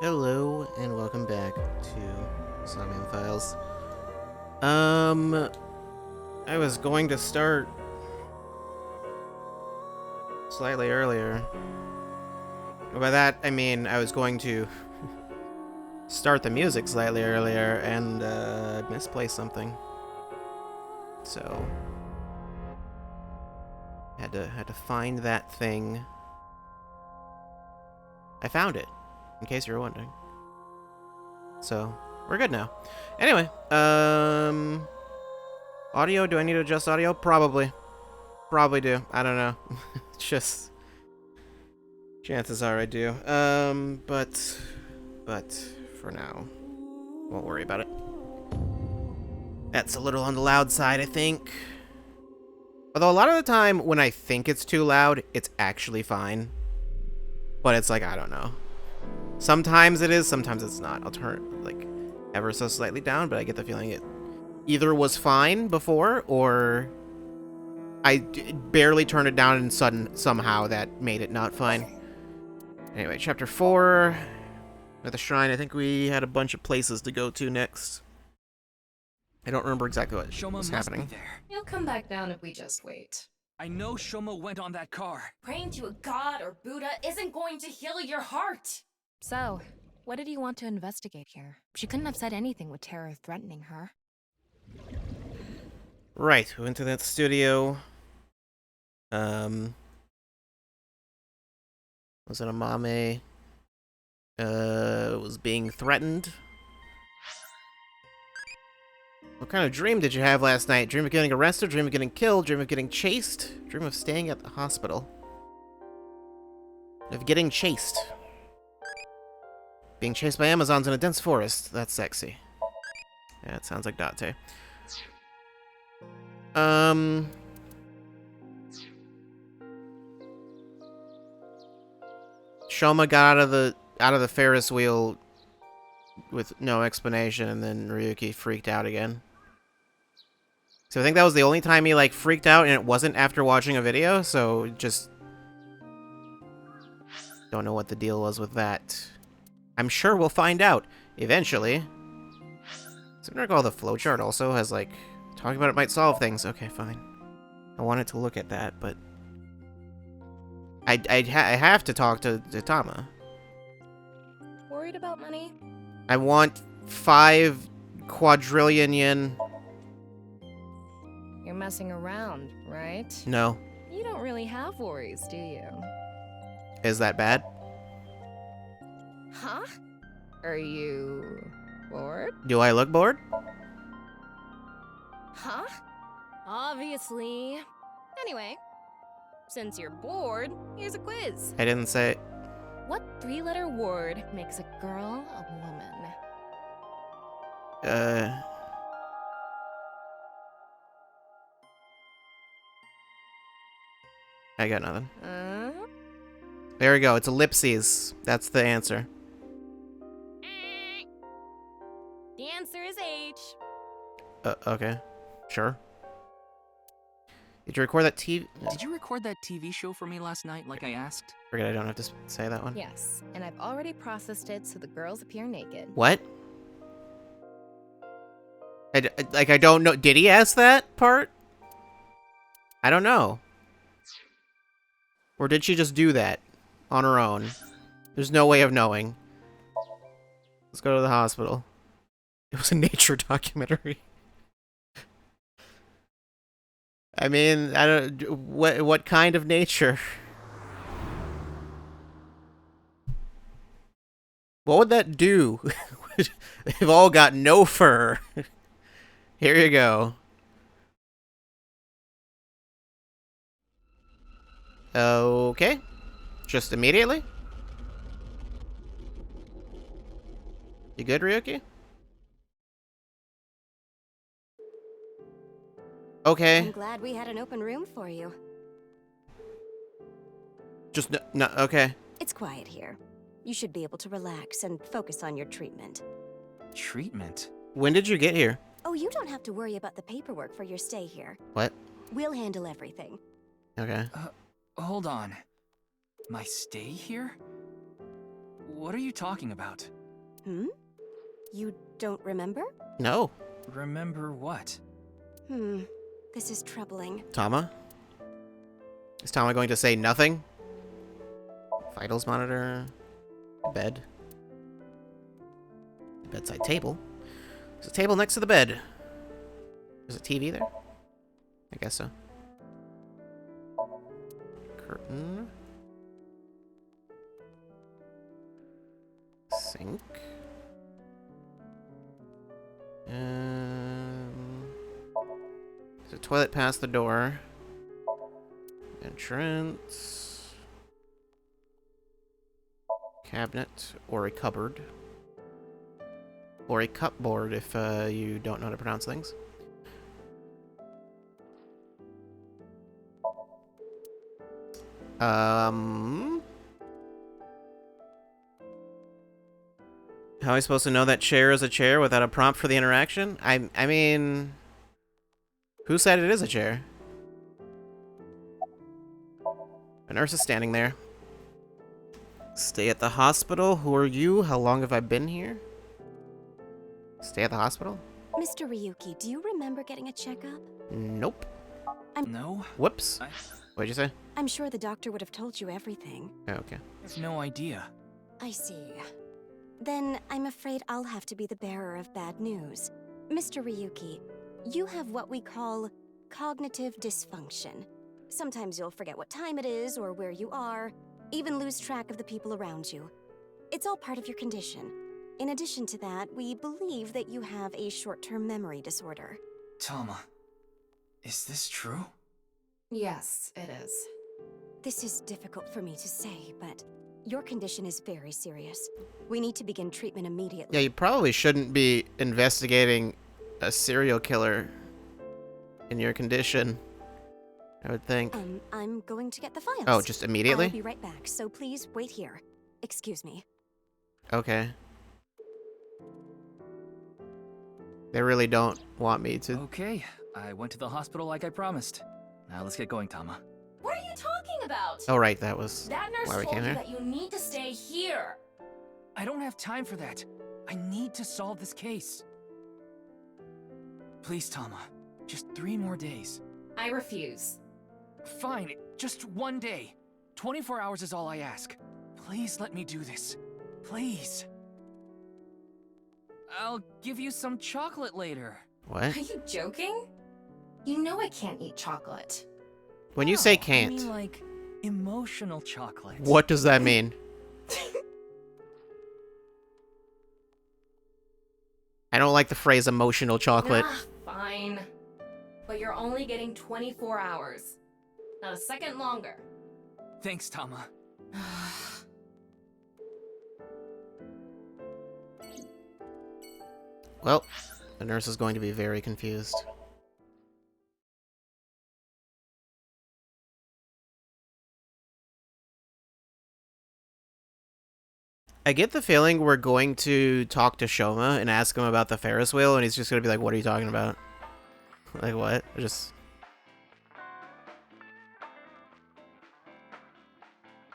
Hello and welcome back to Somnium Files. I was going to start slightly earlier. By that, I mean I was going to start the music slightly earlier and misplaced something. So had to find that thing. I found it, in case you were wondering. So we're good now. Anyway, audio. Do I need to adjust audio? Probably do. I don't know. Just chances are I do. But for now, won't worry about it. That's a little on the loud side, I think. Although a lot of the time when I think it's too loud, it's actually fine. But it's like, I don't know. Sometimes it is, sometimes it's not. I'll turn it like ever so slightly down, but I get the feeling it either was fine before or I barely turned it down and somehow that made it not fine. Anyway, chapter 4. At the shrine, I think we had a bunch of places to go to next. I don't remember exactly what was happening. He'll come back down if we just wait. I know Shoma went on that car. Praying to a god or Buddha isn't going to heal your heart. So, what did you want to investigate here? She couldn't have said anything with terror threatening her. Right, we went to that studio. Was it a Mame? Was being threatened. What kind of dream did you have last night? Dream of getting arrested? Dream of getting killed? Dream of getting chased? Dream of staying at the hospital? Of getting chased. Being chased by Amazons in a dense forest. That's sexy. Yeah, it sounds like Date. Shoma got out of the Ferris wheel with no explanation, and then Ryuki freaked out again. So I think that was the only time he, like, freaked out, and it wasn't after watching a video, so just don't know what the deal was with that. I'm sure we'll find out, eventually. So I recall the flowchart also has, like, talking about it might solve things. Okay, fine. I wanted to look at that, but I have to talk to Tama. Worried about money? I want 5 quadrillion yen. You're messing around, right? No. You don't really have worries, do you? Is that bad? Huh? Are you bored? Do I look bored? Huh? Obviously. Anyway, since you're bored, here's a quiz. I didn't say. What 3-letter word makes a girl a woman? I got nothing. There we go. It's ellipses. That's the answer. The answer is H. Okay. Sure. Did you record that TV? Did you record that TV show for me last night like I asked? Forget I don't have to say that one. Yes, and I've already processed it so the girls appear naked. What? I don't know. Did he ask that part? I don't know. Or did she just do that on her own? There's no way of knowing. Let's go to the hospital. It was a nature documentary. I mean, I don't. What kind of nature? What would that do? They've all got no fur. Here you go. Okay. Just immediately? You good, Ryuki? Okay. I'm glad we had an open room for you. Just no, okay. It's quiet here. You should be able to relax and focus on your treatment. Treatment? When did you get here? Oh, you don't have to worry about the paperwork for your stay here. What? We'll handle everything. Okay. Hold on. My stay here? What are you talking about? Hmm? You don't remember? No. Remember what? This is troubling. Tama? Is Tama going to say nothing? Vitals monitor. Bed. Bedside table. There's a table next to the bed. There's a TV there? I guess so. Curtain. Sink. There's a toilet past the door. Entrance. Cabinet or a cupboard. Or a cupboard if you don't know how to pronounce things. How am I supposed to know that chair is a chair without a prompt for the interaction? I mean... Who said it is a chair? A nurse is standing there. Stay at the hospital? Who are you? How long have I been here? Stay at the hospital? Mr. Ryuki, do you remember getting a checkup? Nope. No? Whoops. I What'd you say? I'm sure the doctor would have told you everything. Oh, okay. have no idea. I see. Then I'm afraid I'll have to be the bearer of bad news. Mr. Ryuki, you have what we call cognitive dysfunction. Sometimes you'll forget what time it is or where you are, even lose track of the people around you. It's all part of your condition. In addition to that, we believe that you have a short-term memory disorder. Tama, is this true? Yes, it is. This is difficult for me to say, but your condition is very serious. We need to begin treatment immediately. Yeah, you probably shouldn't be investigating a serial killer in your condition, I would think. I'm going to get the files. Oh, just immediately? I'll be right back, so please wait here. Excuse me. Okay. They really don't want me to... Okay, I went to the hospital like I promised. Now let's get going, Tama. What are you talking about? Oh, right, that was That nurse why we told came you here. that you need to stay here. I don't have time for that. I need to solve this case. Please, Tama. Just 3 more days. I refuse. Fine, just 1 day. 24 hours is all I ask. Please let me do this. Please. I'll give you some chocolate later. Are What? you joking? You know I can't eat chocolate. When you say No, can't, I mean, like, emotional chocolate. what does that mean? I don't like the phrase emotional chocolate. Ah, fine. But you're only getting 24 hours. Not a second longer. Thanks, Tama. Well, the nurse is going to be very confused. I get the feeling we're going to talk to Shoma and ask him about the Ferris wheel, and he's just going to be like, what are you talking about? Like, what? Just...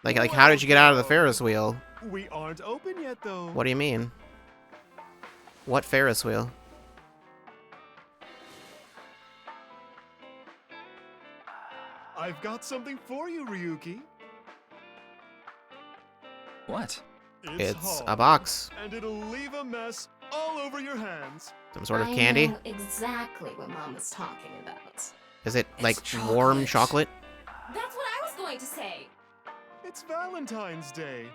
Like, how did you get out of the Ferris wheel? We aren't open yet, though. What do you mean? What Ferris wheel? I've got something for you, Ryuki. What? It's a hard, box. and it'll leave a mess all over your hands. Some sort of I candy? know exactly what Mom was talking about. Is it, like, It's warm chocolate. chocolate? That's what I was going to say. It's Valentine's Day.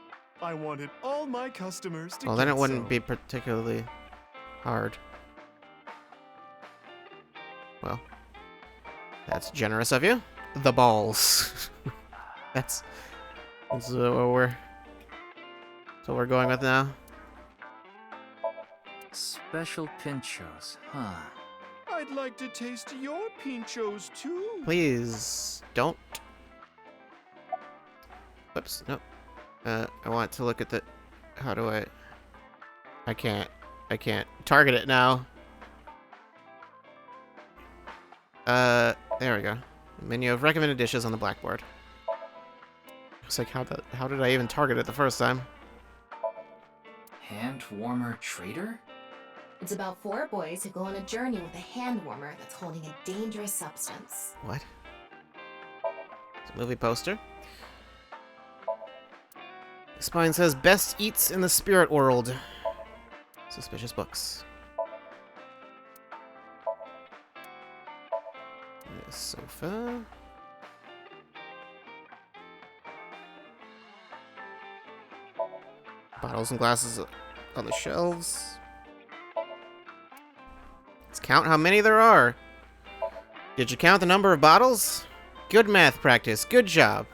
I wanted all my customers to Well, then get it wouldn't some. be particularly hard. Well, that's generous of you. The balls. that's what we're going with now. Special pinchos, huh? I'd like to taste your pinchos, too. Please don't. Whoops, nope. I want to look at the... How do I... I can't target it now. There we go. Menu of recommended dishes on the blackboard. It's like, how did I even target it the first time? Hand warmer trader? It's about 4 boys who go on a journey with a hand warmer that's holding a dangerous substance. What? It's a movie poster. Spine says best eats in the spirit world. Suspicious books. Sofa. Bottles and glasses on the shelves. Let's count how many there are. Did you count the number of bottles? Good math practice. Good job.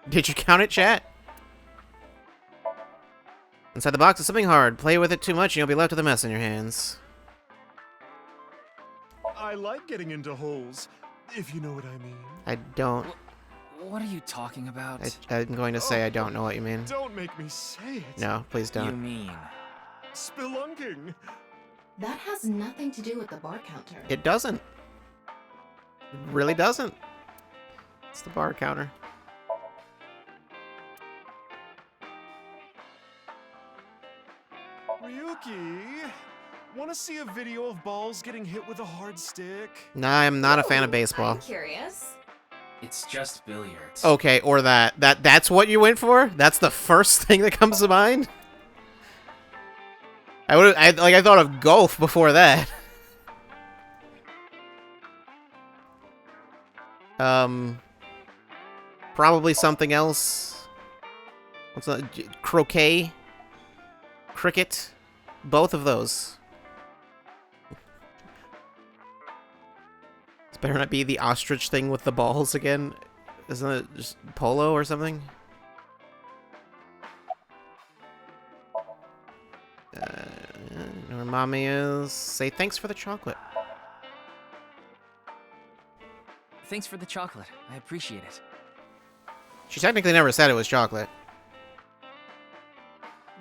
Did you count it, chat? Inside the box is something hard. Play with it too much and you'll be left with a mess in your hands. I like getting into holes, if you know what I mean. I don't. What are you talking about? I'm going to say I don't know what you mean. Don't make me say it. No, please You don't. mean... Spelunking. That has nothing to do with the bar counter. It doesn't. It really doesn't. It's the bar counter. Ryuki, want to see a video of balls getting hit with a hard stick? Nah, I'm not a fan of Ooh, baseball. I'm curious. It's just billiards. Okay, or that. That's what you went for? That's the first thing that comes to mind? I thought of golf before that. Probably something else. What's that? Croquet? Cricket? Both of those. This better not be the ostrich thing with the balls again. Isn't it just polo or something? Know where mommy is. Say thanks for the chocolate. Thanks for the chocolate. I appreciate it. She technically never said it was chocolate.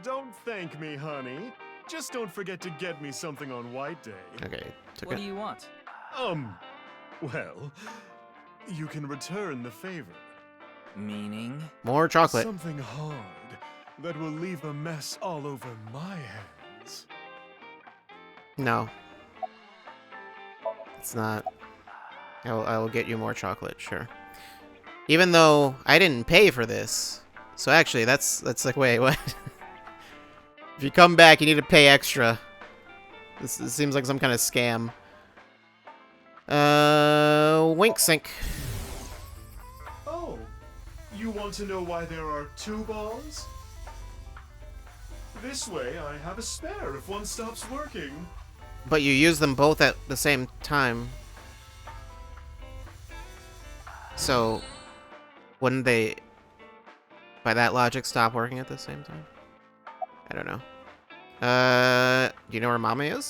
Don't thank me, honey. Just don't forget to get me something on White Day. Okay, took What it. do you want? Well, you can return the favor. Meaning? More chocolate. Something hard that will leave a mess all over my hands. No. It's not. I will get you more chocolate, sure. Even though I didn't pay for this. So actually, that's like, wait, what? If you come back, you need to pay extra. This seems like some kind of scam. Wink Sink. Oh, you want to know why there are 2 balls? This way, I have a spare if one stops working. But you use them both at the same time. So, wouldn't they, by that logic, stop working at the same time? I don't know. Do you know where Mama is?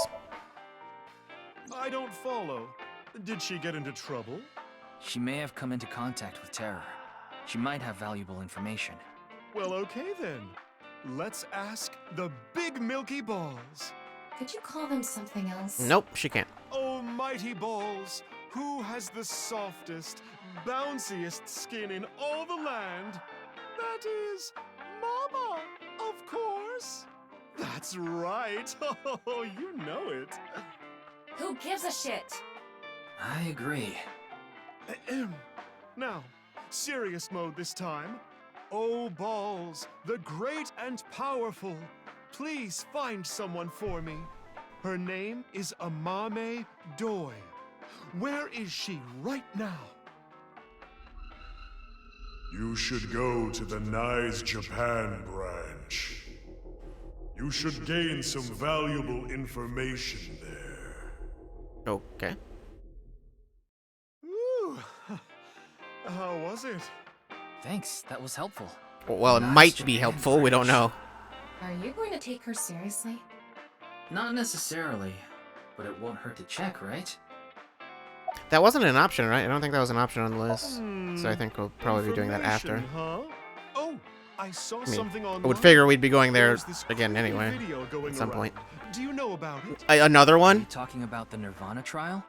I don't follow. Did she get into trouble? She may have come into contact with terror. She might have valuable information. Well, okay then. Let's ask the big milky balls. Could you call them something else? Nope, she can't. Oh, mighty balls, who has the softest, bounciest skin in all the land? That is Mama, of course. That's right. Oh, you know it. Who gives a shit? I agree. Ahem. Now, serious mode this time. Oh, balls, the great and powerful, please find someone for me. Her name is Amame Doi. Where is she right now? You should go to the Nice Japan branch. You should gain some valuable information there. Okay. Ooh. How was it? Thanks, that was helpful. Well, it Nice might be Japan helpful, we don't know. Are you going to take her seriously? Not necessarily, but it won't hurt to check, right? That wasn't an option, right? I don't think that was an option on the list. So I think we'll probably be doing that after. Information, huh? Oh, I saw mean, something online. I would figure we'd be going there There's this again creepy anyway, video going at some around. point. Do you know about it? Another Are one? you talking about the Nirvana trial?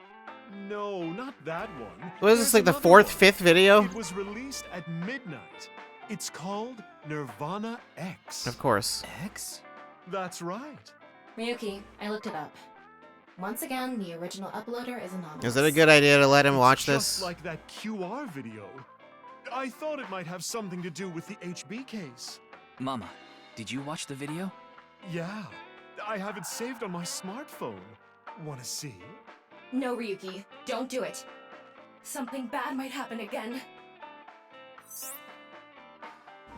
No, not that one. Was this There's like the another 4th, one. 5th video? It was released at midnight. It's called Nirvana X. Of course. X? That's right. Ryuki, I looked it up. Once again, the original uploader is anonymous. Is it a good idea to let him watch Just this? like that QR video. I thought it might have something to do with the HB case. Mama, did you watch the video? Yeah, I have it saved on my smartphone. Wanna see? No, Ryuki, don't do it. Something bad might happen again.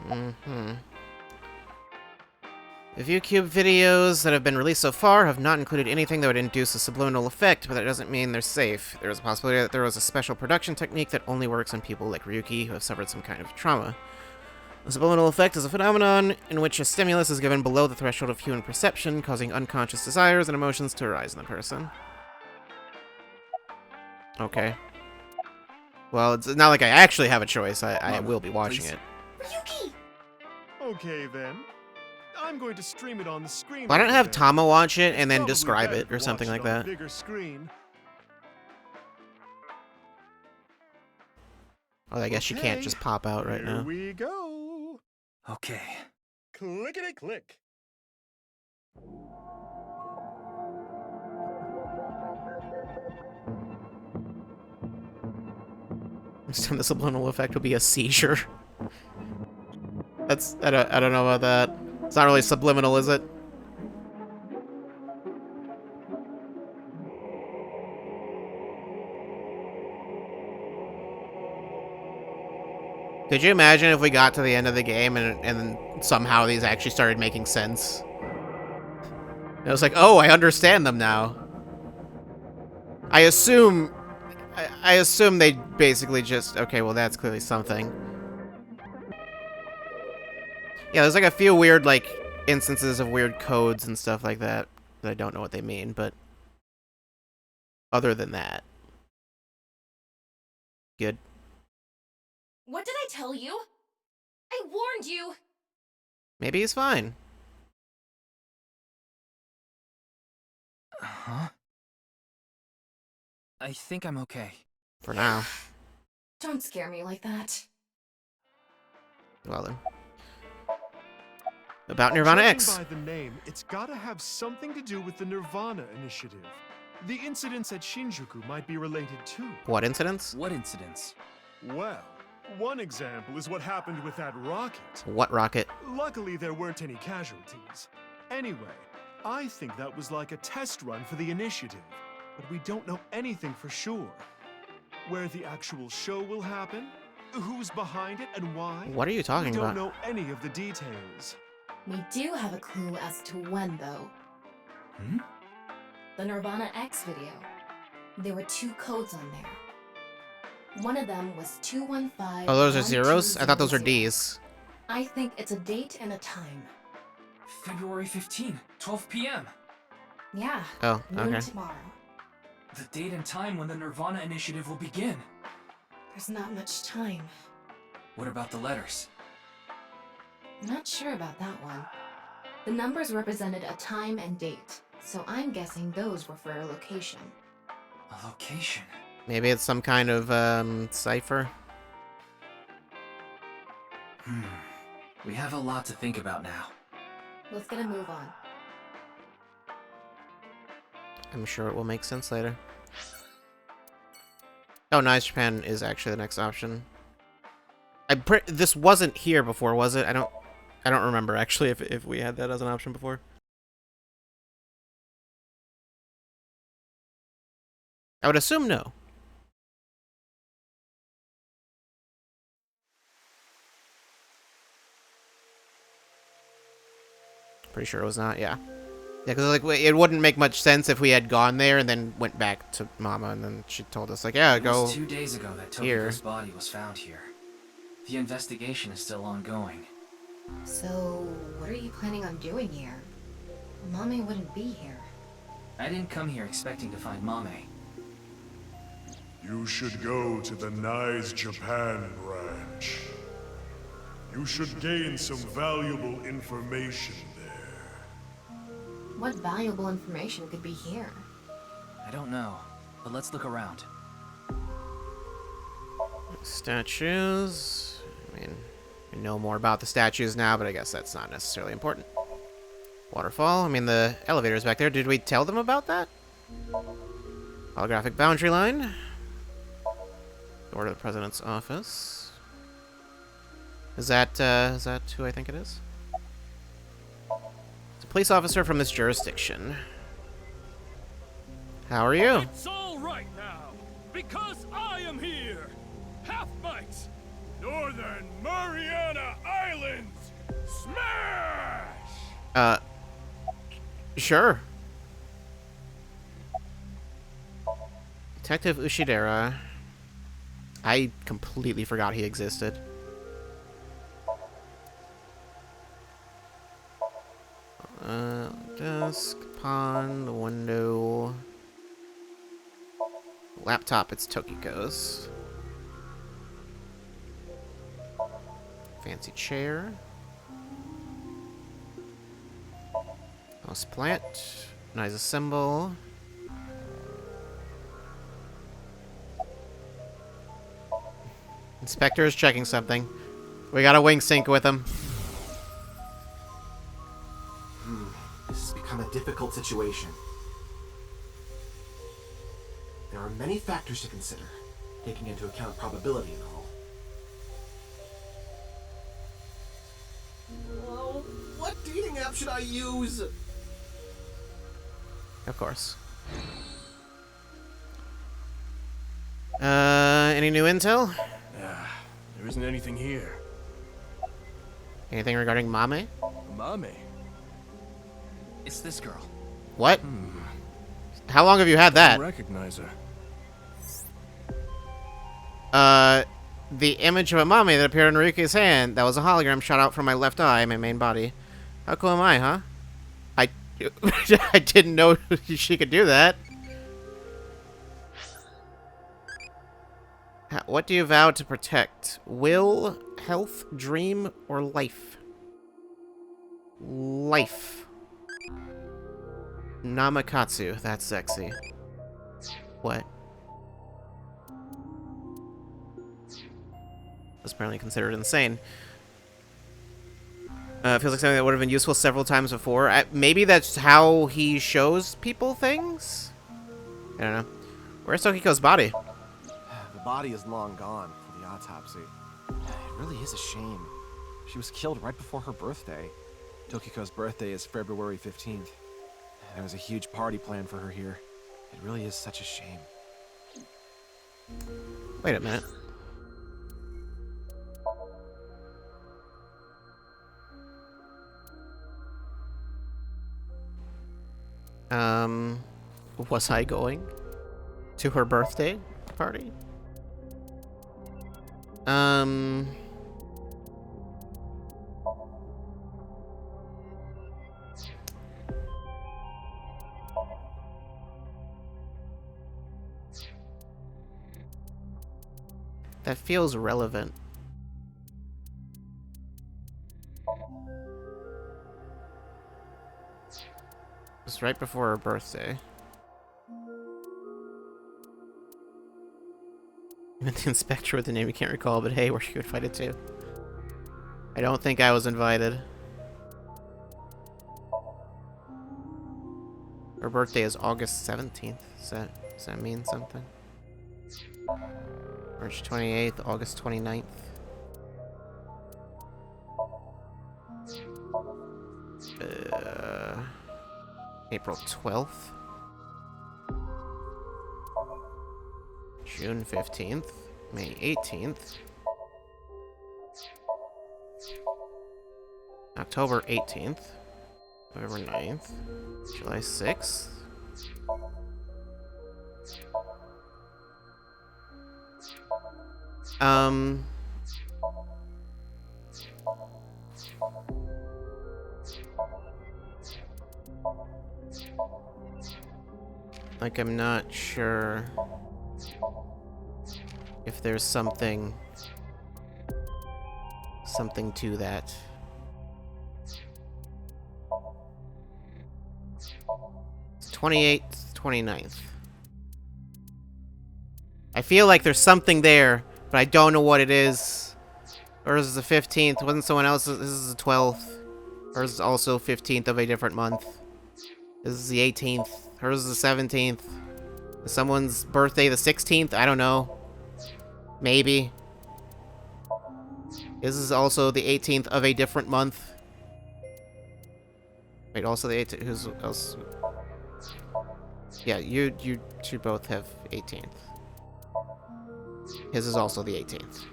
Mm-hmm. The ViewCube videos that have been released so far have not included anything that would induce a subliminal effect, but that doesn't mean they're safe. There is a possibility that there was a special production technique that only works on people like Ryuki who have suffered some kind of trauma. A subliminal effect is a phenomenon in which a stimulus is given below the threshold of human perception, causing unconscious desires and emotions to arise in the person. Okay. Well, it's not like I actually have a choice. I Mama, will be watching please. it. Ryuki! Okay then. I'm going to stream it on the screen. Why don't over have there. Tama watch it and then Probably describe better it to or something watch like it on a that? bigger screen. Oh, I guess she can't Okay, just pop out right Here now. we go. Okay. Clickety click. Next time the subliminal effect will be a seizure. That's I don't know about that. It's not really subliminal, is it? Could you imagine if we got to the end of the game and somehow these actually started making sense? It was like, oh, I understand them now. I assume they basically just, okay, well that's clearly something. Yeah, there's like a few weird like instances of weird codes and stuff like that that I don't know what they mean, but other than that, good. What did I tell you? I warned you! Maybe he's fine. Huh? I think I'm okay. For now. Don't scare me like that. Well then. About Nirvana Judging X. by the name, it's gotta have something to do with the Nirvana initiative. The incidents at Shinjuku might be related too. What incidents? What incidents? Well, one example is what happened with that rocket. What rocket? Luckily, there weren't any casualties. Anyway, I think that was like a test run for the initiative, but we don't know anything for sure. Where the actual show will happen, who's behind it, and why. What are you talking We don't about? know any of the details. We do have a clue as to when, though. Hmm? The Nirvana X video. There were 2 codes on there. One of them was 215. Oh, those are zeros? I thought those were Ds. I think it's a date and a time. February 15, 12 p.m. Yeah. Oh, noon okay. tomorrow. The date and time when the Nirvana initiative will begin. There's not much time. What about the letters? Not sure about that one. The numbers represented a time and date, so I'm guessing those were for a location. A location. Maybe it's some kind of cipher. We have a lot to think about now. Let's get a move on. I'm sure it will make sense later. Oh, Nice Japan is actually the next option. This wasn't here before, was it? I don't remember actually if we had that as an option before. I would assume no. Pretty sure it was not, yeah. Yeah, because like it wouldn't make much sense if we had gone there and then went back to Mama and then she told us like, yeah, It go. was 2 days ago that here. Tokiko's body was found here. The investigation is still ongoing. So, what are you planning on doing here? Mommy wouldn't be here. I didn't come here expecting to find Mame. You should go to the Nice Japan branch. You should gain some valuable information there. What valuable information could be here? I don't know, but let's look around. Statues. I mean, I know more about the statues now, but I guess that's not necessarily important. Waterfall. I mean, the elevator's back there. Did we tell them about that? Holographic boundary line. Door to the president's office. Is that who I think it is? It's a police officer from this jurisdiction. How are you? It's all right now, because I am here. Half-Mites, Northern Mariana Islands, smash! Sure. Detective Ushidera. I completely forgot he existed. Desk, pond, window. Laptop, it's Tokiko's. Fancy chair. House plant. Nice symbol. Inspector is checking something. We got a wing sync with him. This has become a difficult situation. There are many factors to consider, taking into account probability and all. Oh, what dating app should I use? Of course. Any new intel? There isn't anything here. Anything regarding Mame? Mame? It's this girl. What? How long have you had I that? recognize her. The image of a Mame that appeared in Ryuki's hand. That was a hologram shot out from my left eye, my main body. How cool am I, huh? I didn't know she could do that. What do you vow to protect? Will, health, dream, or life? Life. Namakatsu. That's sexy. What? That's apparently considered insane. Feels like something that would have been useful several times before. Maybe that's how he shows people things? I don't know. Where's Tokiko's body? The body is long gone for the autopsy. It really is a shame. She was killed right before her birthday. Tokiko's birthday is February 15th. There was a huge party planned for her here. It really is such a shame. Wait a minute. Was I going to her birthday party? That feels relevant. It's right before her birthday. Even the inspector with the name you can't recall, but hey, were you invited to? I don't think I was invited. Her birthday is August 17th. Does that mean something? March 28th, August 29th. April 12th. June 15th. May 18th. October 18th. November 9th. July 6th. Like, I'm not sure if there's something to that. It's 28th, 29th. I feel like there's something there, but I don't know what it is. Hers is the 15th. Wasn't someone else's? This is the 12th. Hers is also 15th of a different month. This is the 18th. Hers is the 17th. Is someone's birthday the 16th? I don't know. Maybe. This is also the 18th of a different month. Wait, also the 18th. Who's else? Yeah, you two both have 18th. His is also the 18th.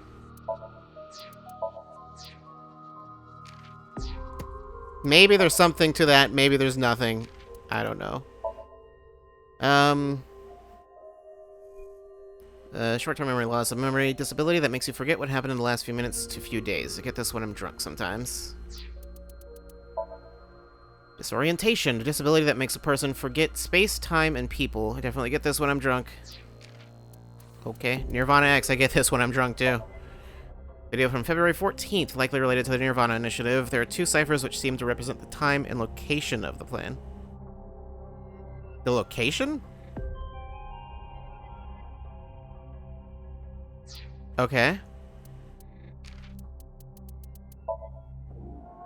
Maybe there's something to that. Maybe there's nothing. I don't know. Short-term memory loss, a memory disability that makes you forget what happened in the last few minutes to few days. I get this when I'm drunk sometimes. Disorientation, a disability that makes a person forget space, time, and people. I definitely get this when I'm drunk. Okay. Nirvana X, I get this when I'm drunk too. Video from February 14th, likely related to the Nirvana initiative. There are 2 ciphers which seem to represent the time and location of the plan. The location? Okay.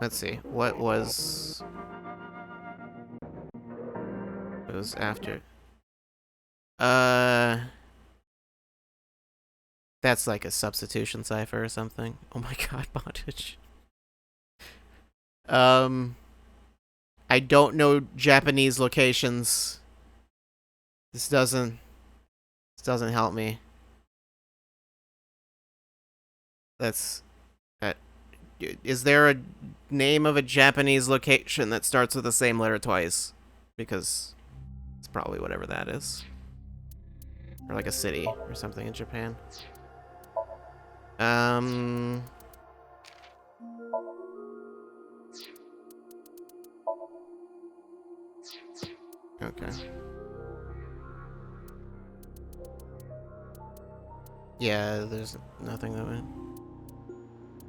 Let's see. What was... It was after... That's like a substitution cipher or something. Oh my god, bondage. I don't know Japanese locations. This doesn't help me. That's... is there a name of a Japanese location that starts with the same letter twice? Because it's probably whatever that is. Or like a city or something in Japan. Okay. Yeah, there's nothing that would...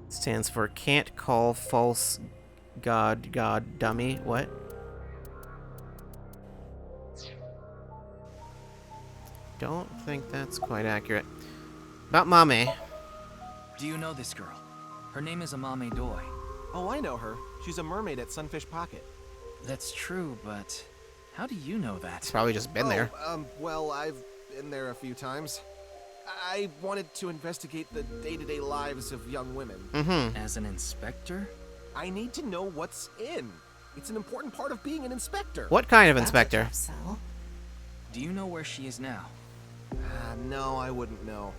Stands for can't call false god dummy. What? Don't think that's quite accurate. About Mame. Do you know this girl? Her name is Amame Doi. Oh, I know her. She's a mermaid at Sunfish Pocket. That's true, but how do you know that? It's probably just been there. Well, I've been there a few times. I wanted to investigate the day-to-day lives of young women. Mm-hmm. As an inspector? I need to know what's in. It's an important part of being an inspector. What kind of inspector? Do you know where she is now? No, I wouldn't know.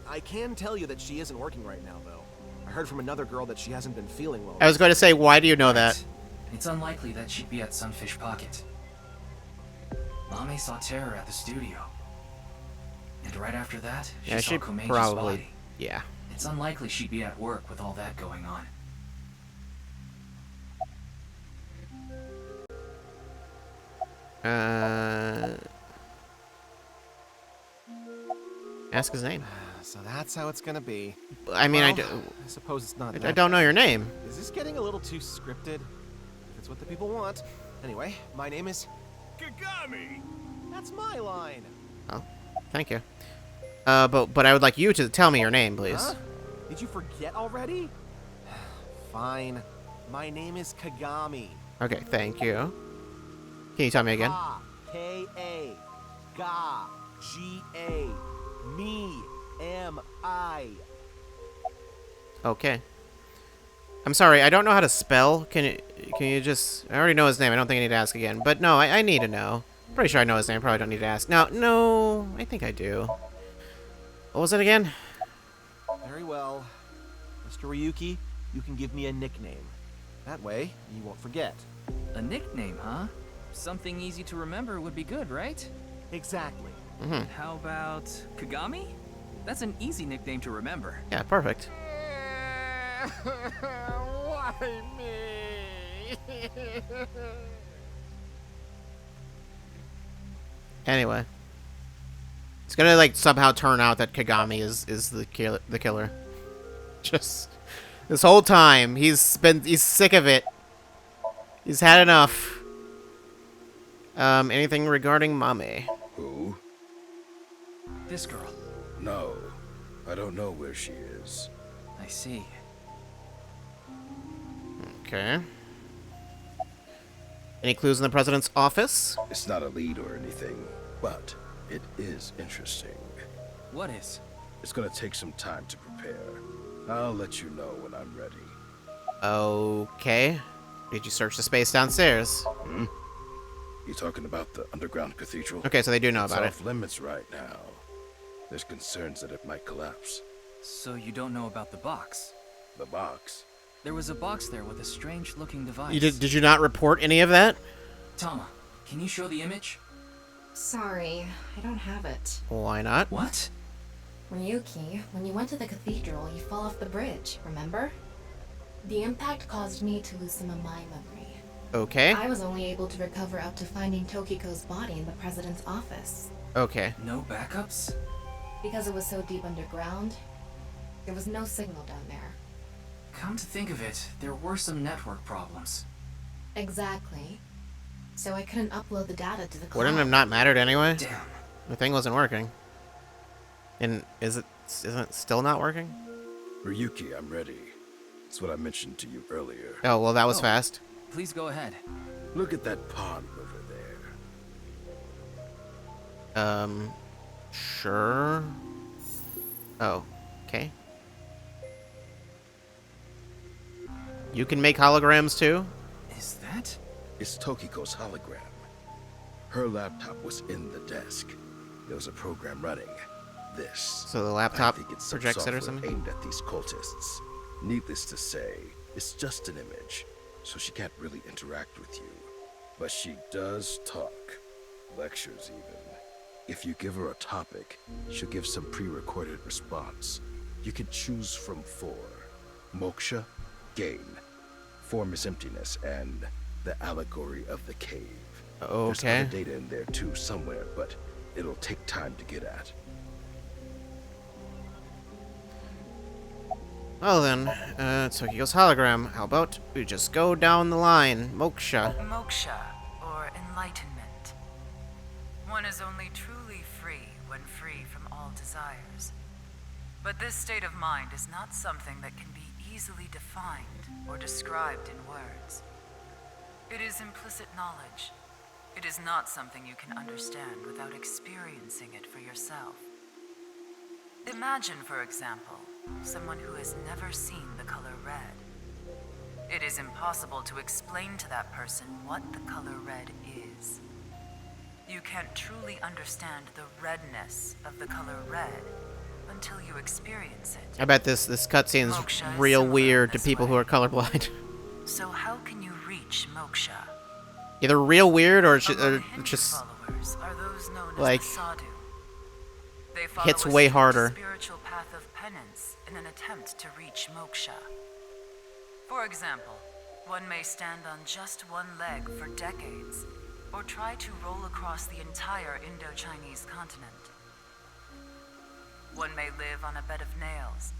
I can tell you that she isn't working right now, though. I heard from another girl that she hasn't been feeling well. I was going to say, why do you know that? It's unlikely that she'd be at Sunfish Pocket. Mame saw Terror at the studio. And right after that, she saw Komeiji's probably, body. yeah. It's unlikely she'd be at work with all that going on. Ask his name. So that's how it's gonna be. I mean, well, I suppose it's not. I don't know your name. Is this getting a little too scripted? If it's what the people want. Anyway, my name is Kagami! That's my line. Oh, thank you. But I would like you to tell me your name, please. Huh? Did you forget already? Fine. My name is Kagami. Okay, thank you. Can you tell me again? K-A. Ga. G-A. Me. M-I. Okay. I'm sorry, I don't know how to spell. Can you just... I already know his name. I don't think I need to ask again. But no, I need to know. Pretty sure I know his name. Probably don't need to ask. No, I think I do. What was it again? Very well. Mr. Ryuki, you can give me a nickname. That way, you won't forget. A nickname, huh? Something easy to remember would be good, right? Exactly. Mm-hmm. How about Kagami? That's an easy nickname to remember. Yeah, perfect. Why me? Anyway. It's gonna, like, somehow turn out that Kagami is the killer. Just... This whole time, he's sick of it. He's had enough. Anything regarding Mame? Who? This girl. No. I don't know where she is. I see. Okay. Any clues in the president's office? It's not a lead or anything, but it is interesting. What is? It's gonna take some time to prepare. I'll let you know when I'm ready. Okay. Did you search the space downstairs? Hmm? You talking about the underground cathedral? Okay, so they do know about it. It's off limits right now. There's concerns that it might collapse. So you don't know about the box? The box? There was a box there with a strange-looking device. Did you not report any of that? Tama, can you show the image? Sorry, I don't have it. Why not? What? Ryuki, when you went to the cathedral, you fell off the bridge, remember? The impact caused me to lose some of my memory. Okay. I was only able to recover up to finding Tokiko's body in the president's office. Okay. No backups? Because it was so deep underground, there was no signal down there. Come to think of it, there were some network problems. Exactly. So I couldn't upload the data to the cloud. Wouldn't have not mattered anyway? Damn. The thing wasn't working. And isn't it still not working? Ryuki, I'm ready. It's what I mentioned to you earlier. Oh, well, that was fast. Please go ahead. Look at that pond over there. Sure. Oh, okay. You can make holograms too? Is that? It's Tokiko's hologram. Her laptop was in the desk. There was a program running. This. So the laptop I think it's some projects it or software something? aimed at these cultists. Needless to say, it's just an image, so she can't really interact with you. But she does talk. Lectures even. If you give her a topic, she'll give some pre-recorded response. You can choose from 4. Moksha, gain. Form is emptiness, and the allegory of the cave. There's Okay. other data in there too somewhere, but it'll take time to get at. Well then, Tokiko's hologram. How about we just go down the line? Moksha. Moksha, or enlightenment. One is only truly free when free from all desires. But this state of mind is not something that can be easily defined or described in words. It is implicit knowledge. It is not something you can understand without experiencing it for yourself. Imagine, for example, someone who has never seen the color red. It is impossible to explain to that person what the color red is. You can't truly understand the redness of the color red until you experience it. I bet this cutscene's Moksha is real similar weird to this people who way. are colorblind. So how can you reach moksha? Either real weird or Among Hindu just followers are those known like, as the sadhu. They follow hits a way strict harder. spiritual path of penance in an attempt to reach moksha. For example, one may stand on just one leg for decades, or try to roll across the entire Indo-Chinese continent. One may live on a bed of nails.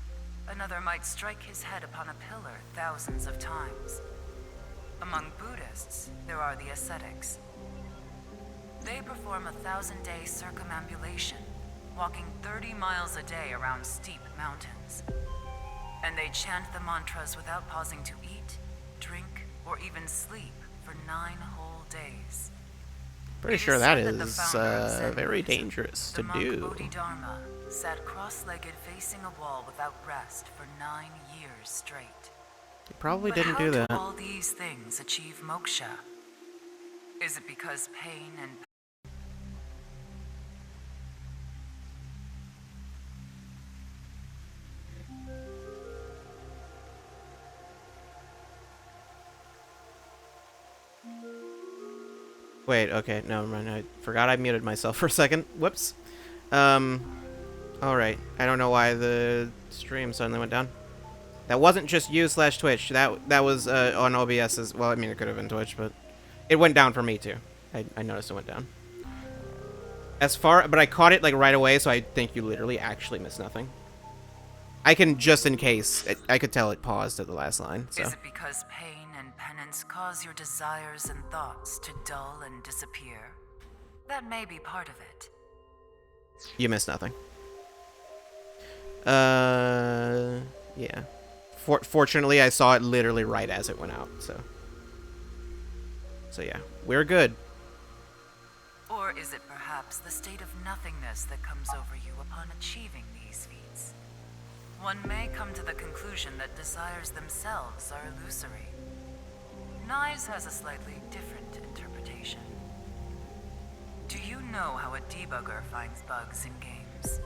Another might strike his head upon a pillar thousands of times. Among Buddhists, there are the ascetics. They perform a 1,000-day circumambulation, walking 30 miles a day around steep mountains. And they chant the mantras without pausing to eat, drink, or even sleep for 9 whole days. pretty It sure is that said the is founder of Zen very Buddhism, dangerous the to monk do. Bodhidharma sat cross-legged facing a wall without rest for 9 years straight. He probably But didn't how do that. all these things achieve moksha? Is it because pain and Wait, okay, never mind. I forgot I muted myself for a second. Whoops. Alright. I don't know why the stream suddenly went down. That wasn't just you/Twitch. That was on OBS as well. I mean, it could have been Twitch, but it went down for me too. I noticed it went down. But I caught it like right away, so I think you literally actually missed nothing. I can just in case. I could tell it paused at the last line. So is it because pain and penance cause your desires and thoughts to dull and disappear? That may be part of it. you missed nothing. Yeah. Fortunately, I saw it literally right as it went out, so yeah, we're good. Or is it perhaps the state of nothingness that comes over you upon achieving these feats? One may come to the conclusion that desires themselves are illusory. Knives has a slightly different interpretation. Do you know how a debugger finds bugs in games?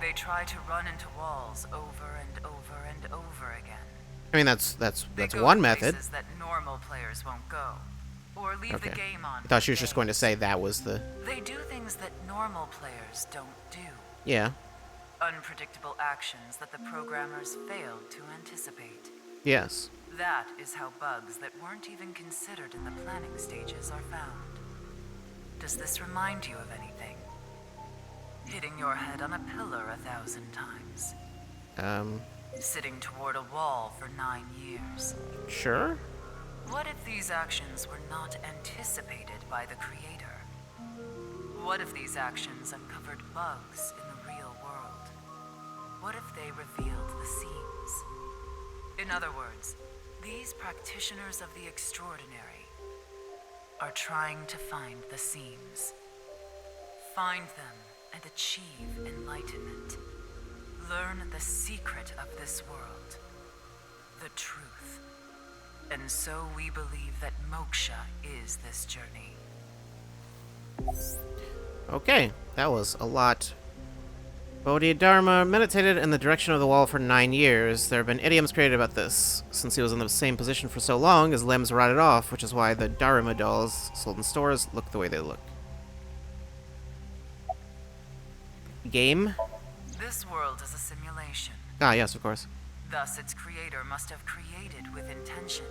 They try to run into walls over and over and over again. I mean, that's They go one to method. places that normal players won't go, or leave the game on. I thought she for was just going to days. say that was the... They do things that normal players don't do. Yeah. Unpredictable actions that the programmers failed to anticipate. Yes. That is how bugs that weren't even considered in the planning stages are found. Does this remind you of anything? Hitting your head on a pillar 1,000 times. Sitting toward a wall for 9 years. Sure. What if these actions were not anticipated by the creator? What if these actions uncovered bugs in the real world? What if they revealed the seams? In other words, these practitioners of the extraordinary are trying to find the seams. Find them and achieve enlightenment. Learn the secret of this world, the truth. And so we believe that moksha is this journey. Okay, that was a lot. Bodhidharma meditated in the direction of the wall for 9 years. There have been idioms created about this, since he was in the same position for so long, his limbs rotted off, which is why the Dharma dolls sold in stores look the way they look. Game? This world is a simulation. Ah, yes, of course. Thus, its creator must have created with intention.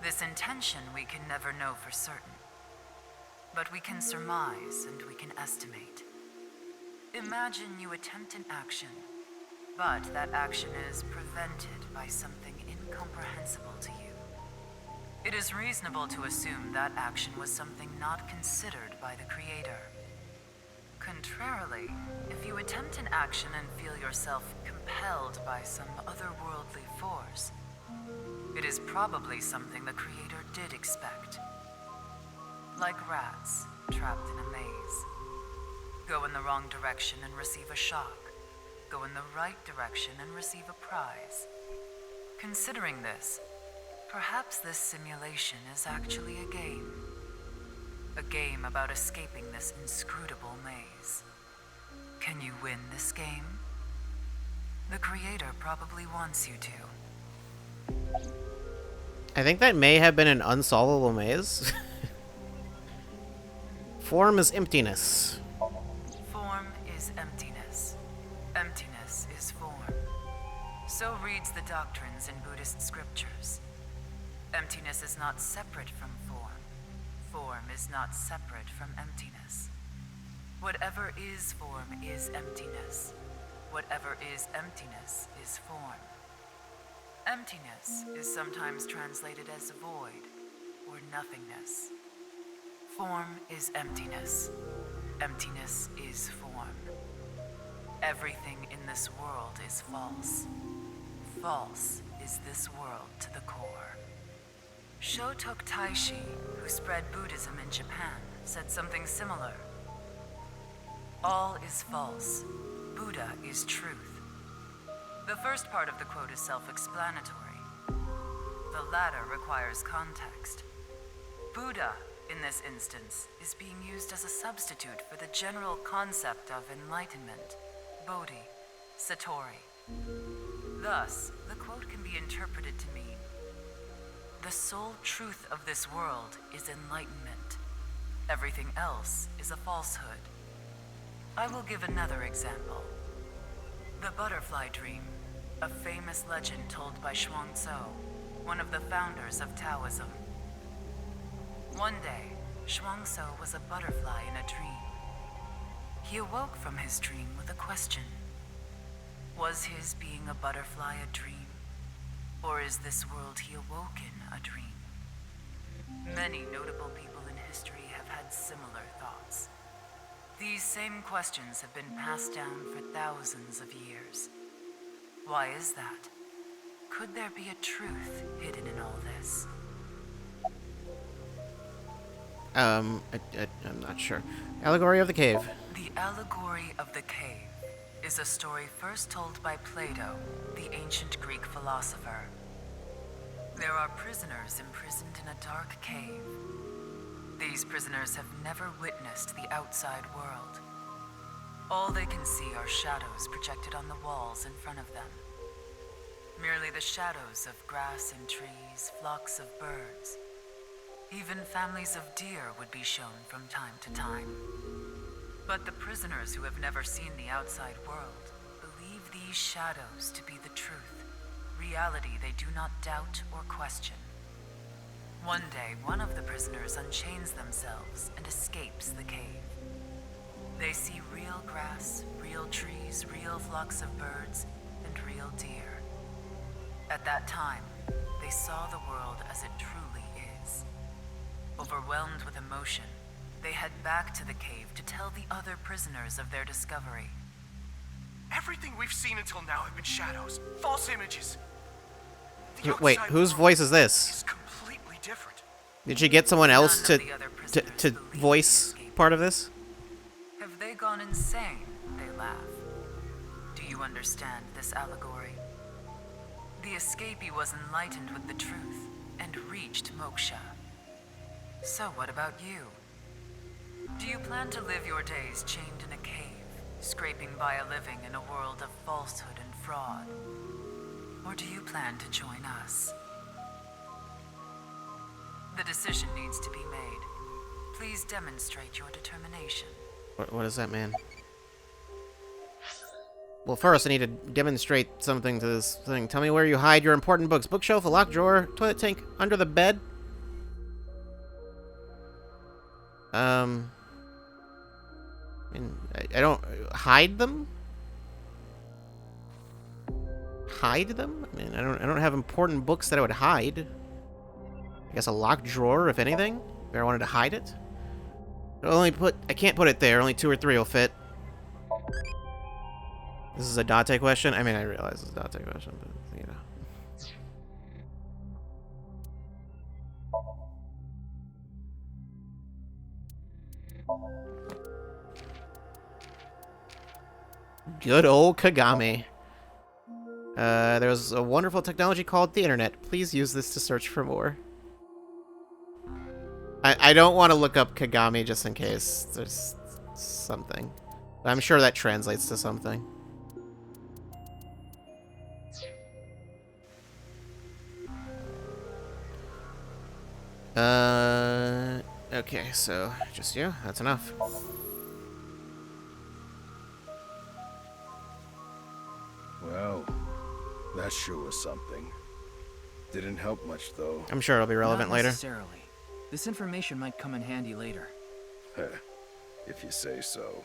This intention we can never know for certain. But we can surmise and we can estimate. Imagine you attempt an action, but that action is prevented by something incomprehensible to you. It is reasonable to assume that action was something not considered by the creator. Contrarily, if you attempt an action and feel yourself compelled by some otherworldly force, it is probably something the creator did expect. Like rats trapped in a maze. Go in the wrong direction and receive a shock. Go in the right direction and receive a prize. Considering this, perhaps this simulation is actually a game. A game about escaping this inscrutable maze. Can you win this game? The creator probably wants you to. I think that may have been an unsolvable maze. Form is emptiness. Form is emptiness. Emptiness is form. So reads the doctrines in Buddhist scriptures. Emptiness is not separate from form. Form is not separate from emptiness. Whatever is form is emptiness. Whatever is emptiness is form. Emptiness is sometimes translated as void or nothingness. Form is emptiness. Emptiness is form. Everything in this world is false. False is this world to the core. Shotok Taishi, who spread Buddhism in Japan, said something similar. All is false. Buddha is truth. The first part of the quote is self-explanatory. The latter requires context. Buddha, in this instance, is being used as a substitute for the general concept of enlightenment, Bodhi, Satori. Thus, the quote can be interpreted to mean, the sole truth of this world is enlightenment. Everything else is a falsehood. I will give another example. The butterfly dream, a famous legend told by Chuang Tzu, one of the founders of Taoism. One day, Chuang Tzu was a butterfly in a dream. He awoke from his dream with a question. Was his being a butterfly a dream? Or is this world he awoke in a dream? Many notable people in history have had similar thoughts. These same questions have been passed down for thousands of years. Why is that? could there be a truth hidden in all this? I'm not sure. Allegory of the Cave. The Allegory of the Cave is a story first told by Plato, the ancient Greek philosopher. There are prisoners imprisoned in a dark cave. These prisoners have never witnessed the outside world. All they can see are shadows projected on the walls in front of them. Merely the shadows of grass and trees, flocks of birds. Even families of deer would be shown from time to time. But the prisoners who have never seen the outside world believe these shadows to be the truth, reality they do not doubt or question. One day, one of the prisoners unchains themselves and escapes the cave. They see real grass, real trees, real flocks of birds, and real deer. At that time, they saw the world as it truly is. Overwhelmed with emotion, they head back to the cave to tell the other prisoners of their discovery. Everything we've seen until now have been shadows, false images. The Wait, outside whose world voice is this? is completely different. Did you get someone else None to of the other prisoners believe voice the escape. part of this? Have they gone insane? They laugh. Do you understand this allegory? The escapee was enlightened with the truth and reached moksha. So what about you? Do you plan to live your days chained in a cave, scraping by a living in a world of falsehood and fraud? Or do you plan to join us? The decision needs to be made. Please demonstrate your determination. What does that mean? Well, first I need to demonstrate something to this thing. Tell me where you hide your important books. Bookshelf, a locked drawer, toilet tank, under the bed. I mean, I don't hide them. Hide them? I mean, I don't have important books that I would hide. I guess a locked drawer, if anything. If I wanted to hide it. I can't put it there. Only 2 or 3 will fit. This is a Date question. I mean, I realize it's a Date question, but you know. Good old Kagami. There's a wonderful technology called the internet. Please use this to search for more. I don't want to look up Kagami just in case there's something. But I'm sure that translates to something. Okay, so just you? That's enough. Well, that sure was something. Didn't help much, though. I'm sure it'll be relevant Not later. necessarily. This information might come in handy later. Heh, if you say so.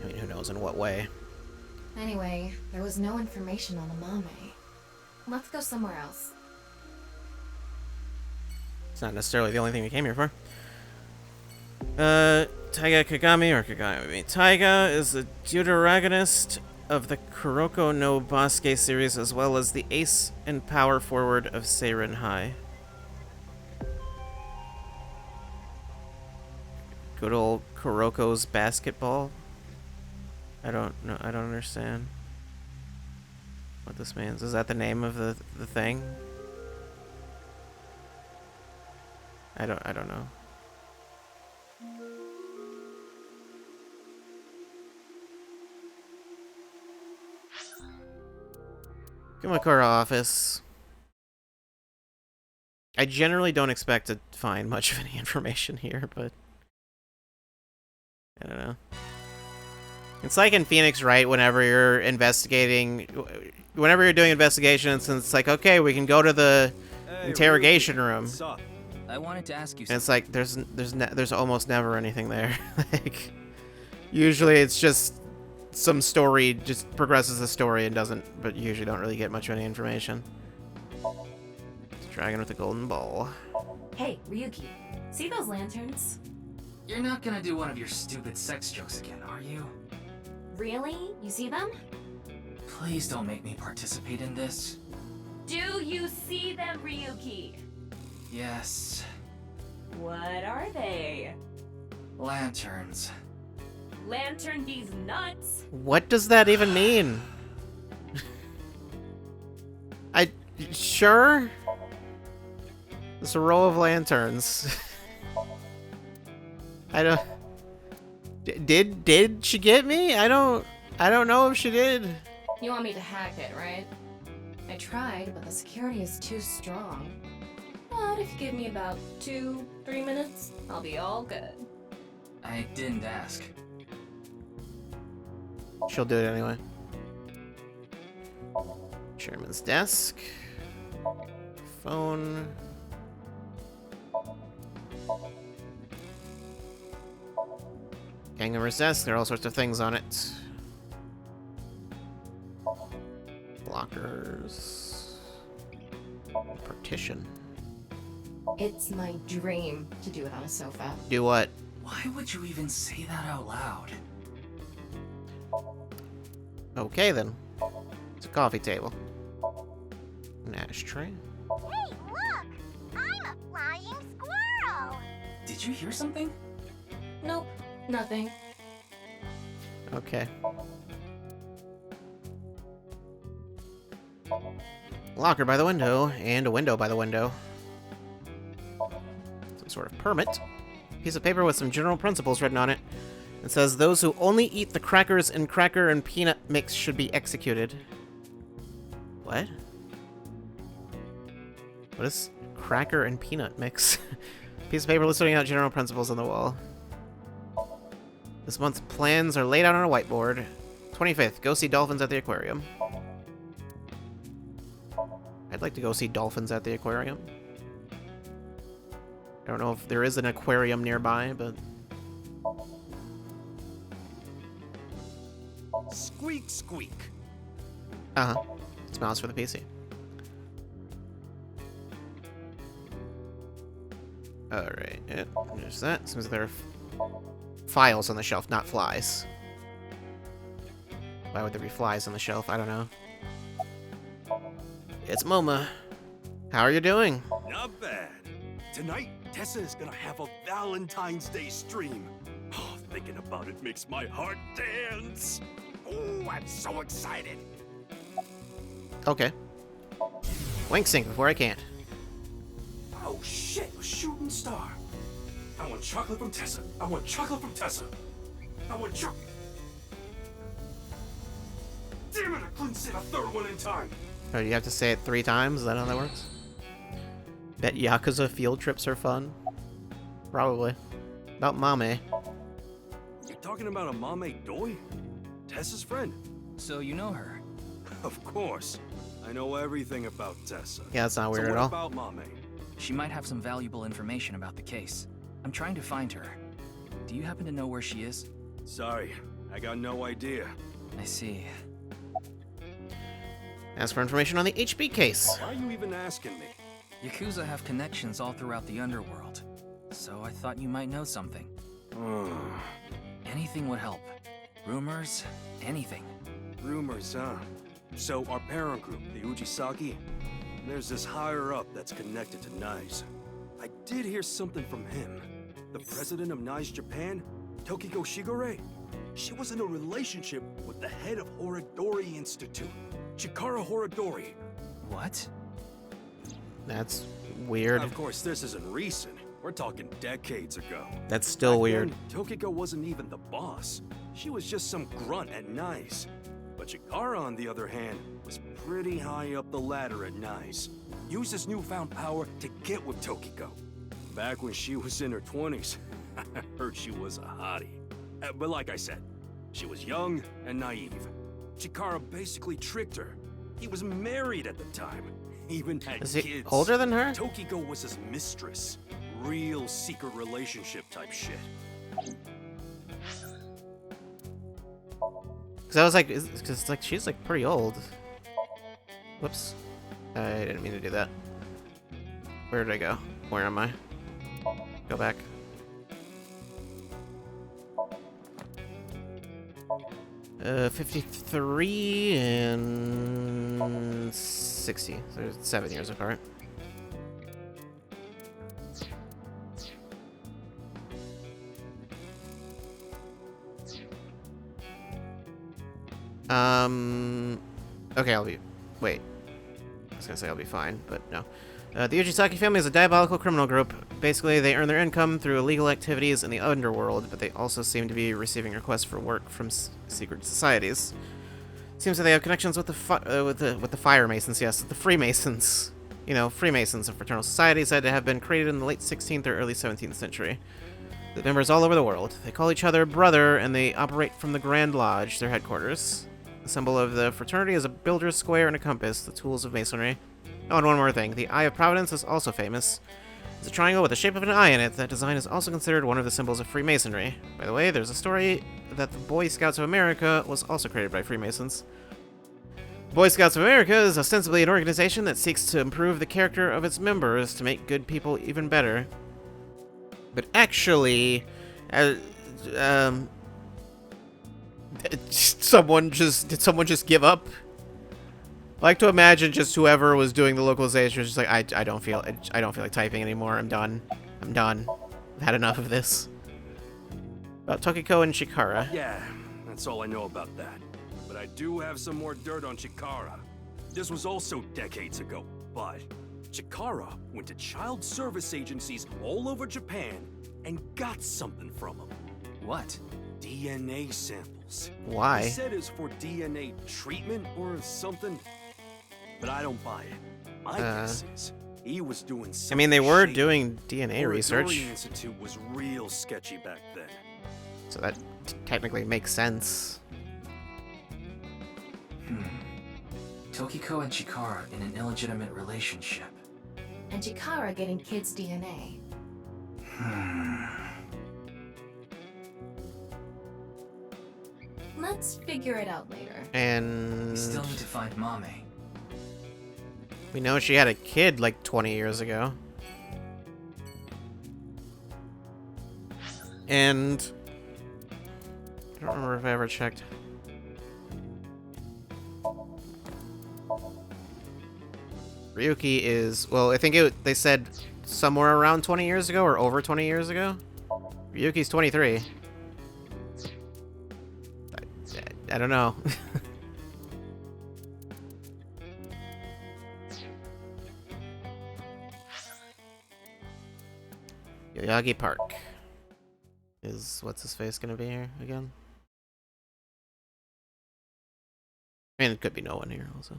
I mean, who knows in what way. Anyway, there was no information on Amame. Let's go somewhere else. It's not necessarily the only thing we came here for. Taiga Kagami, or Kagami. Taiga is a deuteragonist of the Kuroko no Basuke series, as well as the ace and power forward of Seirin High. Good old Kuroko's basketball. I don't know. I don't understand what this means. Is that the name of the thing? I don't know. Kumakura office. I generally don't expect to find much of any information here, but I don't know. It's like in Phoenix, right? Whenever you're investigating, whenever you're doing investigations, and it's like, okay, we can go to the interrogation room. I wanted to ask you And it's like there's almost never anything there. Like usually it's just some story just progresses the story and doesn't, but you usually don't really get much of any information. It's Dragon with the golden ball. Hey, Ryuki, see those lanterns? You're not gonna do one of your stupid sex jokes again, are you? Really? You see them? Please don't make me participate in this. Do you see them, Ryuki? Yes. What are they? Lanterns. Lantern these nuts? What does that even mean? Sure? It's a row of lanterns. I don't... Did she get me? I don't know if she did. You want me to hack it, right? I tried, but the security is too strong. But if you give me about 2-3 minutes, I'll be all good. I didn't ask. She'll do it anyway. Chairman's desk. Phone. Gang member's desk. There are all sorts of things on it. Blockers. Partition. It's my dream to do it on a sofa. Do what? Why would you even say that out loud? Okay then. It's a coffee table. An ashtray. Hey, look! I'm a flying squirrel! Did you hear something? Nope, nothing. Okay. Locker by the window, and a window by the window. Some sort of permit. Piece of paper with some general principles written on it. It says, those who only eat the crackers and cracker and peanut mix should be executed. What? What is cracker and peanut mix? Piece of paper listing out general principles on the wall. This month's plans are laid out on a whiteboard. 25th, go see dolphins at the aquarium. I'd like to go see dolphins at the aquarium. I don't know if there is an aquarium nearby, but... Squeak, squeak. Uh-huh. It's mouse for the PC. Alright, yeah, there's that. Seems like there are files on the shelf, not flies. Why would there be flies on the shelf? I don't know. It's Moma. How are you doing? Not bad. Tonight, Tessa is gonna have a Valentine's Day stream. Oh, thinking about it makes my heart dance. Oh, I'm so excited. Okay. Wink sync before I can't. Oh shit, a shooting star. I want chocolate from Tessa. I want chocolate from Tessa. I want chocolate. Damn it, I couldn't say the third one in time. Oh, you have to say it 3 times? Is that how that works? Bet Yakuza field trips are fun. Probably. About Mame. You're talking about a Mame Doi? Tessa's friend. So you know her? Of course. I know everything about Tessa. Yeah, that's not weird so at all. What about Mame? She might have some valuable information about the case. I'm trying to find her. Do you happen to know where she is? Sorry, I got no idea. I see. Ask for information on the HB case. Why are you even asking me? Yakuza have connections all throughout the underworld, so I thought you might know something. Anything would help. Rumors, anything. Rumors, huh? So our parent group, the Ujisaki, there's this higher up that's connected to NICE. I did hear something from him. The president of NICE Japan, Tokiko Shigure. She was in a relationship with the head of Horodori Institute, Chikara Horodori. What? That's weird. Of course, this isn't recent. We're talking decades ago. That's still weird. Then, Tokiko wasn't even the boss. She was just some grunt at NICE. But Chikara, on the other hand, was pretty high up the ladder at NICE. Used his newfound power to get with Tokiko. Back when she was in her 20s, I heard she was a hottie. But like I said, she was young and naive. Chikara basically tricked her. He was married at the time. Even had Is he kids. older than her? Tokiko was his mistress. Real secret relationship type shit. Cause I was like, cause like she's like pretty old. Whoops, I didn't mean to do that. Where did I go? Where am I? Go back. 53 and 60. So they're 7 years apart. Okay, I'll be... Wait. I was gonna say I'll be fine, but no. The Ujisaki family is a diabolical criminal group. Basically, they earn their income through illegal activities in the underworld, but they also seem to be receiving requests for work from secret societies. Seems that they have connections with the Fire Masons, yes, the Freemasons. You know, Freemasons, a fraternal society said to have been created in the late 16th or early 17th century. The members all over the world. They call each other brother, and they operate from the Grand Lodge, their headquarters. The symbol of the fraternity is a builder's square and a compass, the tools of masonry. Oh, and one more thing. The Eye of Providence is also famous. It's a triangle with the shape of an eye in it. That design is also considered one of the symbols of Freemasonry. By the way, there's a story that the Boy Scouts of America was also created by Freemasons. The Boy Scouts of America is ostensibly an organization that seeks to improve the character of its members to make good people even better. But actually, did someone just give up? I like to imagine just whoever was doing the localization was just like, I don't feel like typing anymore. I'm done. I've had enough of this. About Tokiko and Chikara. Yeah, that's all I know about that. But I do have some more dirt on Chikara. This was also decades ago, but Chikara went to child service agencies all over Japan and got something from them. What? DNA samples. Why? He said it's for DNA treatment or something, but I don't buy it. My guess is he was doing something. I mean, they were shady. doing DNA research. The Institute was real sketchy back then. So that technically makes sense. Tokiko and Chikara in an illegitimate relationship. And Chikara getting kids' DNA. Let's figure it out later. And We still need to find Mame. we know she had a kid like 20 years ago. And I don't remember if I ever checked. Ryuki is, well, I think they said somewhere around 20 years ago or over 20 years ago. Ryuki's 23. I don't know. Yoyagi Park. Is what's his face gonna be here again? I mean, it could be no one here also.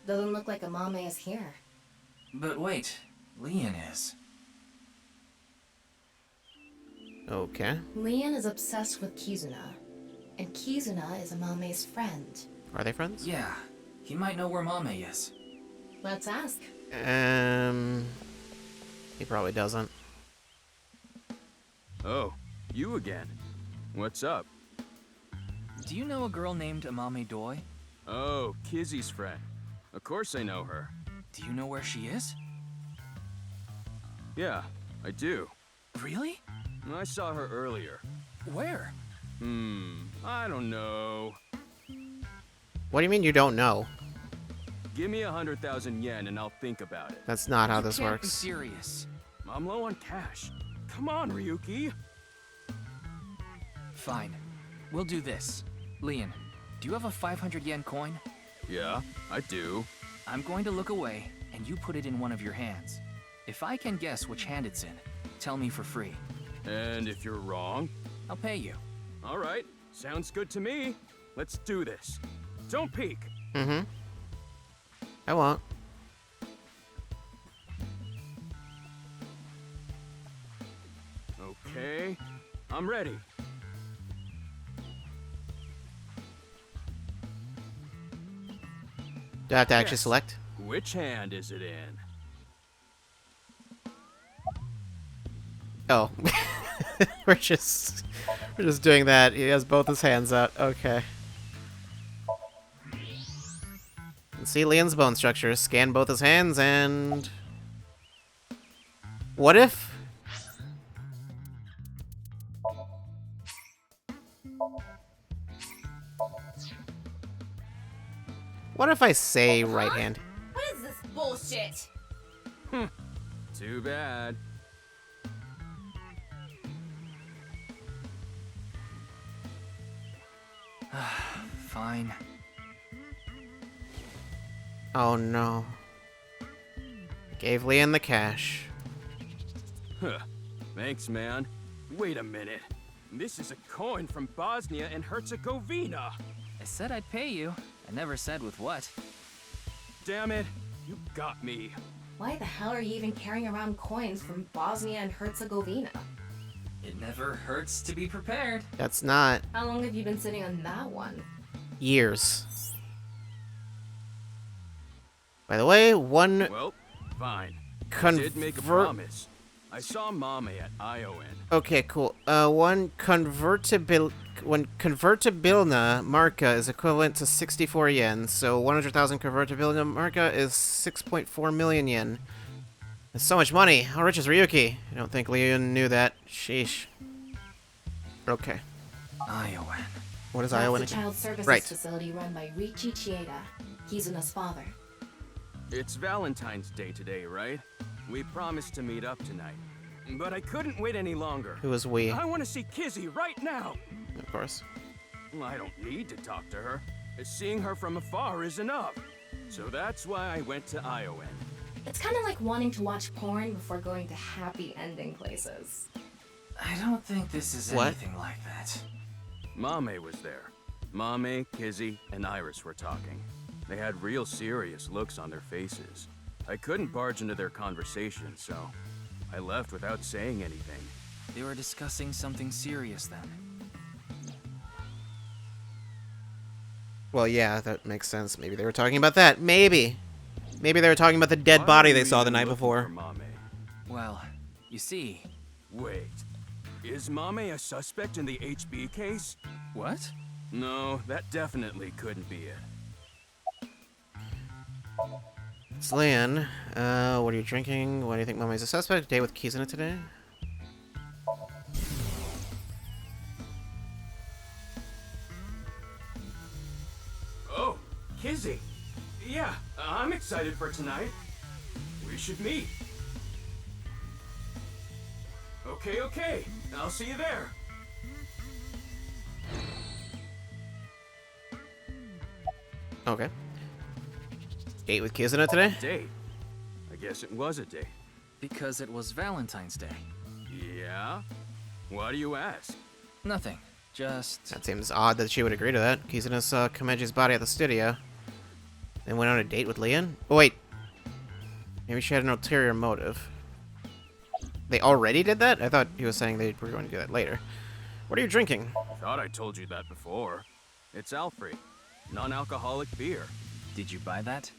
Doesn't look like Amame is here. But wait, Leon is. Okay. Leon is obsessed with Kizuna, and Kizuna is Amame's friend. Are they friends? Yeah, he might know where Mame is. Let's ask. He probably doesn't. Oh, you again. What's up? Do you know a girl named Amame Doi? Oh, Kizzy's friend. Of course I know her. Do you know where she is? Yeah, I do. Really? I saw her earlier. Where? I don't know. What do you mean you don't know? Give me 100,000 yen and I'll think about it. That's not how this Can't be works. serious. I'm low on cash. Come on, Ryuki. Fine. We'll do this. Leon, do you have a 500 yen coin? Yeah, I do. I'm going to look away, and you put it in one of your hands. If I can guess which hand it's in, tell me for free. And if you're wrong? I'll pay you. All right, sounds good to me. Let's do this. Don't peek. Mm-hmm. I won't. Okay, I'm ready. Do I have to actually select? Which hand is it in? Oh. we're just doing that. He has both his hands out. Okay. See Leon's bone structure. Scan both his hands and... What if? What if I say right hand? What is this bullshit? Too bad. Fine. Oh no. Gave Leon the cash. Huh. Thanks, man. Wait a minute. This is a coin from Bosnia and Herzegovina. I said I'd pay you. I never said with what. Damn it. You got me. Why the hell are you even carrying around coins from Bosnia and Herzegovina? It never hurts to be prepared. That's not How long have you been sitting on that one? years. By the way, one Well, fine. I did make a promise. I saw Mame at ION. Okay, cool. One convertibilna marca is equivalent to 64 yen, so 100,000 convertibilna marca is 6.4 million yen. That's so much money. How rich is Ryuki? I don't think Leon knew that. Sheesh. Okay. ION. What is That's ION the again? child services Right. facility run by Riichi Chieda, Kizuna's father. It's Valentine's Day today, right? We promised to meet up tonight. But I couldn't wait any longer. Who is we? I want to see Kizzy right now. Of course. I don't need to talk to her. Seeing her from afar is enough. So that's why I went to ION. It's kind of like wanting to watch porn before going to happy ending places. I don't think this is What? anything like that. Mame was there. Mame, Kizzy, and Iris were talking. They had real serious looks on their faces. I couldn't barge into their conversation, so I left without saying anything. They were discussing something serious then. Well, yeah, that makes sense. Maybe they were talking about that. Maybe. Maybe they were talking about the dead body they saw the night before. Well, you see... Wait. Is Mame a suspect in the HB case? What? No, that definitely couldn't be it. It's Leon. What are you drinking? Why do you think Mama's a suspect? Day with Kizuna today? Oh, Kizzy. Yeah, I'm excited for tonight. We should meet. Okay. I'll see you there. Okay. Date with Kizuna today? Date? I guess it was a date. Because it was Valentine's Day. Yeah? Why do you ask? Nothing. Just... That seems odd that she would agree to that. Kizuna saw Komeji's body at the studio. Then went on a date with Leon? Oh, wait. Maybe she had an ulterior motive. They already did that? I thought he was saying they were going to do that later. What are you drinking? Thought I told you that before. It's Alfred. Non-alcoholic beer. Did you buy that?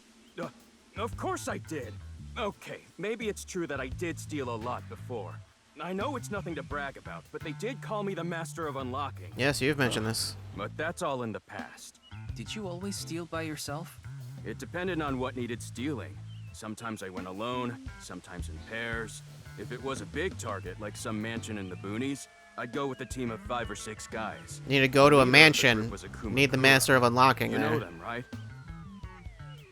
Of course I did. Okay, maybe it's true that I did steal a lot before. I know it's nothing to brag about, but they did call me the Master of Unlocking. Yes, you've mentioned this. But that's all in the past. Did you always steal by yourself? It depended on what needed stealing. Sometimes I went alone, sometimes in pairs. If it was a big target, like some mansion in the boonies, I'd go with a team of 5 or 6 guys. Need to go to a Leader of the mansion. group was a Need the Kumakura. Master of Unlocking You there. know them, right?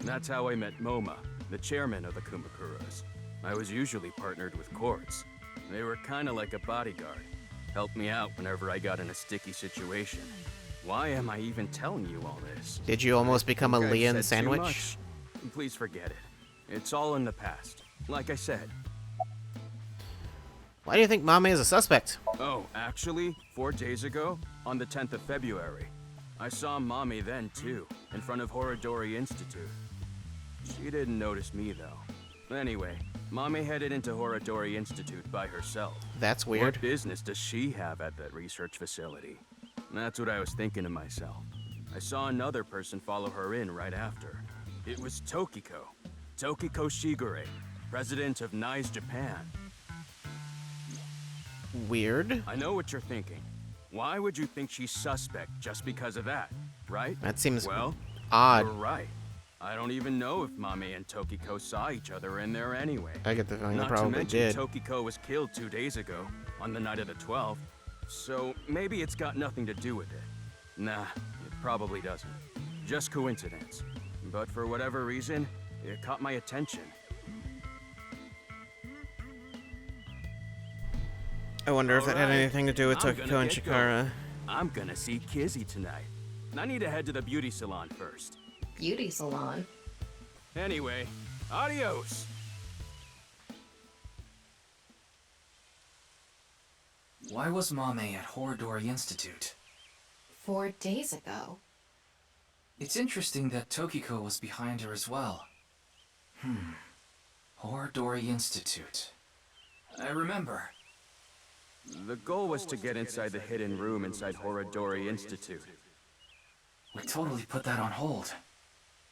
That's how I met Moma, the chairman of the Kumakuras. I was usually partnered with Quartz. They were kinda like a bodyguard. Helped me out whenever I got in a sticky situation. Why am I even telling you all this? Did you almost become a Think I've Leon said too sandwich? much. Please forget it. It's all in the past. Like I said. Why do you think Mame is a suspect? Oh, actually, 4 days ago, on the 10th of February, I saw Mommy then too, in front of Horodori Institute. She didn't notice me though. Anyway, Mommy headed into Horodori Institute by herself. That's weird. What business does she have at that research facility? That's what I was thinking to myself. I saw another person follow her in right after. It was Tokiko Shigure, president of NICE Japan. weird. I know what you're thinking. Why would you think she's suspect just because of that, right? That seems well, odd. You're right. I don't even know if Mame and Tokiko saw each other in there anyway. I get the feeling they Not probably to mention, did. Tokiko was killed 2 days ago, on the night of the 12th. So maybe it's got nothing to do with it. Nah, it probably doesn't. Just coincidence. But for whatever reason, it caught my attention. I wonder if that had anything to do with I'm Tokiko gonna and get Chikara. going. I'm gonna see Kizzy tonight. I need to head to the beauty salon first. Beauty salon? Anyway, adios! Why was Mame at Horodori Institute? 4 days ago. It's interesting that Tokiko was behind her as well. Horodori Institute. I remember. The goal was to get inside the hidden room inside Horodori Institute. We totally put that on hold.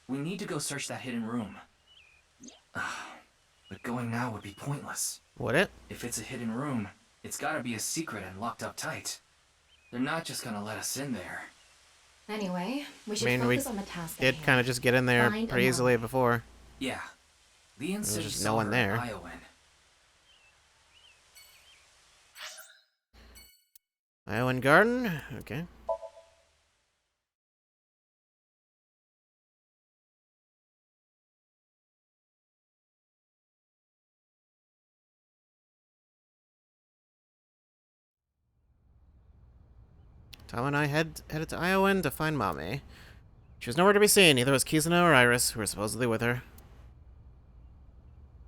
We need to go search that hidden room. But going now would be pointless. Would it? If it's a hidden room, it's gotta be a secret and locked up tight. They're not just gonna let us in there. Anyway, we should I mean, focus on the task at did hand. kind of just get in there Find pretty a easily map. before. Yeah. Leon said There's he just saw no one her there. in Iowan. Iowan Garden? Okay. Tom and I headed to Iowan to find Mame. She was nowhere to be seen, neither was Kizuna or Iris, who were supposedly with her.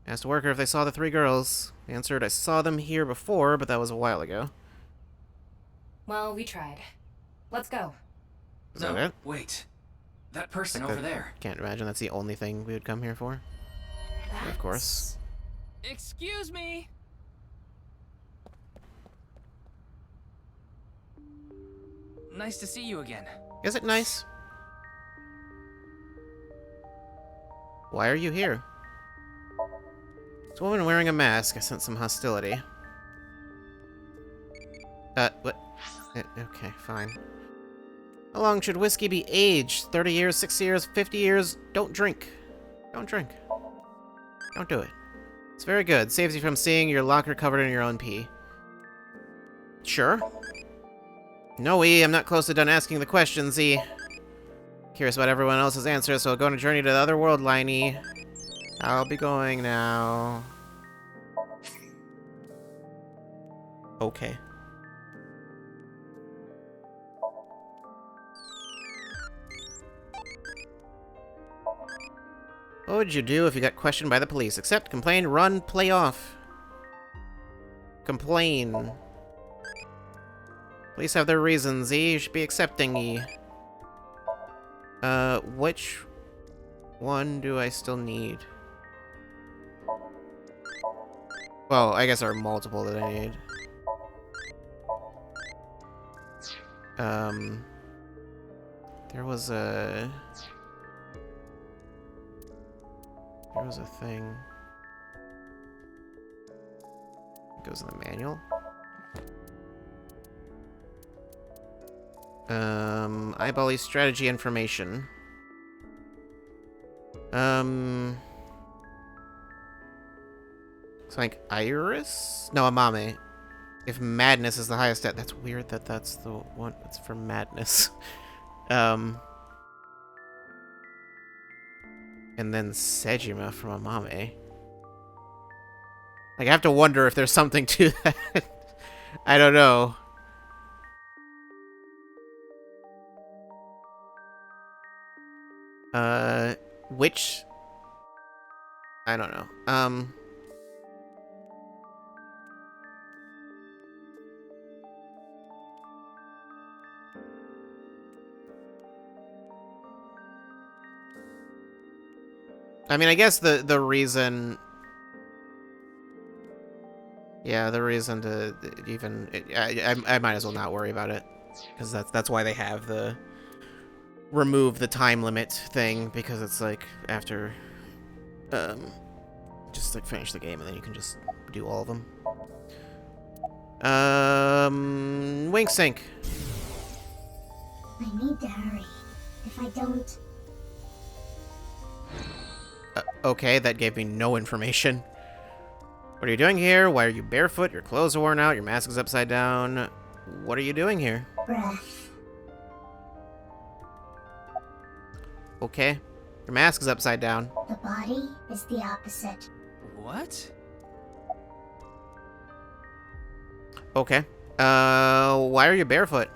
I asked a worker if they saw the 3 girls. They answered, I saw them here before, but that was a while ago. Well, we tried. Let's go. Is that it? Wait. That person over there. Can't imagine that's the only thing we would come here for. But of course. Excuse me. Nice to see you again. Is it nice? Why are you here? This woman wearing a mask. I sense some hostility. What? Okay, fine. How long should whiskey be aged? 30 years, 60 years, 50 years? Don't drink. Don't drink. Don't do it. It's very good. Saves you from seeing your locker covered in your own pee. Sure. No, E, I'm not close to done asking the questions, E. Curious about everyone else's answers, so I'll go on a journey to the other world line, E. I'll be going now. Okay. What would you do if you got questioned by the police? Accept, complain, run, play off. Complain. Police have their reasons, E. You should be accepting, E. Which one do I still need? Well, I guess there are multiple that I need. There was a thing. It goes in the manual. Eyeball strategy information. It's like Iris? No, Amame. If madness is the highest stat, that's weird that that's the one that's for madness. And then Sejima from Amame. Like, I have to wonder if there's something to that. I don't know. Which? I don't know. I mean, I guess the reason... Yeah, the reason to even... I might as well not worry about it. Because that's why they have the... remove the time limit thing, because it's like, after... just like finish the game and then you can just do all of them. Wink sink. I need to hurry. If I don't... Okay, that gave me no information. What are you doing here? Why are you barefoot? Your clothes are worn out. Your mask is upside down. What are you doing here? Breath. Okay. Your mask is upside down. The body is the opposite. What? Okay. Why are you barefoot?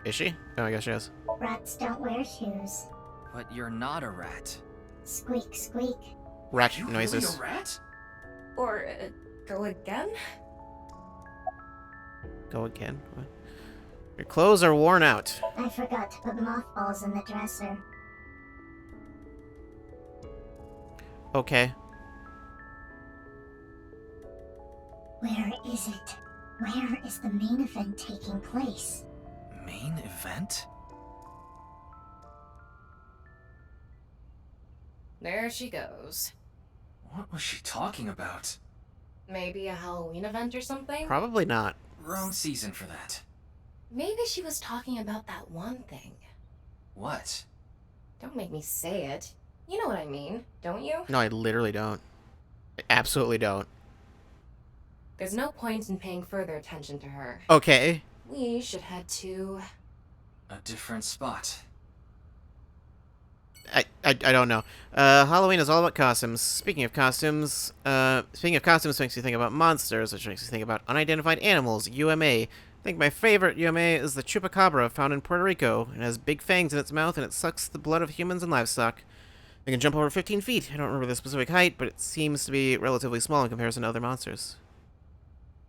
Is she? Oh, I guess she is. Rats don't wear shoes. But you're not a rat. Squeak, squeak. Rat You noises. really a rat? Or go again? Go again? What? Your clothes are worn out. I forgot to put mothballs in the dresser. Okay. Where is it? Where is the main event taking place? Main event? There she goes. What was she talking about? Maybe a Halloween event or something? Probably not. Wrong season for that. Maybe she was talking about that one thing. What? Don't make me say it. You know what I mean, don't you? No, I literally don't. I absolutely don't. There's no point in paying further attention to her. Okay. We should head to... A different spot. I don't know. Halloween is all about costumes. Speaking of costumes makes you think about monsters, which makes you think about unidentified animals, UMA. I think my favorite UMA is the chupacabra found in Puerto Rico. It has big fangs in its mouth and it sucks the blood of humans and livestock. It can jump over 15 feet. I don't remember the specific height, but it seems to be relatively small in comparison to other monsters.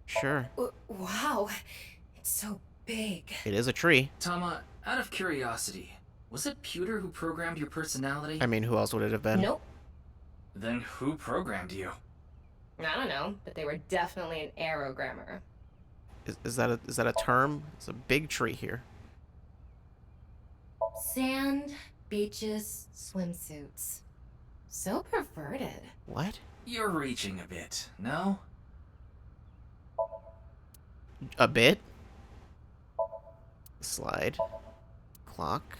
Sure. Wow, it's so big. It is a tree. Tama, out of curiosity, was it Pewter who programmed your personality? I mean, who else would it have been? Nope. Then who programmed you? I don't know, but they were definitely an aerogrammer. Is that a term? It's a big tree here. Sand, beaches, swimsuits. So perverted. What? You're reaching a bit, no? A bit? Slide. Clock.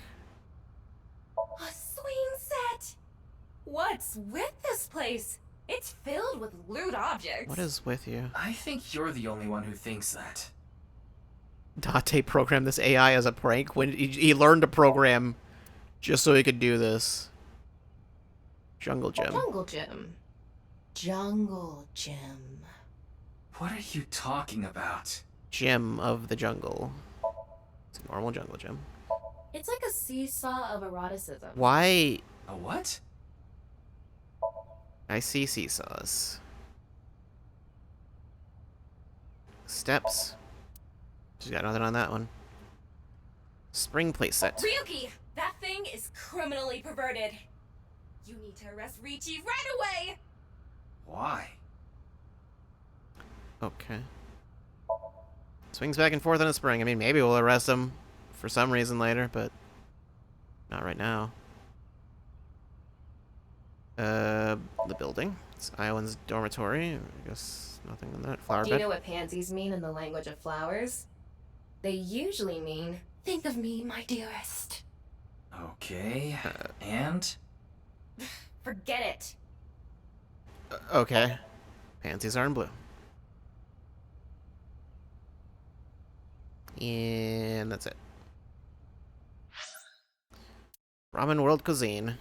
A swing set! What's with this place? It's filled with lewd objects. What is with you? I think you're the only one who thinks that. Date programmed this AI as a prank when he learned to program just so he could do this. Jungle Gym. Jungle Gym. Jungle Gym. What are you talking about? Gym of the jungle. It's a normal jungle gym. It's like a seesaw of eroticism. Why? A what? I see seesaws. Steps. She's got nothing on that one. Spring playset. Ryuki, that thing is criminally perverted. You need to arrest Riichi right away! Why? Okay. Swings back and forth in the spring. I mean, maybe we'll arrest him for some reason later, but not right now. The building. It's Iowan's dormitory. I guess nothing on that. Flower Do you bed. know what pansies mean in the language of flowers? They usually mean, think of me, my dearest. Okay, and? Forget it. Okay. Pansies are in blue. And that's it. Ramen World Cuisine.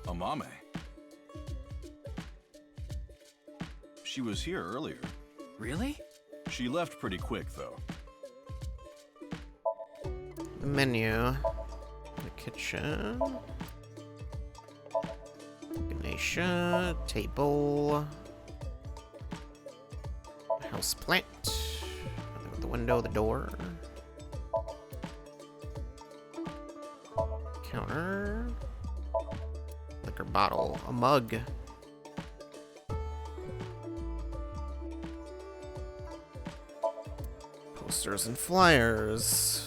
Amame. She was here earlier. Really? She left pretty quick, though. The menu. The kitchen. Ganesha. Table. House plant. The window, the door. Counter. Liquor bottle. A mug. Posters and flyers.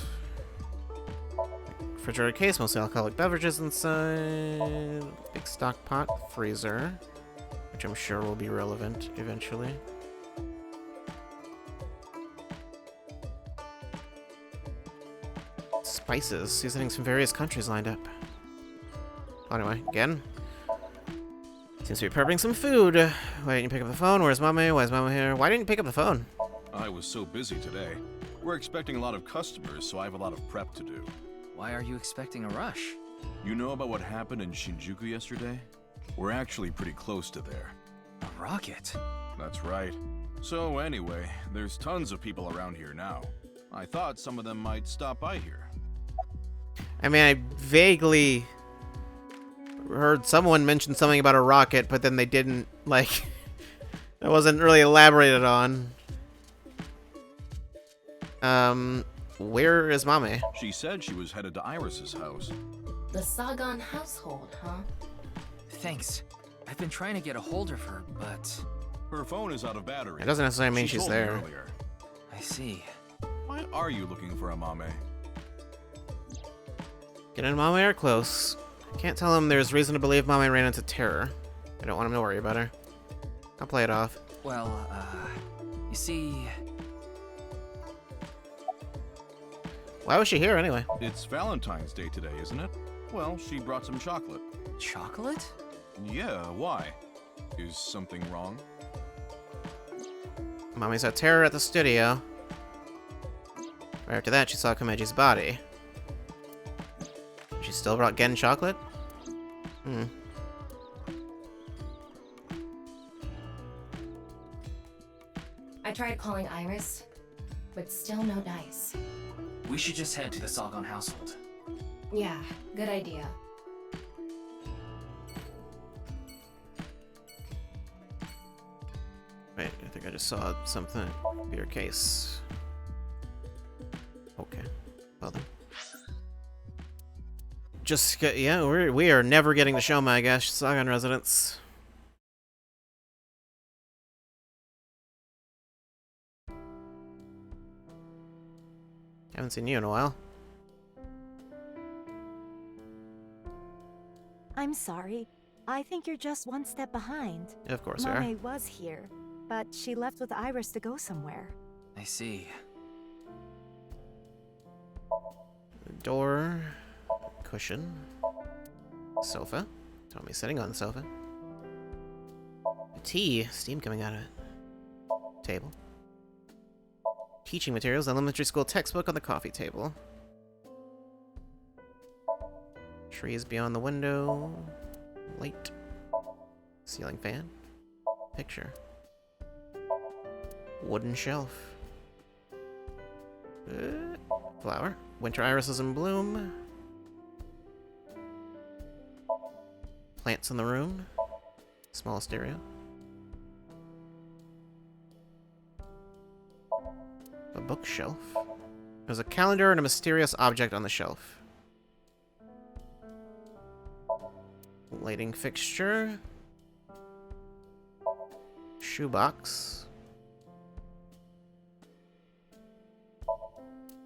Refrigerator case, mostly alcoholic beverages inside. Big stock pot, freezer, which I'm sure will be relevant eventually. Spices, seasonings from various countries lined up. Anyway, again. Seems to be prepping some food. Why didn't you pick up the phone? Where's Mommy? Why is Mama here? Why didn't you pick up the phone? I was so busy today. We're expecting a lot of customers, so I have a lot of prep to do. Why are you expecting a rush? You know about what happened in Shinjuku yesterday? We're actually pretty close to there. A rocket? That's right. So anyway, there's tons of people around here now. I thought some of them might stop by here. I mean, I vaguely heard someone mention something about a rocket, but then they didn't, like, that wasn't really elaborated on. Where is Mame? She said she was headed to Iris's house. The Sagan household, huh? Thanks. I've been trying to get a hold of her, but... Her phone is out of battery. It doesn't necessarily mean she's told me there. Earlier. I see. Why are you looking for a Mame? Get and Mame are close. I can't tell him there's reason to believe Mame ran into terror. I don't want him to worry about her. I'll play it off. Well, you see... Why was she here anyway? It's Valentine's Day today, isn't it? Well, she brought some chocolate. Chocolate? Yeah, why? Is something wrong? Mommy saw terror at the studio. Right after that, she saw Komeji's body. She still brought Gen chocolate? I tried calling Iris, but still no dice. We should just head to the Sagan household. Yeah, good idea. Wait, I think I just saw something. Beer case. Okay. Well then. Just get, yeah, we are never getting to show my gosh, Sagan residence. Haven't seen you in a while. I'm sorry. I think you're just one step behind. Of course we are. Mame was here, but she left with Iris to go somewhere. I see. Door, cushion, sofa. Tommy's sitting on the sofa. Tea, steam coming out of it. Table. Teaching materials, elementary school textbook on the coffee table. Trees beyond the window. Light. Ceiling fan. Picture. Wooden shelf. Flower. Winter irises in bloom. Plants in the room. Small stereo. A bookshelf. There's a calendar and a mysterious object on the shelf. Lighting fixture. Shoebox.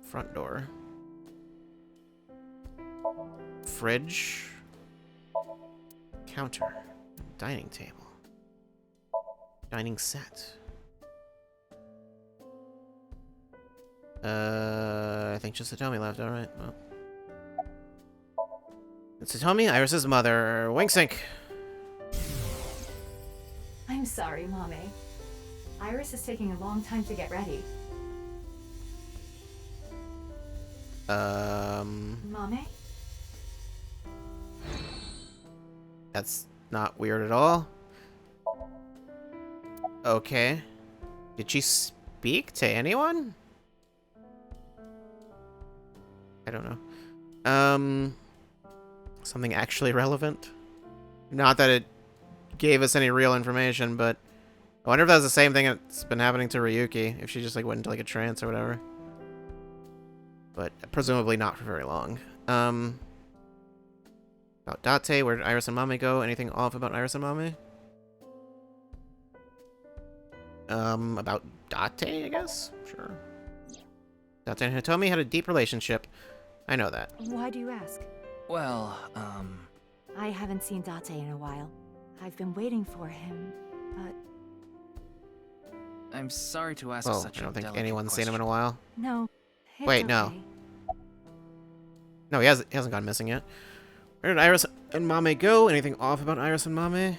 Front door. Fridge. Counter. Dining table. Dining set. I think just Satomi left, alright. Well. It's Satomi, Iris's mother. Wink sync. I'm sorry, Mame. Iris is taking a long time to get ready. Mame? That's not weird at all. Okay. Did she speak to anyone? I don't know. Something actually relevant? Not that it gave us any real information, but I wonder if that's the same thing that's been happening to Ryuki, if she just like went into like a trance or whatever. But presumably not for very long. About Date, where did Iris and Mame go? Anything off about Iris and Mame? About Date, I guess? Sure. Date and Hitomi had a deep relationship. I know that. Why do you ask? Well, I haven't seen Date in a while. I've been waiting for him, but... I'm sorry to ask Well, such I a don't think delicate anyone's seen him in a question. while. No, it's Wait, okay. no. No, he hasn't gone missing yet. Where did Iris and Mame go? Anything off about Iris and Mame?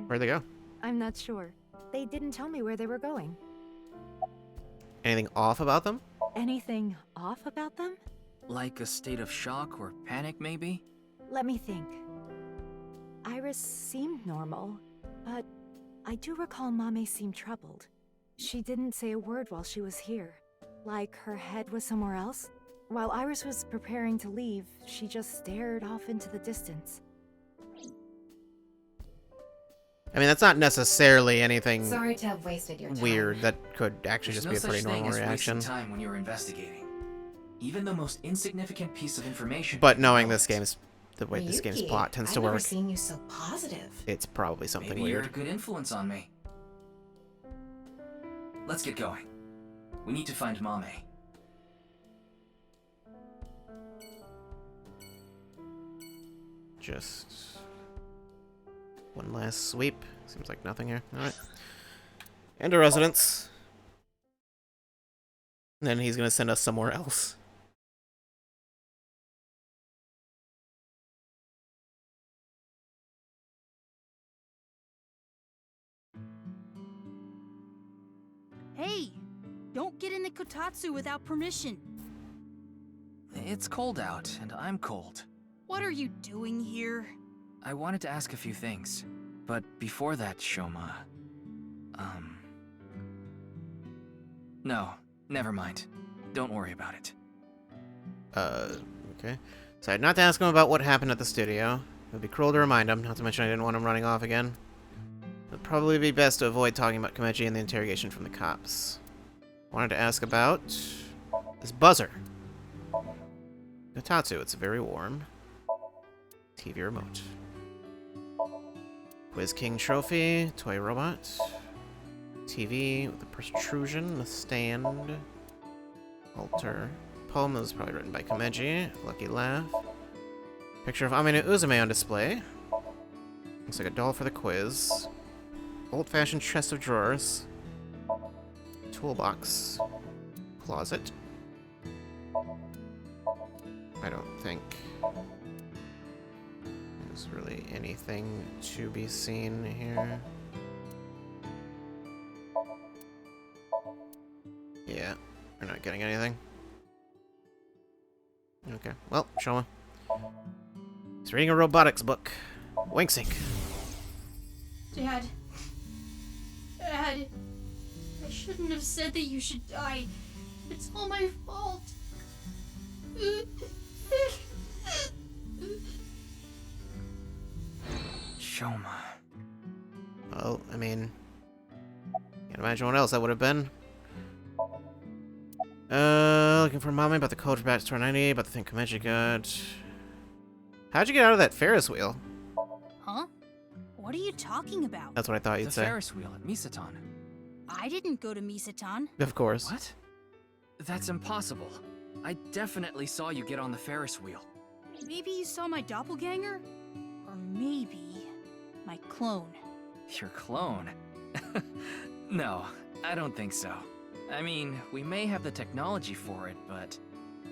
Where'd they go? I'm not sure. They didn't tell me where they were going. Anything off about them? Anything off about them? Like a state of shock or panic, maybe? Let me think. Iris seemed normal, but I do recall Mame seemed troubled. She didn't say a word while she was here. Like her head was somewhere else. While Iris was preparing to leave, she just stared off into the distance. I mean, that's not necessarily anything Sorry to have wasted your time. weird. That could actually There's just no be a such pretty thing normal as reaction. wasting time when you're investigating. Even the most insignificant piece of information. But knowing this game's the way this game's Ryuki, plot tends to I've never work, seen you so positive. it's probably something Maybe you're weird. a good influence on me. Let's get going. We need to find Mame. Just one last sweep. Seems like nothing here. Alright. Enter residence. And then he's gonna send us somewhere else. Hey! Don't get in the kotatsu without permission. It's cold out, and I'm cold. What are you doing here? I wanted to ask a few things, but before that, Shoma... No, never mind. Don't worry about it. Okay. Decided not to ask him about what happened at the studio. It would be cruel to remind him, not to mention I didn't want him running off again. It would probably be best to avoid talking about Komeji and the interrogation from the cops. Wanted to ask about this buzzer. Kotatsu, it's very warm. TV remote. Quiz King trophy, toy robot. TV with a protrusion, a stand. Altar. Poem that was probably written by Komeji. Lucky laugh. Picture of Amino Uzume on display. Looks like a doll for the quiz. Old-fashioned chest of drawers. Toolbox. Closet. I don't think there's really anything to be seen here. Yeah, we're not getting anything. Okay, well, show me. He's reading a robotics book. Winksink. Dad. Dad. I shouldn't have said that you should die. It's all my fault. Shoma. Well, I mean, can't imagine what else that would have been. Looking for Mommy about the code for Batch 490, about the thing Komeji got. How'd you get out of that Ferris wheel? Huh? What are you talking about? That's what I thought you'd The say. Ferris wheel at Misatan. I didn't go to Misatan. Of course. What? That's impossible. I definitely saw you get on the Ferris wheel. Maybe you saw my doppelganger? Or maybe my clone. Your clone? No, I don't think so. I mean, we may have the technology for it, but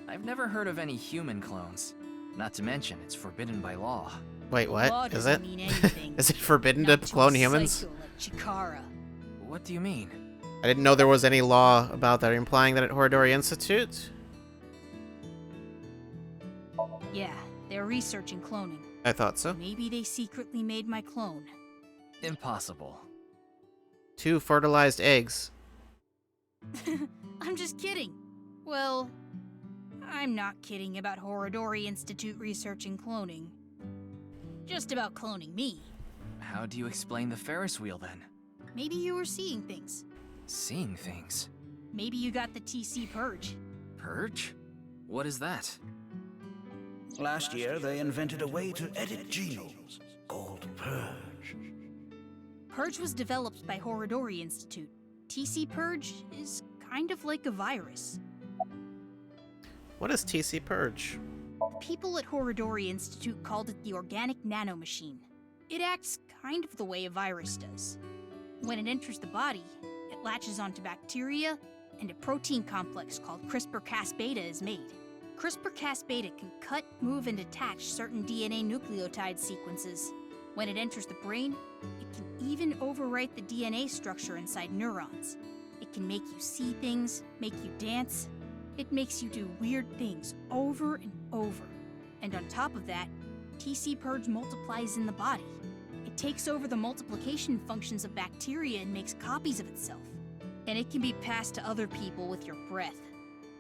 I've never heard of any human clones. Not to mention, it's forbidden by law. Wait, Law what? Is doesn't it? mean anything. Is it forbidden to Not clone a humans? psycho like Chikara. What do you mean? I didn't know there was any law about that. Are you implying that at Horidori Institute? Yeah, they're researching cloning. I thought so. Maybe they secretly made my clone. Impossible. 2 fertilized eggs. I'm just kidding. Well, I'm not kidding about Horidori Institute researching cloning. Just about cloning me. How do you explain the Ferris wheel then? Maybe you were seeing things. Seeing things? Maybe you got the TC Purge. Purge? What is that? Last year, they invented a way to edit genomes called Purge. Purge was developed by Horodori Institute. TC Purge is kind of like a virus. What is TC Purge? People at Horodori Institute called it the Organic Nanomachine. It acts kind of the way a virus does. When it enters the body, it latches onto bacteria, and a protein complex called CRISPR-Cas-beta is made. CRISPR-Cas-beta can cut, move, and attach certain DNA nucleotide sequences. When it enters the brain, it can even overwrite the DNA structure inside neurons. It can make you see things, make you dance. It makes you do weird things over and over. And on top of that, TC Purge multiplies in the body. It takes over the multiplication functions of bacteria and makes copies of itself. And it can be passed to other people with your breath.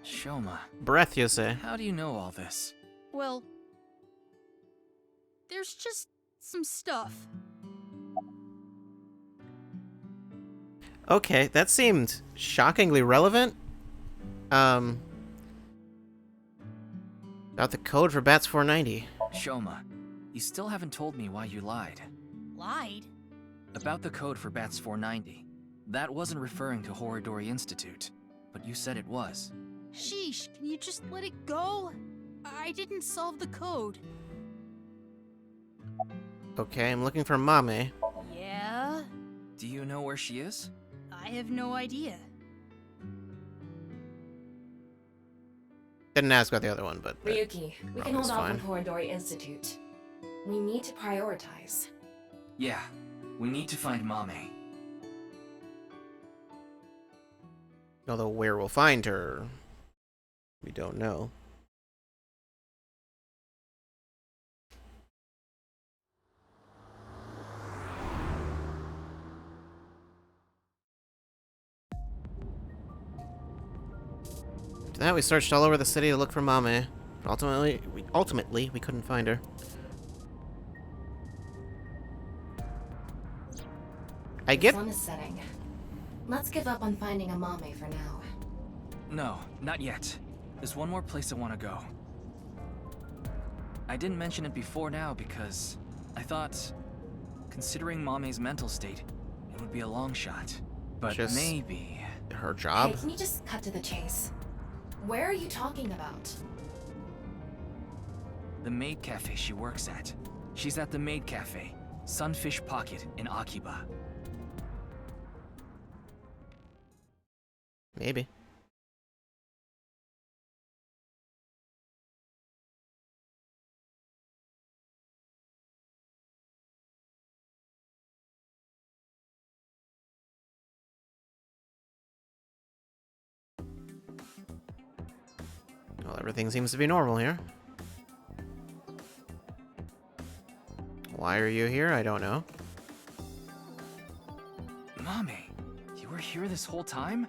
Shoma. Breath, you say? How do you know all this? Well, there's just some stuff. Okay, that seemed shockingly relevant. About the code for Bats 490. Shoma, you still haven't told me why you lied. Lied? About the code for Bats 490. That wasn't referring to Horodori Institute, but you said it was. Sheesh, can you just let it go? I didn't solve the code. Okay, I'm looking for Mame. Yeah? Do you know where she is? I have no idea. Didn't ask about the other one, but... Ryuki, we can hold off fine. on Horodori Institute. We need to prioritize. Yeah, we need to find Mame. Although where we'll find her, we don't know. After that, we searched all over the city to look for Mame. But ultimately, we couldn't find her. I get... The sun is setting. Let's give up on finding a Mame for now. No, not yet. There's one more place I want to go. I didn't mention it before now because I thought, considering Mame's mental state, it would be a long shot. But Just maybe... her job? Hey, can you just cut to the chase? Where are you talking about? The maid cafe she works at. She's at the maid cafe, Sunfish Pocket in Akiba. Maybe. Well, everything seems to be normal here. Why are you here? I don't know. Mame, you were here this whole time?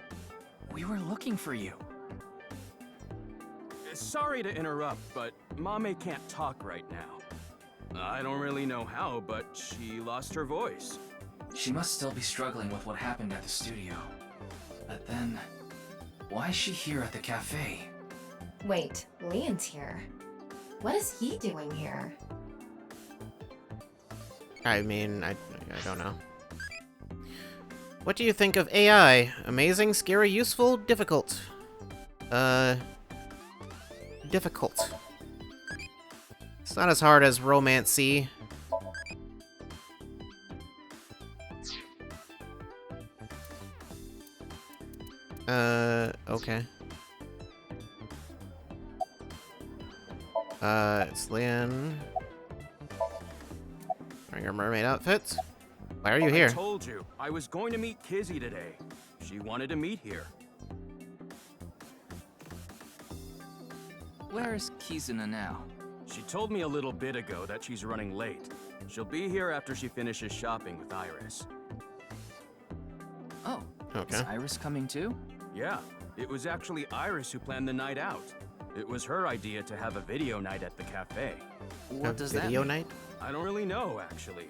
We were looking for you. Sorry to interrupt, but Mame can't talk right now. I don't really know how, but she lost her voice. She must still be struggling with what happened at the studio. But then, why is she here at the cafe? Wait, Leon's here. What is he doing here? I mean, I don't know. What do you think of AI? Amazing, scary, useful, difficult? Difficult. It's not as hard as Romance-y. Okay. It's Leon. Wearing your mermaid outfit. Why are you here? I told you, I was going to meet Kizzy today. She wanted to meet here. Where is Kizuna now? She told me a little bit ago that she's running late. She'll be here after she finishes shopping with Iris. Oh, okay. Is Iris coming too? Yeah, it was actually Iris who planned the night out. It was her idea to have a video night at the cafe. What does that video mean? night? I don't really know, actually.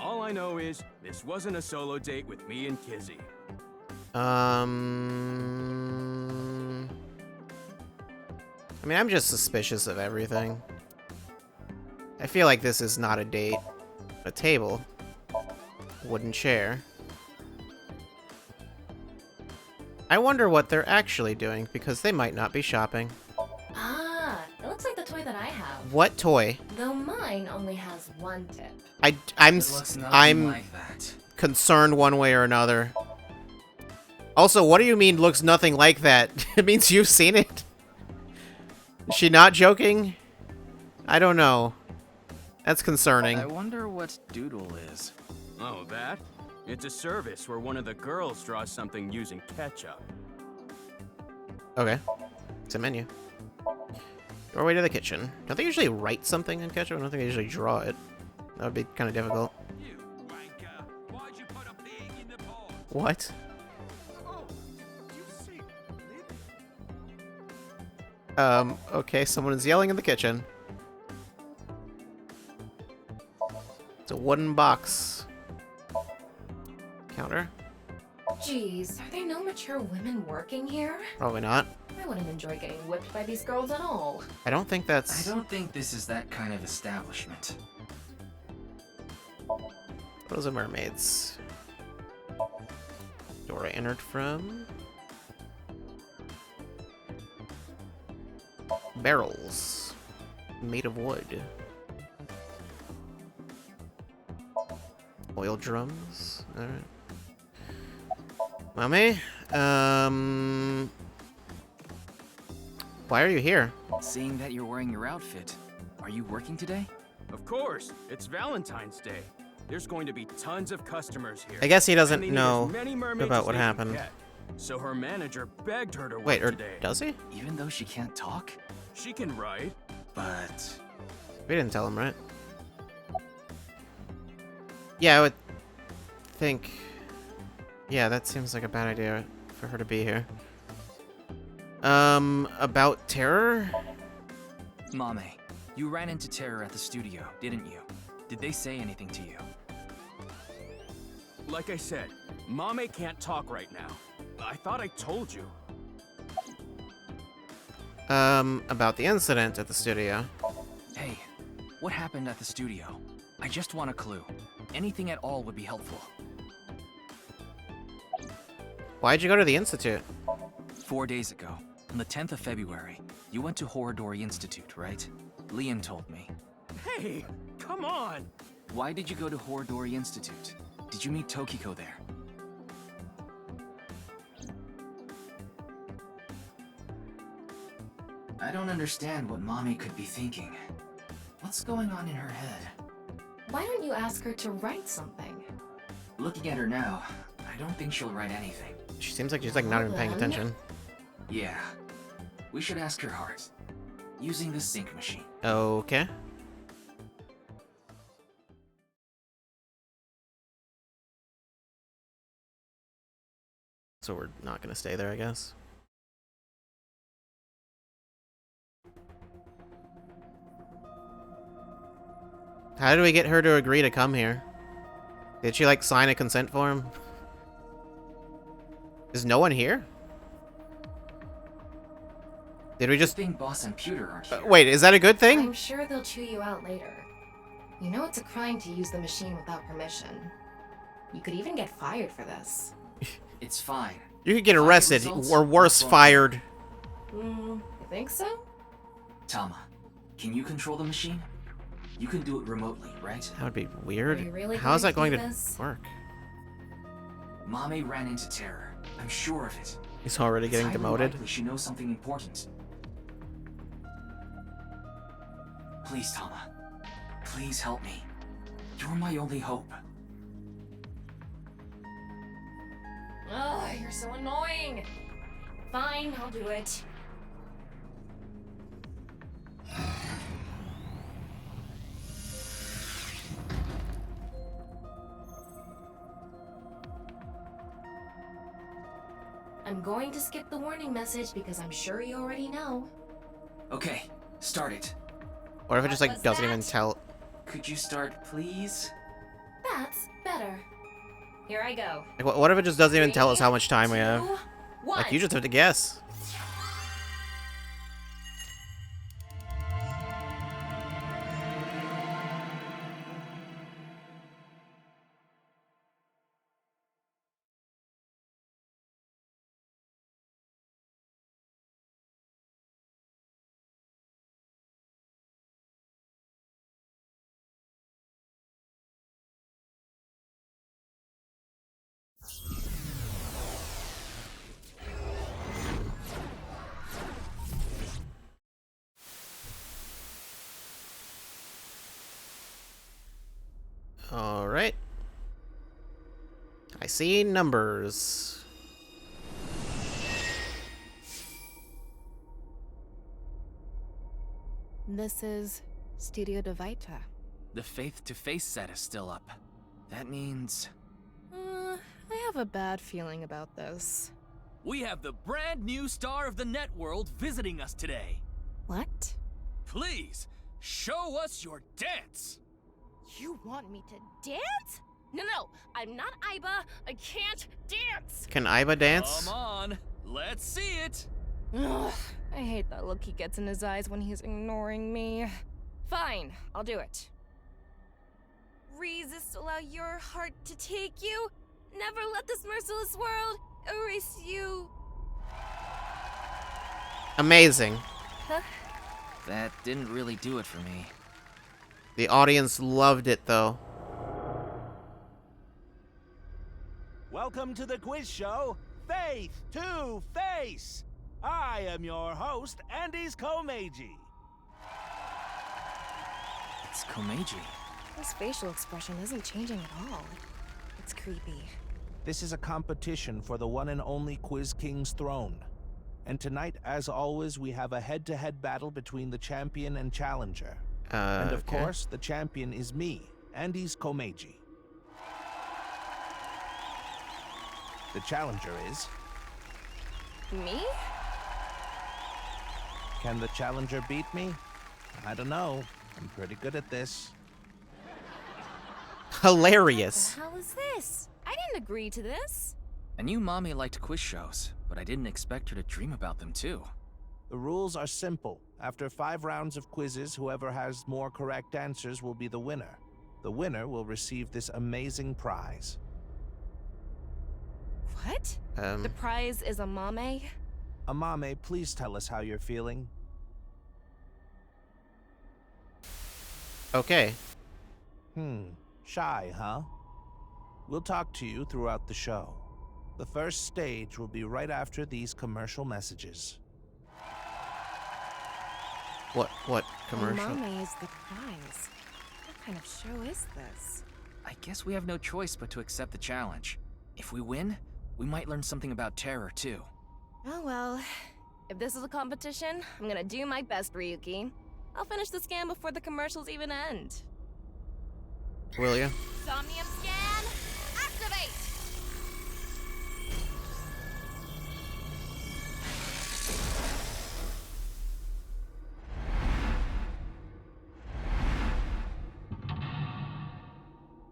All I know is this wasn't a solo date with me and Kizzy. I mean, I'm just suspicious of everything. I feel like this is not a date. A table. Wooden chair. I wonder what they're actually doing, because they might not be shopping. Ah, it looks like the toy that I have. What toy? Though mine only has one tip. I'm like that. concerned one way or another. Also, what do you mean looks nothing like that? It means you've seen it? Is she not joking? I don't know. That's concerning. I wonder what Doodle is. Oh, that? It's a service where one of the girls draws something using ketchup. Okay. It's a menu. Doorway to the kitchen. Don't they usually write something in ketchup? I don't think they usually draw it. That would be kind of difficult. What? Okay, someone is yelling in the kitchen. It's a wooden box. Counter? Jeez, are there no mature women working here? Probably not. I wouldn't enjoy getting whipped by these girls at all. I don't think that's... I don't think this is that kind of establishment. Those are mermaids. Door I entered from. Barrels. Made of wood. Oil drums. Alright. Mommy? Why are you here? Seeing that you're wearing your outfit, are you working today? Of course, it's Valentine's Day. There's going to be tons of customers here. I guess he doesn't And they need know as many mermaids about as what they can happened. get. So her manager begged her to work Wait, or today. does he? Even though she can't talk? She can write. But... We didn't tell him, right? Yeah, I would think... Yeah, that seems like a bad idea for her to be here. About Terror? Mame, you ran into Terror at the studio, didn't you? Did they say anything to you? Like I said, Mame can't talk right now. I thought I told you. About the incident at the studio. Hey, what happened at the studio? I just want a clue. Anything at all would be helpful. Why'd you go to the Institute? 4 days ago, on the 10th of February, you went to Horodori Institute, right? Liam told me. Hey, come on! Why did you go to Horodori Institute? Did you meet Tokiko there? I don't understand what Mommy could be thinking. What's going on in her head? Why don't you ask her to write something? Looking at her now, I don't think she'll write anything. She seems like she's like not even paying attention. Yeah. We should ask her heart. Using the sync machine. Okay. So we're not gonna stay there, I guess. How did we get her to agree to come here? Did she, like, sign a consent form? Is no one here? Did we just... Good thing Boss and Pewter aren't here. Wait, is that a good thing? I'm sure they'll chew you out later. You know it's a crime to use the machine without permission. You could even get fired for this. It's fine. You could get arrested, or worse, fired. You think so? Tama, can you control the machine? You can do it remotely, right? That would be weird. Are you really How is that going going to to do this? work? Mame ran into Terror. I'm sure of it. He's already It's getting highly demoted. likely she knows something important. Please, Tama. Please help me. You're my only hope. Ugh, you're so annoying. Fine, I'll do it. I'm going to skip the warning message because I'm sure you already know. Okay, start it. What if it just, like, was doesn't that? even tell... Could you start, please? That's better. Here I go. Like, what if it just doesn't even tell us how much time we have? 2, 1. Like, you just have to guess. Alright. I see numbers. This is Studio de Vita. The face-to-face set is still up. That means... I have a bad feeling about this. We have the brand new star of the networld visiting us today. What? Please, show us your dance! You want me to dance? No, I'm not Aiba. I can't dance. Can Aiba dance? Come on, let's see it. Ugh, I hate that look he gets in his eyes when he's ignoring me. Fine, I'll do it. Resist, allow your heart to take you. Never let this merciless world erase you. Amazing. Huh? That didn't really do it for me. The audience loved it, though. Welcome to the quiz show, Faith to Face. I am your host, Andy's Komeiji. It's Komeiji. His facial expression isn't changing at all. It's creepy. This is a competition for the one and only Quiz King's throne. And tonight, as always, we have a head-to-head battle between the champion and challenger. And of course, the champion is me, Andy's Komeiji. The challenger is... Me? Can the challenger beat me? I don't know. I'm pretty good at this. Hilarious. How is this? I didn't agree to this. I knew Mommy liked quiz shows, but I didn't expect her to dream about them too. The rules are simple. After 5 rounds of quizzes, whoever has more correct answers will be the winner. The winner will receive this amazing prize. What? The prize is a mame? Amame, please tell us how you're feeling. Okay. Shy, huh? We'll talk to you throughout the show. The first stage will be right after these commercial messages. What commercial? Mame is the prize. What kind of show is this? I guess we have no choice but to accept the challenge. If we win, we might learn something about terror too. Oh well. If this is a competition, I'm gonna do my best, Ryuki. I'll finish the scan before the commercials even end. Will ya? Somnium scan, activate!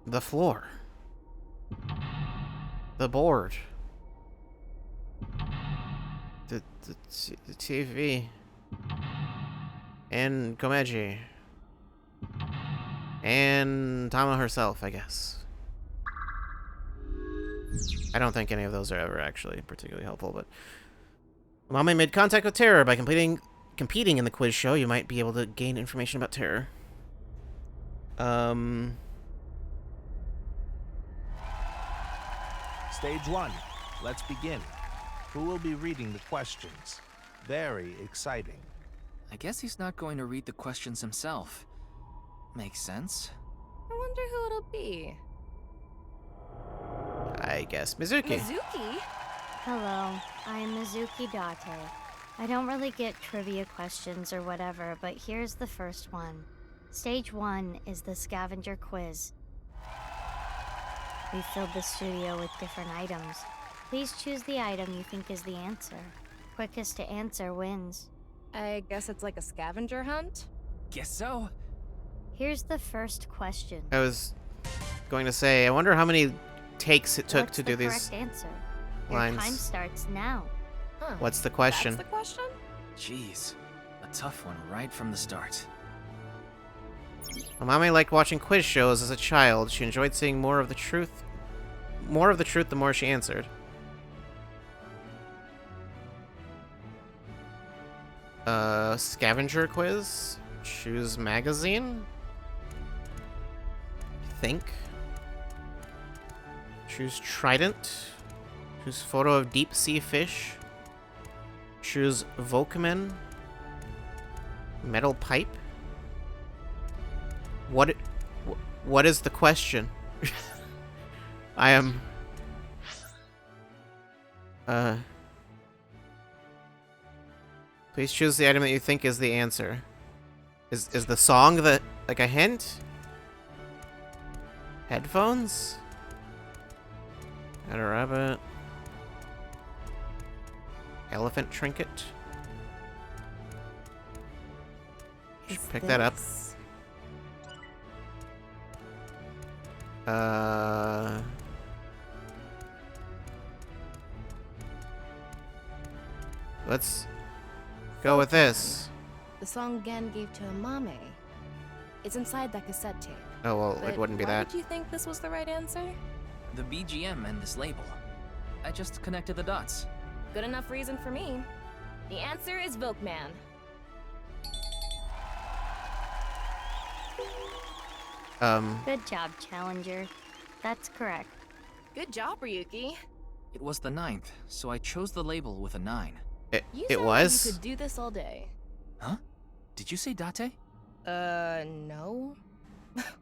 The floor. The board. The TV. And Komeiji. And Tama herself, I guess. I don't think any of those are ever actually particularly helpful, but... Mame made contact with Terror. By competing in the quiz show, you might be able to gain information about Terror. Stage 1. Let's begin. Who will be reading the questions? Very exciting. I guess he's not going to read the questions himself. Makes sense. I wonder who it'll be. I guess Mizuki. Mizuki? Hello, I'm Mizuki Date. I don't really get trivia questions or whatever, but here's the first one. Stage 1 is the scavenger quiz. We filled the studio with different items. Please choose the item you think is the answer. Quickest to answer wins. I guess it's like a scavenger hunt? Guess so. Here's the first question. I was going to say, I wonder how many takes it took What's to the do these correct answer? lines. Your time starts now. Huh. What's the question? That's the question? Jeez, a tough one right from the start. Mame liked watching quiz shows as a child. She enjoyed seeing more of the truth the more she answered. Scavenger quiz? Choose magazine? Think. Choose trident. Choose photo of deep sea fish. Choose Volkman. Metal pipe. What is the question? I am... Please choose the item that you think is the answer. Is the song the... like a hint? Headphones? Got a rabbit. Elephant trinket? Should pick that up. Let's go with this. The song Gen gave to Mame. It's inside that cassette tape. Oh, well, But it wouldn't be why that. did you think this was the right answer? The BGM and this label. I just connected the dots. Good enough reason for me. The answer is Volkman. Good job, Challenger. That's correct. Good job, Ryuki. It was the 9th, so I chose the label with a 9. You It sound was? Like you could do this all day. Huh? Did you say Date? No.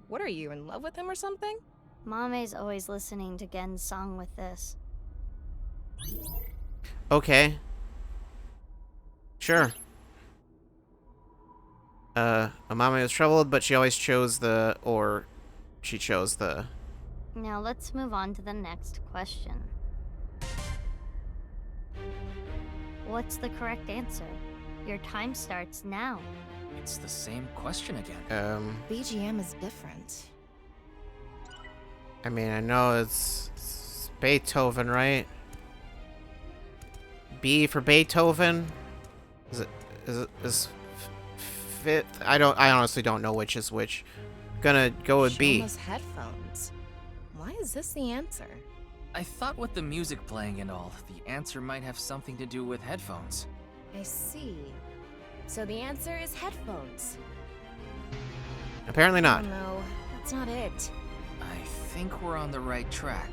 What are you, in love with him or something? Mame's always listening to Gen's song with this. Okay. Sure. Amame was troubled, but she always chose the... or... she chose the... Now let's move on to the next question. What's the correct answer? Your time starts now. It's the same question again. BGM is different. I mean, I know it's Beethoven, right? B for Beethoven? Is fifth? I honestly don't know which is which. Gonna go with B. Shoma's headphones. Why is this the answer? I thought with the music playing and all, the answer might have something to do with headphones. I see. So the answer is headphones. Apparently not. Oh no, that's not it. I think we're on the right track.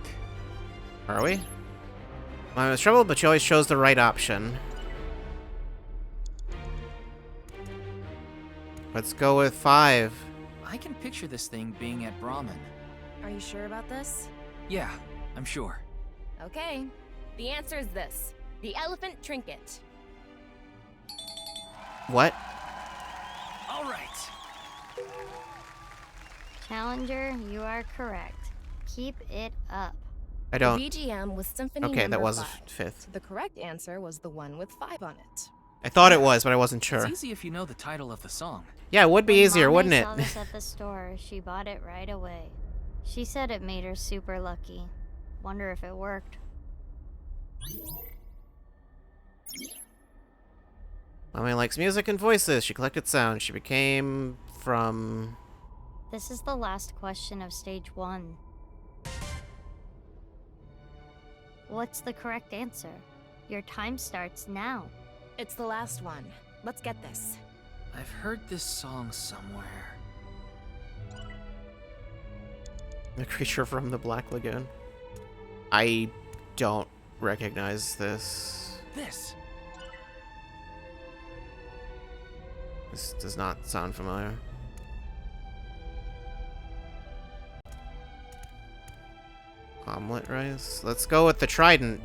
Are we? Mine was troubled, but she always chose the right option. Let's go with 5. I can picture this thing being at Brahmin. Are you sure about this? Yeah, I'm sure. Okay. The answer is this. The elephant trinket. What? All right. Challenger, you are correct. Keep it up. I don't... The BGM was Symphony Okay, that number was 5. 5th. So the correct answer was the one with 5 on it. I thought it was, but I wasn't sure. It's easy if you know the title of the song. Yeah, it would be easier, Mame wouldn't it? saw this at the store. She bought it right away. She said it made her super lucky. Wonder if it worked. Mame likes music and voices. She collected sound. She became from... This is the last question of stage 1. What's the correct answer? Your time starts now. It's the last one. Let's get this. I've heard this song somewhere. The creature from the Black Lagoon. I don't recognize this. This. This does not sound familiar. Omelet rice? Let's go with the trident.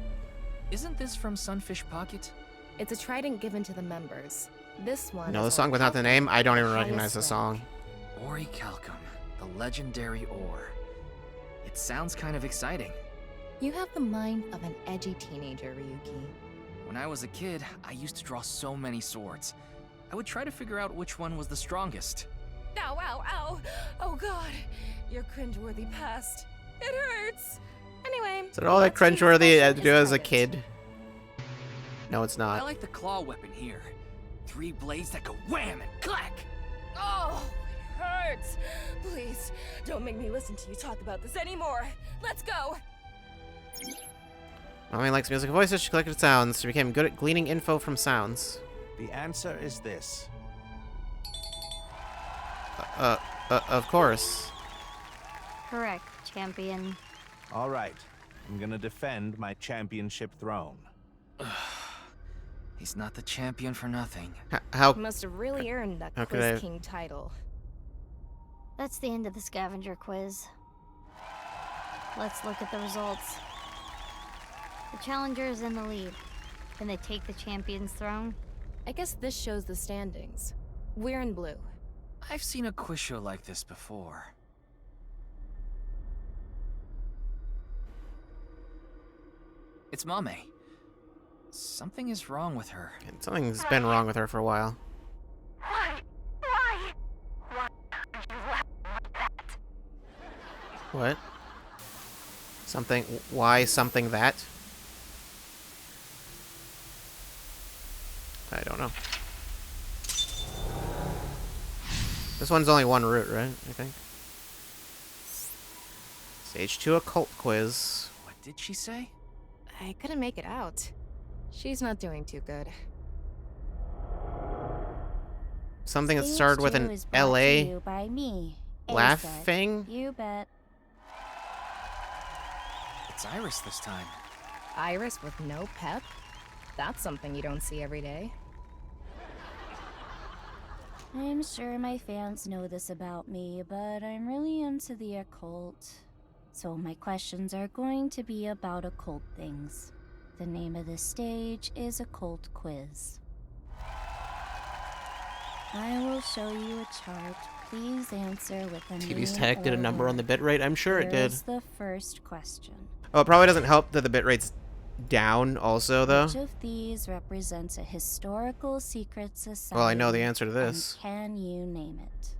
Isn't this from Sunfish Pocket? It's a trident given to the members. This one. No, the is song without the name? I don't even recognize the highest song. Orichalcum, the legendary ore. It sounds kind of exciting. You have the mind of an edgy teenager, Ryuki. When I was a kid, I used to draw so many swords. I would try to figure out which one was the strongest. Ow, ow, ow! Oh god! Your cringeworthy past. It hurts! Anyway. Is it all that cringeworthy to do as a kid? No, it's I not. like the claw weapon here. 3 blades that go wham and clack! Oh, it hurts! Please, don't make me listen to you talk about this anymore. Let's go! Mame likes music and voices. She collected sounds. She became good at gleaning info from sounds. The answer is this. Of course. Correct, champion. All right. I'm gonna defend my championship throne. He's not the champion for nothing. How? You must have really earned that how could Quiz I- King title. That's the end of the scavenger quiz. Let's look at the results. The challenger is in the lead. Can they take the champion's throne? I guess this shows the standings. We're in blue. I've seen a quiz show like this before. It's Mame. Something is wrong with her. And something's been wrong with her for a while. What? Something? Why something that? I don't know. This one's only one route, right? I think. Stage 2 occult quiz. What did she say? I couldn't make it out. She's not doing too good. Something that Stage started with 2 an is brought to LA you by me, laughing. You bet. It's Iris this time. Iris with no pep? That's something you don't see every day. I'm sure my fans know this about me, but I'm really into the occult. So my questions are going to be about occult things. The name of this stage is Occult Quiz. I will show you a chart. Please answer with a TV's name tag did a or number on the word. bitrate. I'm sure it did. Here's the first question. Oh, it probably doesn't help that the bitrate's down also, though. Which of these represents a historical secret society? Well, I know the answer to this. And can you name it?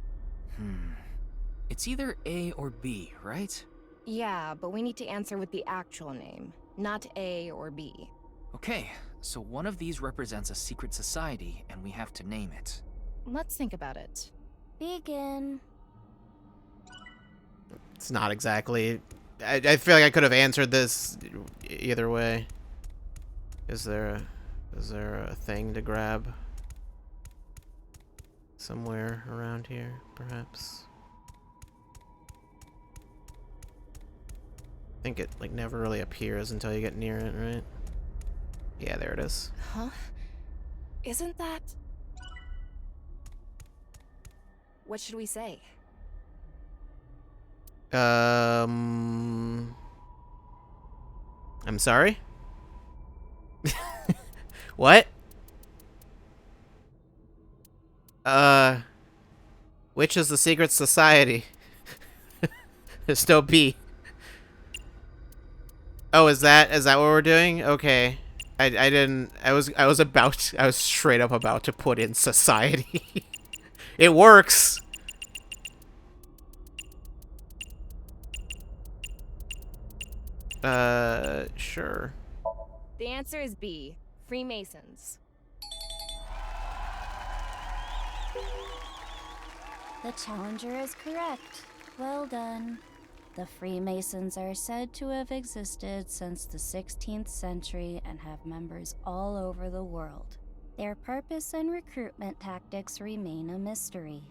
It's either A or B, right? Yeah, but we need to answer with the actual name, not A or B. Okay, so one of these represents a secret society, and we have to name it. Let's think about it. Begin. It's not exactly... I feel like I could have answered this either way. Is there a thing to grab somewhere around here, perhaps? I think it like never really appears until you get near it, right? Yeah, there it is. Huh? Isn't that... What should we say? I'm sorry? What? Which is the secret society? There's no B. Oh, is that what we're doing? Okay. I was straight up about to put in society. It works. Sure. The answer is B, Freemasons. The challenger is correct. Well done. The Freemasons are said to have existed since the 16th century and have members all over the world. Their purpose and recruitment tactics remain a mystery.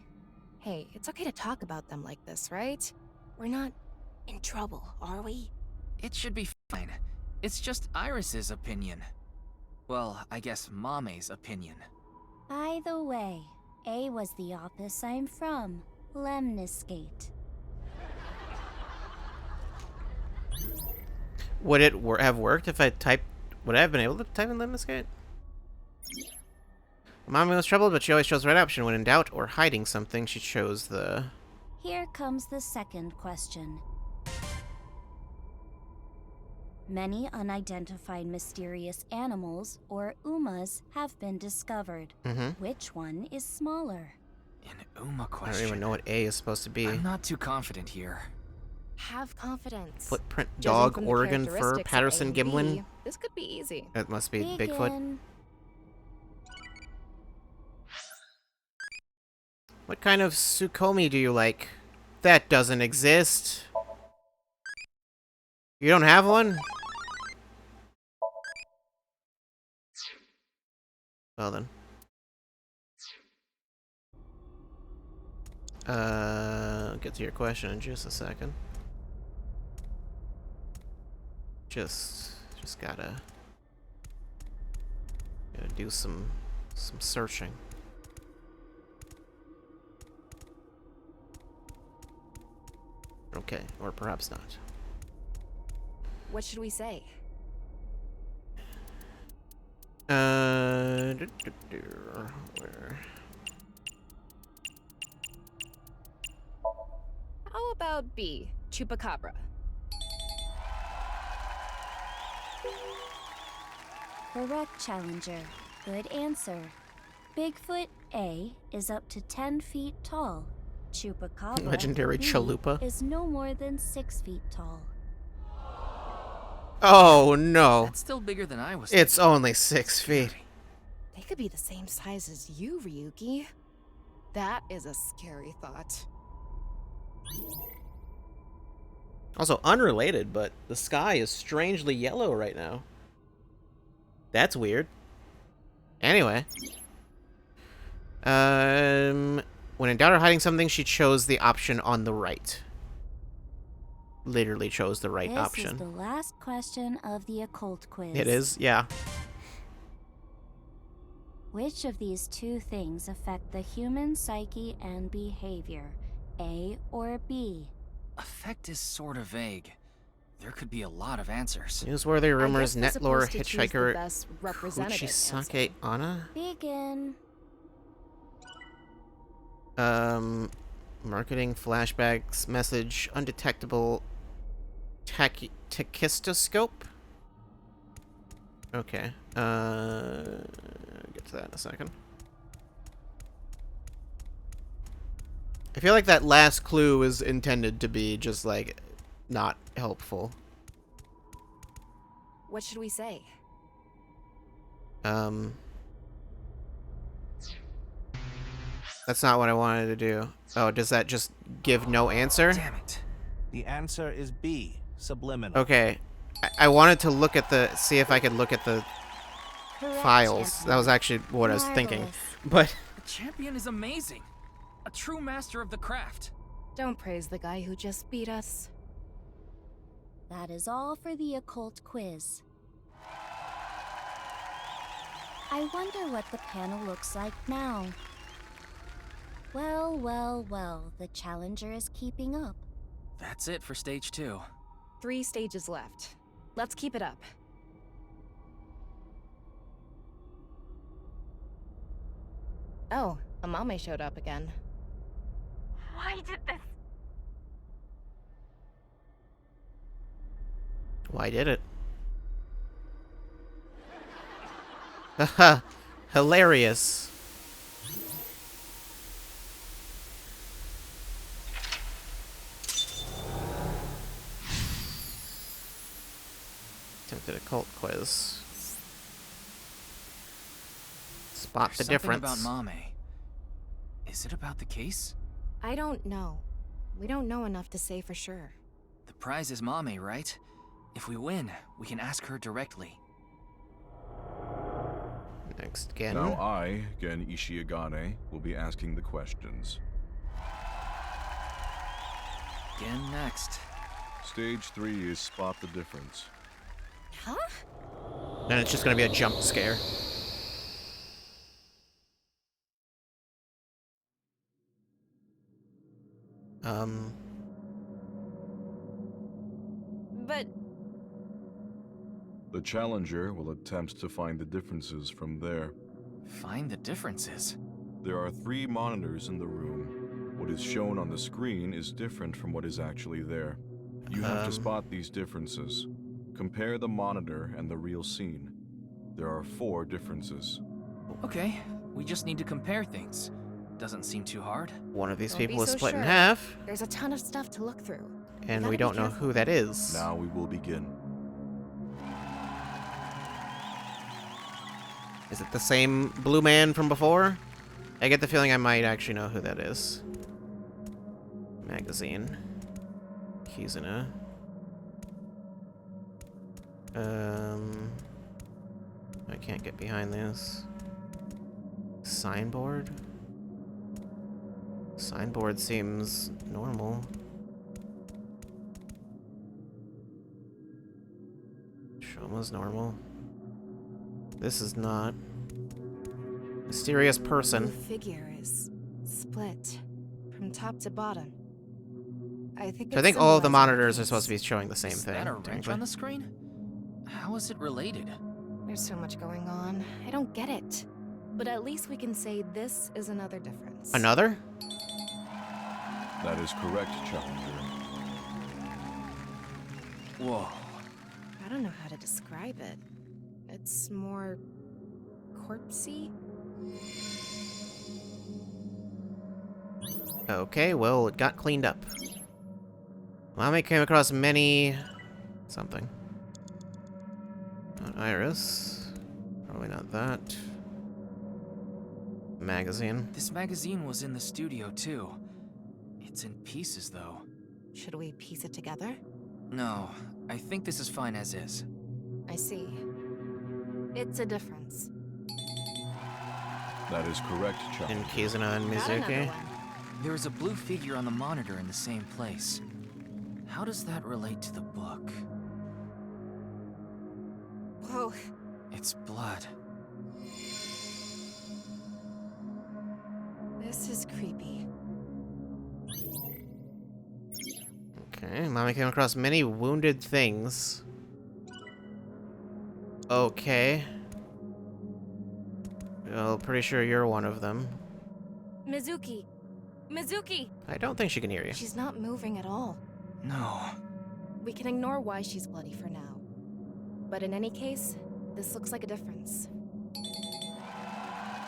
Hey, it's okay to talk about them like this, right? We're not in trouble, are we? It should be fine. It's just Iris's opinion. Well, I guess Mame's opinion. By the way, A was the office I'm from, Lemniscate. Would it have worked if I typed... Would I have been able to type in Lemniscate? Mommy was troubled, but she always chose the right option. When in doubt or hiding something, she chose the... Here comes the second question. Many unidentified mysterious animals, or UMAs, have been discovered. Which one is smaller? An UMA I question. don't even know what A is supposed to be. I'm not too confident here. Have confidence. Footprint, Judging dog, from the Oregon fur, characteristics of Patterson, A and B, Gimlin. This could be easy. That must be Bigfoot. Begin. What kind of Sukomi do you like? That doesn't exist. You don't have one? Well then. I'll get to your question in just a second. Just gotta do some searching. Okay, or perhaps not. What should we say? Where? How about B, Chupacabra? Correct, Challenger. Good answer. Bigfoot A is up to 10 feet tall. Chupacabra Legendary B chalupa. is no more than 6 feet tall. Oh no. That's still bigger than I was It's thinking. only 6 feet. They could be the same size as you, Ryuki. That is a scary thought. Also unrelated, but the sky is strangely yellow right now. That's weird. Anyway. When in doubt or hiding something, she chose the option on the right. Literally chose the right option. This is the last question of the occult quiz. It is, yeah. Which of these two things affect the human psyche and behavior? A or B? Affect is sort of vague. There could be a lot of answers. Newsworthy rumors, I guess we're Netlore, supposed to choose the Hitchhiker, best representative Kuchisake Anna? Begin. Marketing, flashbacks, message, undetectable, tachistoscope? Okay, I'll get to that in a second. I feel like that last clue is intended to be just, like, not helpful. What should we say? That's not what I wanted to do. Oh, does that just give no answer? Damn it. The answer is B, subliminal. Okay. I wanted to look at the... see if I could look at the Correct, files. champion. That was actually what I was thinking. Marvelous. But... The champion is amazing. A true master of the craft. Don't praise the guy who just beat us. That is all for the occult quiz. I wonder what the panel looks like now. Well, well, well, the challenger is keeping up. That's it for stage 2. 3 stages left. Let's keep it up. Oh, Amame showed up again. Why did this? Why did it? Haha. Hilarious. Attempted occult quiz. Spot There's the something difference. about Mame. Is it about the case? I don't know. We don't know enough to say for sure. The prize is Mame, right? If we win, we can ask her directly. Next, Gen. Now I, Gen Ishiagane, will be asking the questions. Gen next. Stage 3 is spot the difference. Huh? Then it's just gonna be a jump scare. But The challenger will attempt to find the differences from there. Find the differences. There are 3 monitors in the room. What is shown on the screen is different from what is actually there. You have to spot these differences. Compare the monitor and the real scene. There are 4 differences. Okay, we just need to compare things. Doesn't seem too hard. One of these don't be people is so split in sure. half, There's a ton of stuff to look through. and gotta we be don't know careful. who that is. Now we will begin. Is it the same blue man from before? I get the feeling I might actually know who that is. Magazine. Kizuna. I can't get behind this. Signboard? Signboard seems normal. Shoma's normal. This is not. Mysterious The person. figure is split from top to bottom. I think So I it think all of the symbolizes monitors are peace. supposed to be showing the same Is thing. that a wrench technically. on the screen? How is it related? There's so much going on. I don't get it. But at least we can say this is another difference. Another? That is correct, Challenger. Whoa. I don't know how to describe it. It's more corpsey. Okay, well, it got cleaned up. Mame came across many... something. Not Iris. Probably not that. Magazine. This magazine was in the studio, too. It's in pieces, though. Should we piece it together? No, I think this is fine as is. I see. It's a difference. That is correct, Challenger. And Kizuna and Got another Mizuki. one. There is a blue figure on the monitor in the same place. How does that relate to the book? Whoa. It's blood. This is creepy. Okay, Mame came across many wounded things. Okay. Well, pretty sure you're one of them. Mizuki! Mizuki! I don't think she can hear you. She's not moving at all. No. We can ignore why she's bloody for now. But in any case, this looks like a difference.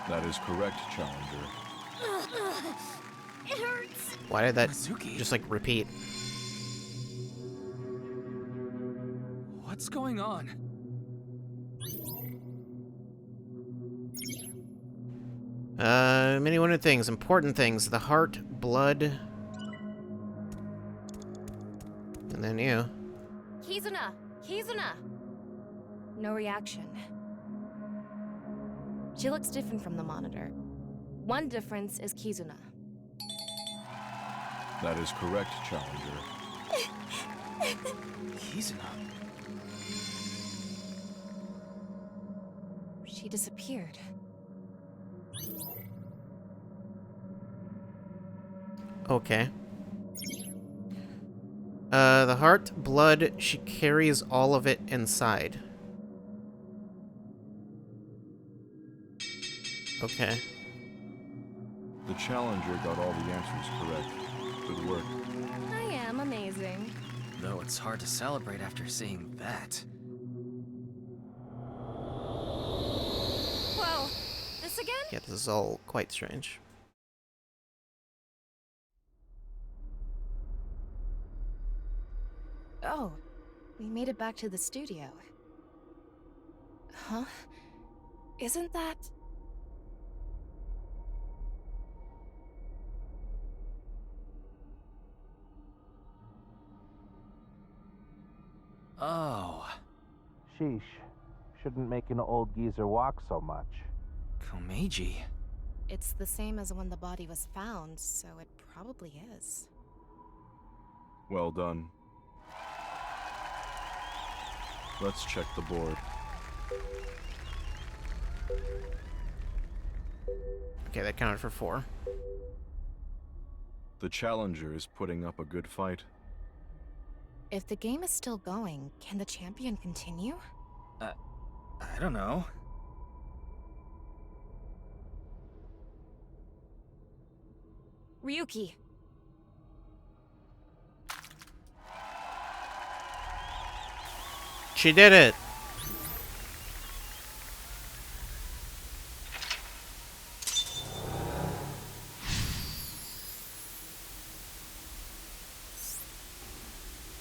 That is correct, Challenger. It hurts! Why did that Mizuki? just, like, repeat? What's going on? Many wounded things, important things. The heart, blood. And then you. Kizuna! Kizuna! No reaction. She looks different from the monitor. One difference is Kizuna. That is correct, Challenger. Kizuna? She disappeared. Okay. The heart, blood, she carries all of it inside. Okay. The Challenger got all the answers correct. Good work. I am amazing. Though it's hard to celebrate after seeing that. Whoa! This again? Yeah, this is all quite strange. Oh, we made it back to the studio. Huh? Isn't that... Oh. Sheesh. Shouldn't make an old geezer walk so much. Komeiji. It's the same as when the body was found, so it probably is. Well done. Let's check the board. Okay, that counted for 4. The Challenger is putting up a good fight. If the game is still going, can the champion continue? I don't know. Ryuki! She did it!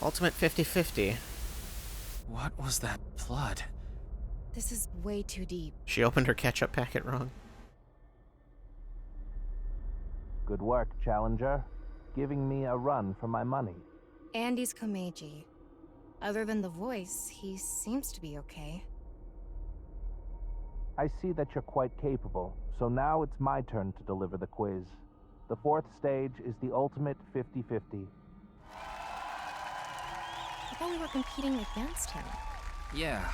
Ultimate 50-50. What was that blood? This is way too deep. She opened her ketchup packet wrong. Good work, Challenger. Giving me a run for my money. Andy's Komeiji. Other than the voice, he seems to be okay. I see that you're quite capable, so now it's my turn to deliver the quiz. The 4th stage is the ultimate 50-50. I thought we were competing against him. Yeah.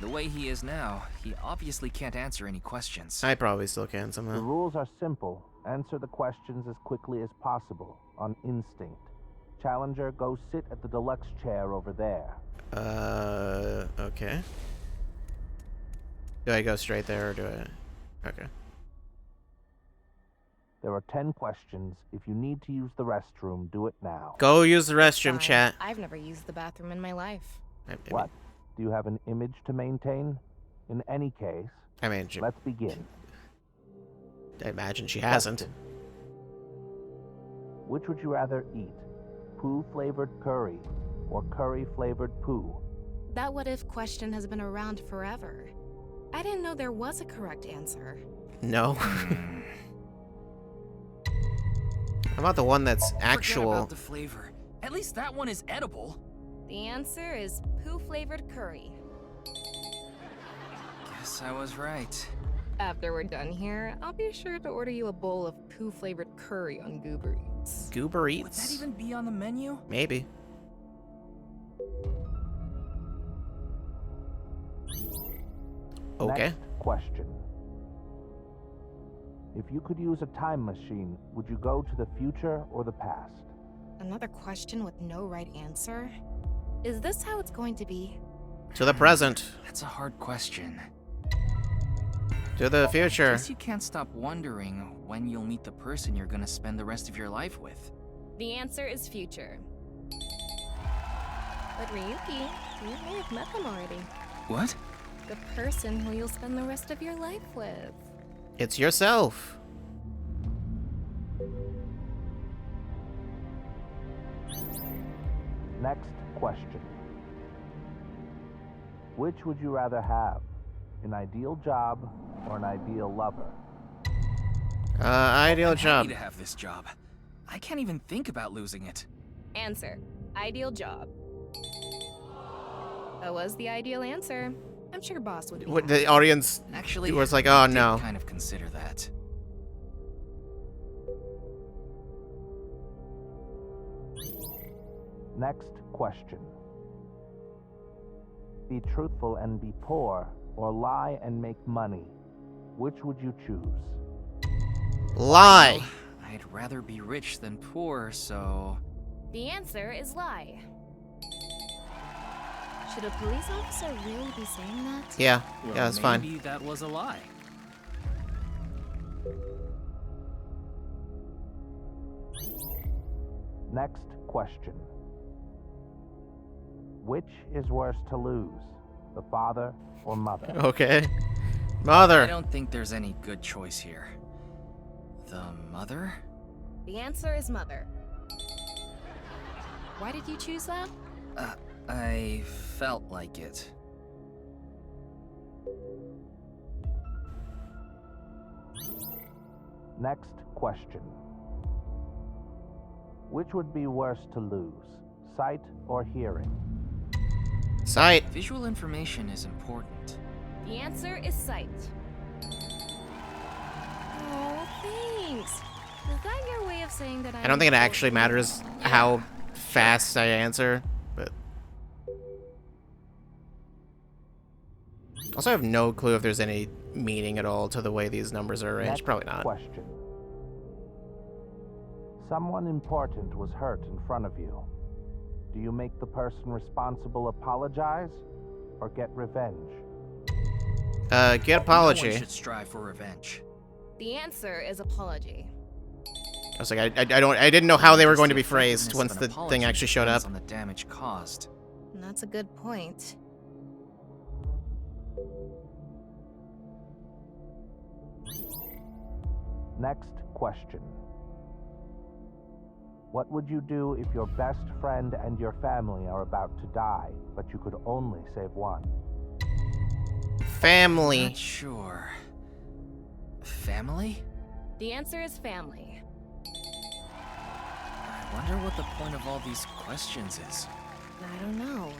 The way he is now, he obviously can't answer any questions. I probably still can The somehow. rules are simple. Answer the questions as quickly as possible, on instinct. Challenger, go sit at the deluxe chair over there. Okay. Do I go straight there or do I... Okay. There are 10 questions. If you need to use the restroom, do it now. Go use the restroom, Fine. chat. I've never used the bathroom in my life. What? Do you have an image to maintain? In any case, I mean, let's begin. I imagine she hasn't. Which would you rather eat? Poo-flavored curry or curry-flavored poo? That what-if question has been around forever. I didn't know there was a correct answer. No. How about the one that's actual? Forget about the flavor. At least that one is edible. The answer is poo-flavored curry. Guess I was right. After we're done here, I'll be sure to order you a bowl of poo-flavored curry on Goober Eats. Goober Eats? Would that even be on the menu? Maybe. Okay. Next question. If you could use a time machine, would you go to the future or the past? Another question with no right answer? Is this how it's going to be? To the present. That's a hard question. To the future. Guess you can't stop wondering when you'll meet the person you're gonna spend the rest of your life with. The answer is future. But Ryuki, you may have met them already. What? The person who you'll spend the rest of your life with. It's yourself. Next question. Which would you rather have? An ideal job or an ideal lover? Ideal job. I'm happy to have this job. I can't even think about losing it. Answer. Ideal job. That was the ideal answer. I'm sure boss would be What, happy. the audience actually was like, oh no. I kind of consider that. Next question. Be truthful and be poor, or lie and make money. Which would you choose? Lie. Well, I'd rather be rich than poor, so... The answer is lie. Should a police officer really be saying that? Yeah, well, yeah, that's fine. Maybe that was a lie. Next question. Which is worse to lose, the father or mother? Okay. Mother. I don't think there's any good choice here. The mother? The answer is mother. Why did you choose that? I felt like it. Next question. Which would be worse to lose, sight or hearing? Sight. Visual information is important. The answer is sight. Oh, thanks. Is that your way of saying that I don't think it actually matters how fast I answer, but... Also, I have no clue if there's any meaning at all to the way these numbers are arranged. Next Probably not. Question. Someone important was hurt in front of you. Do you make the person responsible apologize or get revenge? Get apology. No one should strive for revenge. The answer is apology. I was like, I didn't know how they were going to be phrased once the thing actually showed up. On the damage caused. That's a good point. Next question. What would you do if your best friend and your family are about to die, but you could only save one? Family. Not sure. Family? The answer is family. I wonder what the point of all these questions is. I don't know.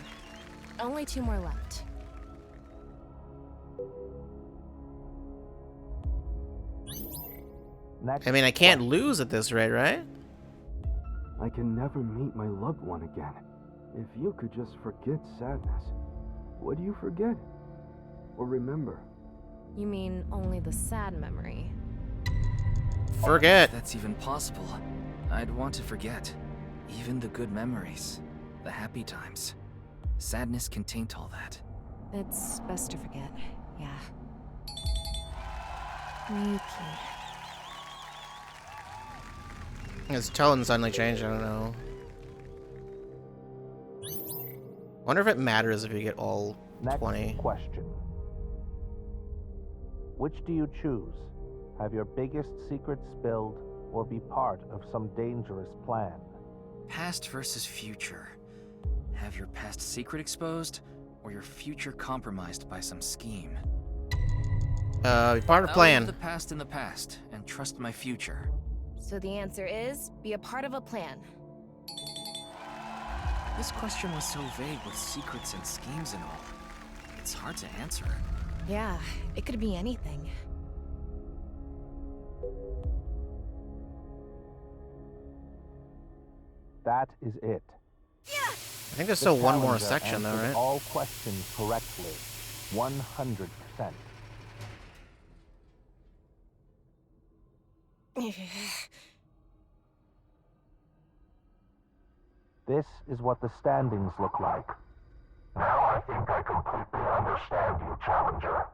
Only 2 more left. Next I mean, I can't lose at this rate, right? I can never meet my loved one again. If you could just forget sadness, what do you forget? Or remember? You mean only the sad memory? Forget. If that's even possible. I'd want to forget. Even the good memories, the happy times. Sadness can taint all that. It's best to forget, yeah. Yuki. His tone suddenly changed, I don't know. Wonder if it matters if you get all 20. Next question. Which do you choose? Have your biggest secret spilled, or be part of some dangerous plan? Past versus future. Have your past secret exposed, or your future compromised by some scheme? Be part of I'll plan. leave the past in the past, and trust my future. So the answer is, be a part of a plan. This question was so vague with secrets and schemes and all. It's hard to answer. Yeah, it could be anything. That is it. I think there's still one more challenger section though, answered right? all questions correctly. 100%. This is what the standings look like. Now I think I completely understand you, Challenger.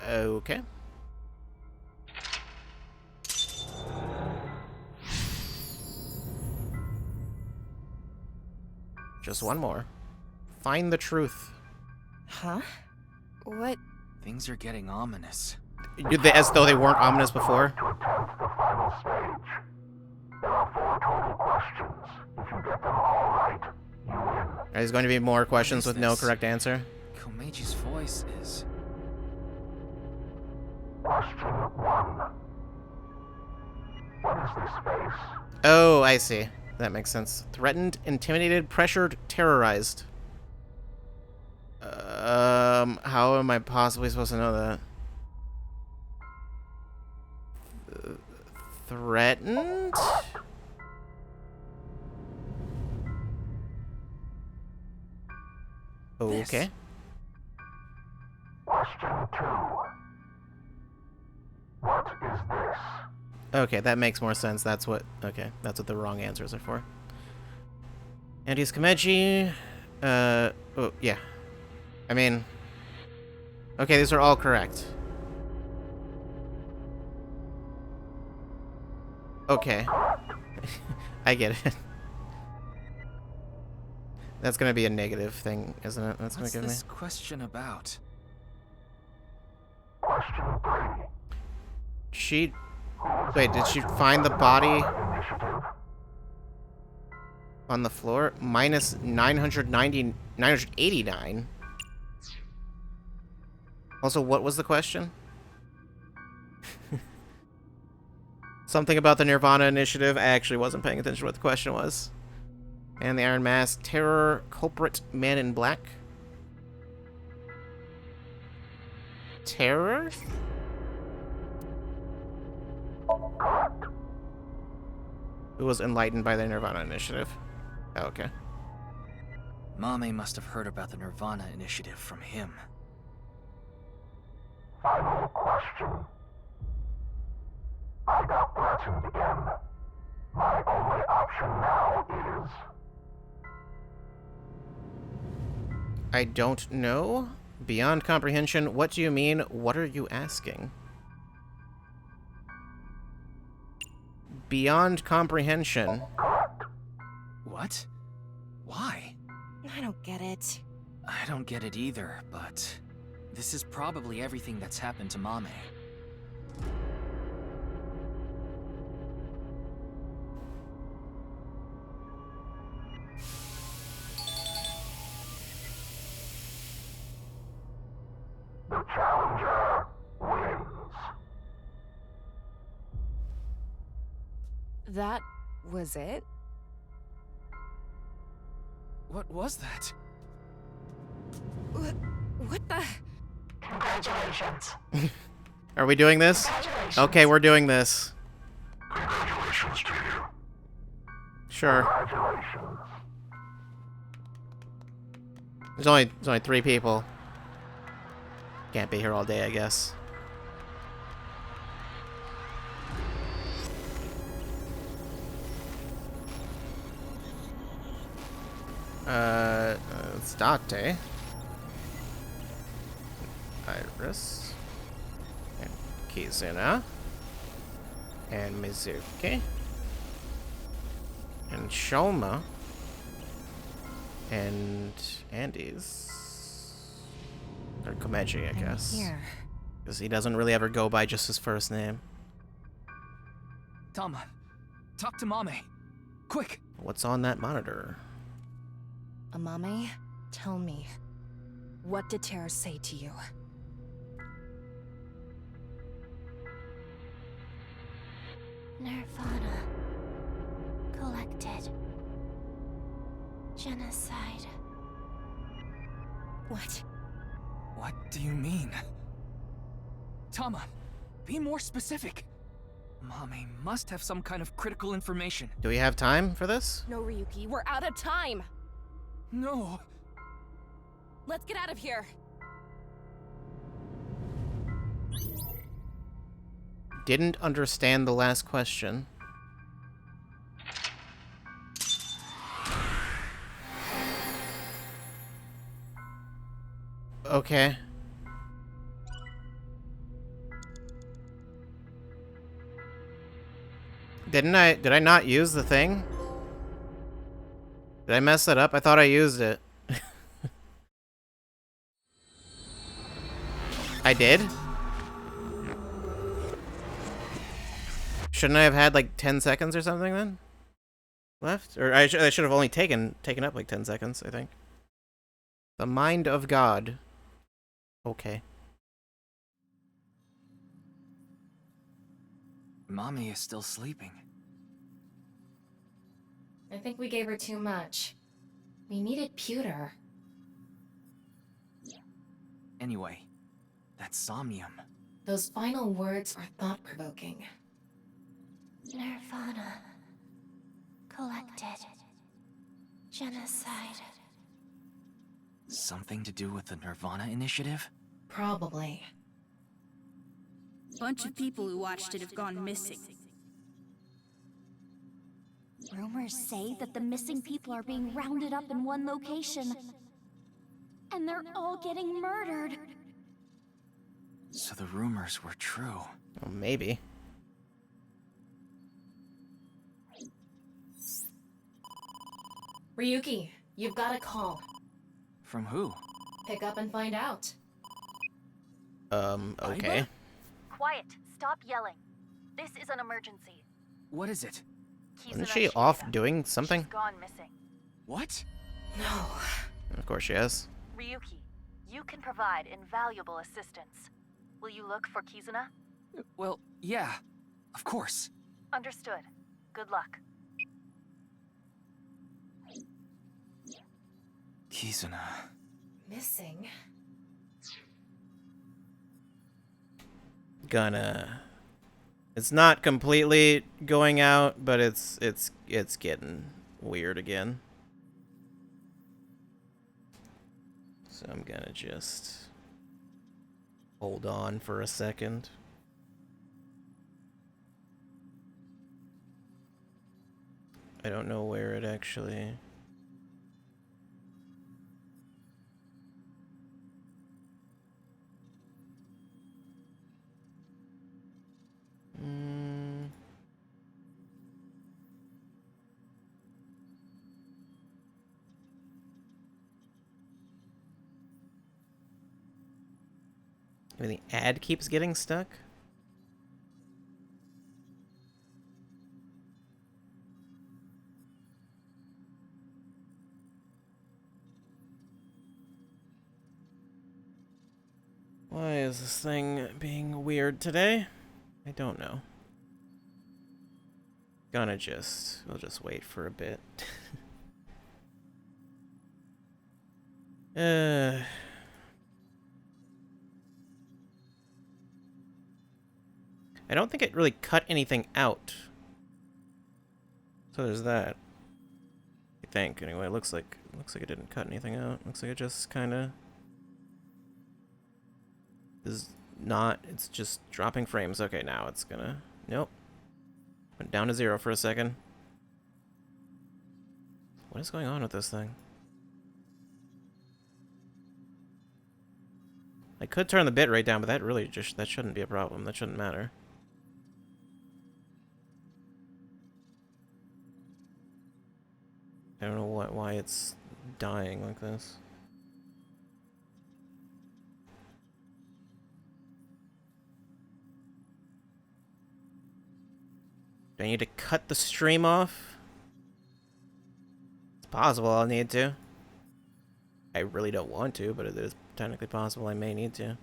Okay. Just one more. Find the truth. Huh? What? Things are getting ominous. As though they weren't ominous before. To attempt the final stage. There are 4 total questions. If you get them all right, you win. There's going to be more questions with no correct answer. Komeji's voice is... Question 1. What is this space? Oh, I see. That makes sense. Threatened, intimidated, pressured, terrorized. How am I possibly supposed to know that? Threatened? Okay. Question 2. What is this? Okay, that makes more sense. That's what... Okay, that's what the wrong answers are for. Andy's Komeji. Oh, yeah. I mean... Okay, these are all correct. Okay. I get it. That's gonna be a negative thing, isn't it? That's gonna What's give this me... question about? Question 3. She... Wait, did she find the body on the floor? Minus 989. Also, what was the question? Something about the Nirvana initiative. I actually wasn't paying attention to what the question was. And the Iron Mask. Terror. Culprit. Man in Black. Terror? Who was enlightened by the Nirvana initiative. Oh, okay. Mame must have heard about the Nirvana initiative from him. Final question. I got threatened again. My only option now is... I don't know. Beyond comprehension. What do you mean? What are you asking? Beyond comprehension. What? Why? I don't get it. I don't get it either, but... This is probably everything that's happened to Mame. The challenger wins. That was it? What was that? What the? Congratulations. Are we doing this? Okay, we're doing this. Congratulations to you. Sure. Congratulations. There's only 3 people. Can't be here all day, I guess. It's Date. Iris. And Kizuna. And Mizuki. And Shoma. And Andy's. Or Komeji, I guess. Because he doesn't really ever go by just his first name. Tama, talk to Mame. Quick! What's on that monitor? Amame, tell me, what did Terra say to you? Nirvana. Collected. Genocide. What? What do you mean? Tama, be more specific. Mame must have some kind of critical information. Do we have time for this? No, Ryuki, we're out of time! No. Let's get out of here! Didn't understand the last question. Okay. Did I not use the thing? Did I mess it up? I thought I used it. I did? Shouldn't I have had like 10 seconds or something then? Left? Or I should have only taken up like 10 seconds, I think. The mind of God. Okay. Mame is still sleeping. I think we gave her too much. We needed pewter. Anyway, that's Somnium. Those final words are thought-provoking. Nirvana. Collected. Genocide. Something to do with the Nirvana initiative? Probably. Bunch of people who watched it have gone missing. Rumors say that the missing people are being rounded up in one location. And they're all getting murdered. So the rumors were true. Well, maybe. Ryuki, you've got a call. From who? Pick up and find out. Okay. Quiet. Stop yelling. This is an emergency. What is it? Isn't she off doing something? She's gone missing. What? No. Of course she is. Ryuki, you can provide invaluable assistance. Will you look for Kizuna? Well, yeah. Of course. Understood. Good luck. Kizuna. Missing? It's not completely going out, but it's getting weird again. So I'm gonna just hold on for a second. I don't know where it actually... The ad keeps getting stuck? Why is this thing being weird today? I don't know. We'll just wait for a bit. I don't think it really cut anything out. So there's that. I think anyway. It looks like it didn't cut anything out. Looks like it just kind of is not. It's just dropping frames. Okay, now it's gonna. Nope. Went down to 0 for a second. What is going on with this thing? I could turn the bit rate down, but that shouldn't be a problem. That shouldn't matter. I don't know why it's dying like this. Do I need to cut the stream off? It's possible I'll need to. I really don't want to, but it is technically possible I may need to.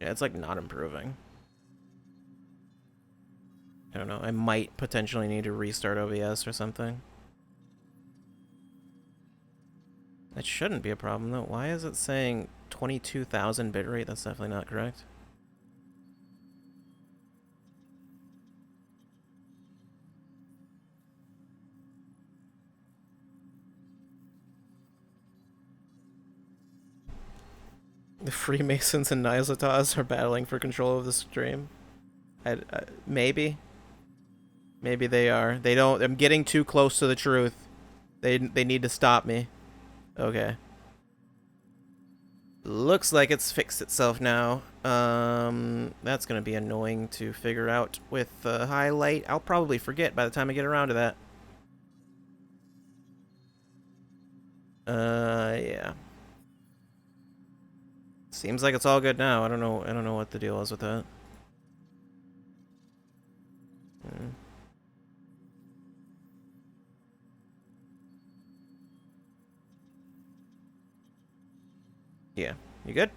Yeah, it's like not improving. I don't know. I might potentially need to restart OBS or something. That shouldn't be a problem though. Why is it saying 22,000 bitrate? That's definitely not correct. The Freemasons and Nyzlatas are battling for control of the stream. Maybe. Maybe they are. They don't. I'm getting too close to the truth. They need to stop me. Okay. Looks like it's fixed itself now. That's gonna be annoying to figure out with highlight. I'll probably forget by the time I get around to that. Yeah. Seems like it's all good now. I don't know what the deal is with that. Yeah. You good?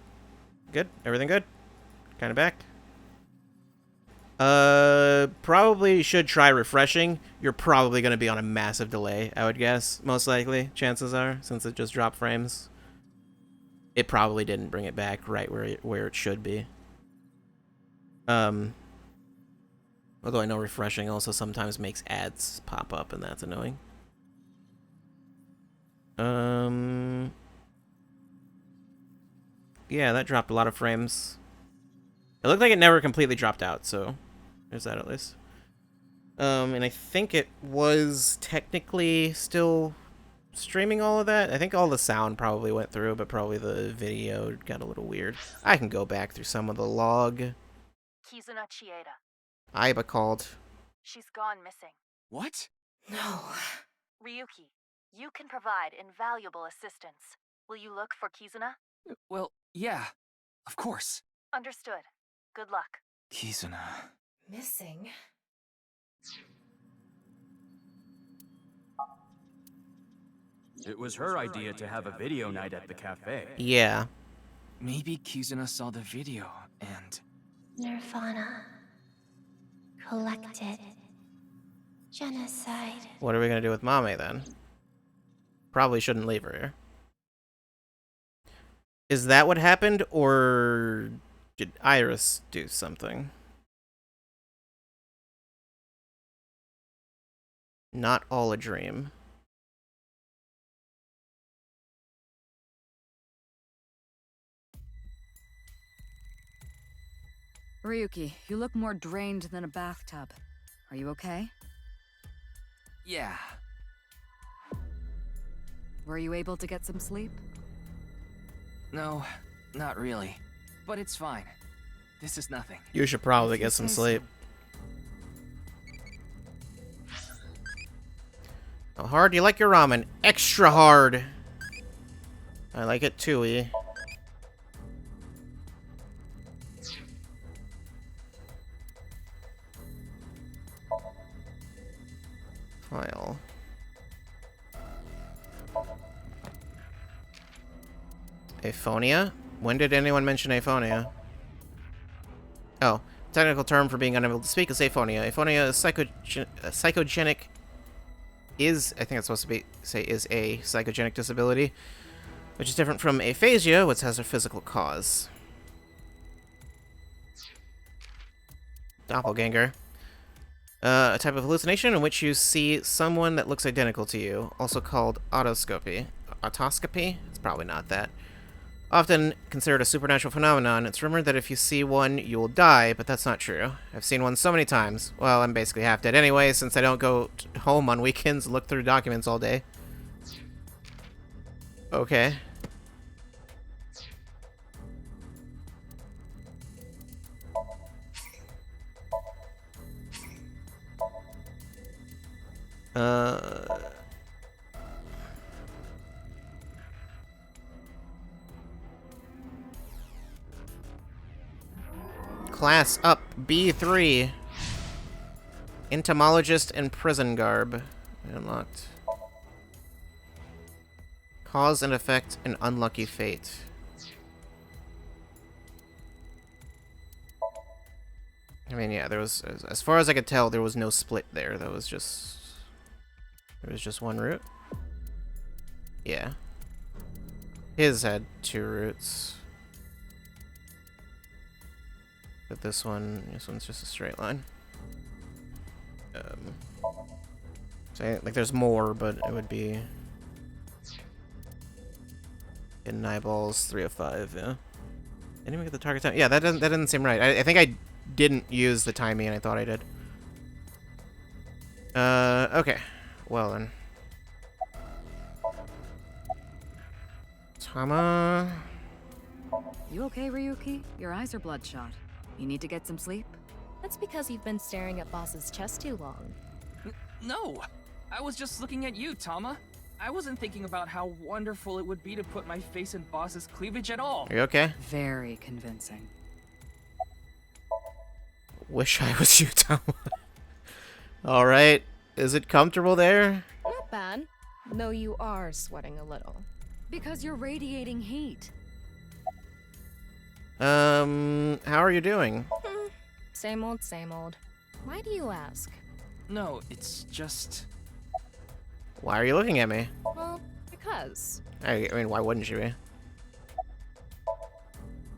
Good? Everything good? Kinda back? Probably should try refreshing. You're probably gonna be on a massive delay, I would guess. Most likely, chances are, since it just dropped frames. It probably didn't bring it back right where it should be. Although I know refreshing also sometimes makes ads pop up, and that's annoying. Yeah, that dropped a lot of frames. It looked like it never completely dropped out, so there's that at least. And I think it was technically still streaming all of that. I think all the sound probably went through, but probably the video got a little weird. I can go back through some of the log. Kizuna Chieda. Aiba called. She's gone missing. What? No. Ryuki, you can provide invaluable assistance. Will you look for Kizuna? Well, yeah. Of course. Understood. Good luck. Kizuna. Missing? It was her idea to have a video night at the cafe. Yeah. Maybe Kizuna saw the video and... Nirvana. Collected. Genocide. What are we gonna do with Mame then? Probably shouldn't leave her here. Is that what happened, or did Iris do something? Not all a dream. Ryuki, you look more drained than a bathtub. Are you okay? Yeah. Were you able to get some sleep? No, not really. But it's fine. This is nothing. You should probably get some sleep. How hard do you like your ramen? Extra hard. I like it too-y. File. Aphonia? When did anyone mention aphonia? Oh, technical term for being unable to speak is aphonia. Aphonia is psychogenic. I think it's supposed to say is a psychogenic disability, which is different from aphasia, which has a physical cause. Doppelganger. A type of hallucination in which you see someone that looks identical to you, also called autoscopy. Autoscopy? It's probably not that. Often considered a supernatural phenomenon, it's rumored that if you see one, you will die, but that's not true. I've seen one so many times. Well, I'm basically half dead anyway, since I don't go home on weekends and look through documents all day. Okay. Class up, B3. Entomologist and prison garb. Unlocked. Cause and effect and unlucky fate. I mean, yeah, there was, as far as I could tell, there was no split there. There was just one route. Yeah. His had 2 routes. But this one's just a straight line. So, like, there's more, but it would be... in eyeballs, 3 of 5, yeah. Didn't even get the target time. Yeah, that doesn't seem right. I think I didn't use the timing, and I thought I did. Okay. Well, then. Tama... You okay, Ryuki? Your eyes are bloodshot. You need to get some sleep? That's because you've been staring at Boss's chest too long. No! I was just looking at you, Tama. I wasn't thinking about how wonderful it would be to put my face in Boss's cleavage at all. Are you okay? Very convincing. Wish I was you, Tama. Alright. Is it comfortable there? Not bad. Though you are sweating a little. Because you're radiating heat. How are you doing? Same old, same old. Why do you ask? No, it's just... Why are you looking at me? Well, because. I mean, why wouldn't you be?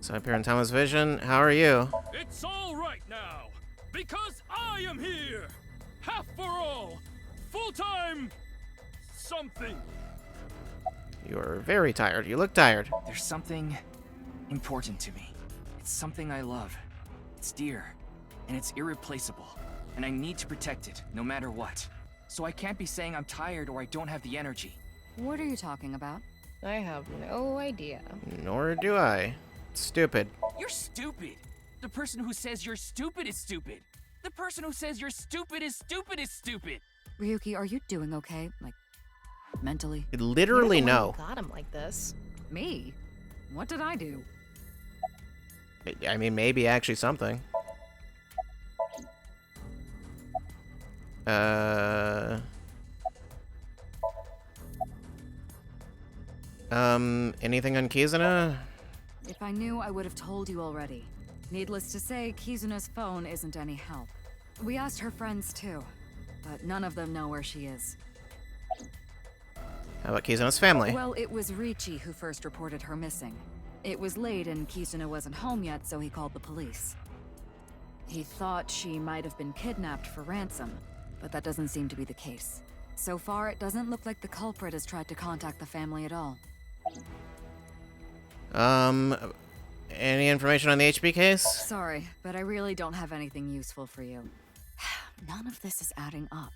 So I appear in Tama's vision. How are you? It's all right now, because I am here. Half for all, full-time something. You are very tired. You look tired. There's something important to me. It's something I love. It's dear, and it's irreplaceable, and I need to protect it, no matter what. So I can't be saying I'm tired or I don't have the energy. What are you talking about? I have no idea. Nor do I. Stupid. You're stupid! The person who says you're stupid is stupid! The person who says you're stupid is stupid is stupid! Ryuki, are you doing okay? Like, mentally? Literally You're the one no. who got him like this. Me? What did I do? I mean, maybe actually something. Anything on Kizuna? If I knew, I would have told you already. Needless to say, Kizuna's phone isn't any help. We asked her friends too, but none of them know where she is. How about Kizuna's family? Well, it was Ricci who first reported her missing. It was late and Kizuna wasn't home yet, so he called the police. He thought she might have been kidnapped for ransom, but that doesn't seem to be the case. So far, it doesn't look like the culprit has tried to contact the family at all. Any information on the HB case? Sorry, but I really don't have anything useful for you. None of this is adding up.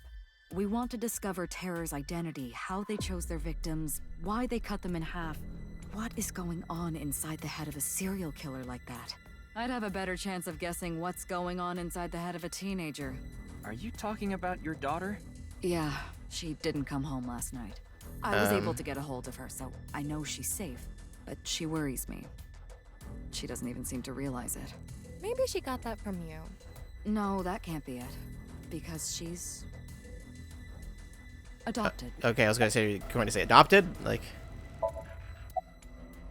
We want to discover Terror's identity, how they chose their victims, why they cut them in half. What is going on inside the head of a serial killer like that? I'd have a better chance of guessing what's going on inside the head of a teenager. Are you talking about your daughter? Yeah, she didn't come home last night. I was able to get a hold of her, so I know she's safe, but she worries me. She doesn't even seem to realize it. Maybe she got that from you. No, that can't be it. Because she's... adopted. Okay, I was gonna say, going to say adopted? Like...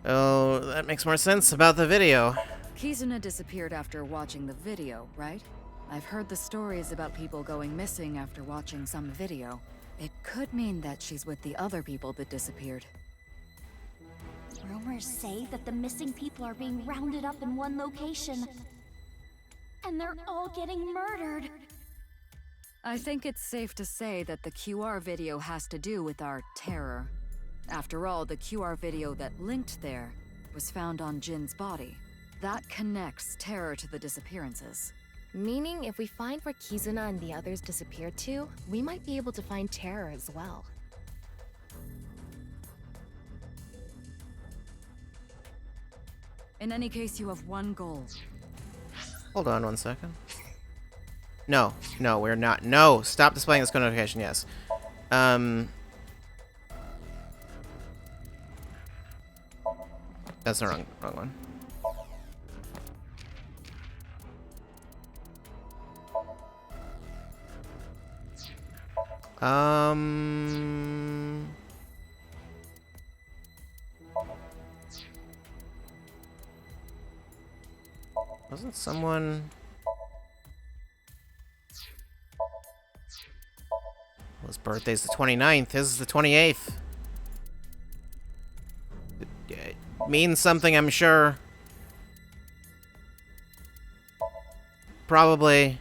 Oh, that makes more sense about the video. Kizuna disappeared after watching the video, right? I've heard the stories about people going missing after watching some video. It could mean that she's with the other people that disappeared. Rumors say that the missing people are being rounded up in one location. And they're all getting murdered. I think it's safe to say that the QR video has to do with our terror. After all, the QR video that linked there was found on Jin's body. That connects Terror to the disappearances. Meaning, if we find where Kizuna and the others disappeared to, we might be able to find Terror as well. In any case, you have one goal. Hold on 1 second. No, we're not. No, stop displaying this notification. Yes. That's the wrong one. Wasn't someone... Well, his birthday's the 29th. His is the 28th. It means something, I'm sure. Probably.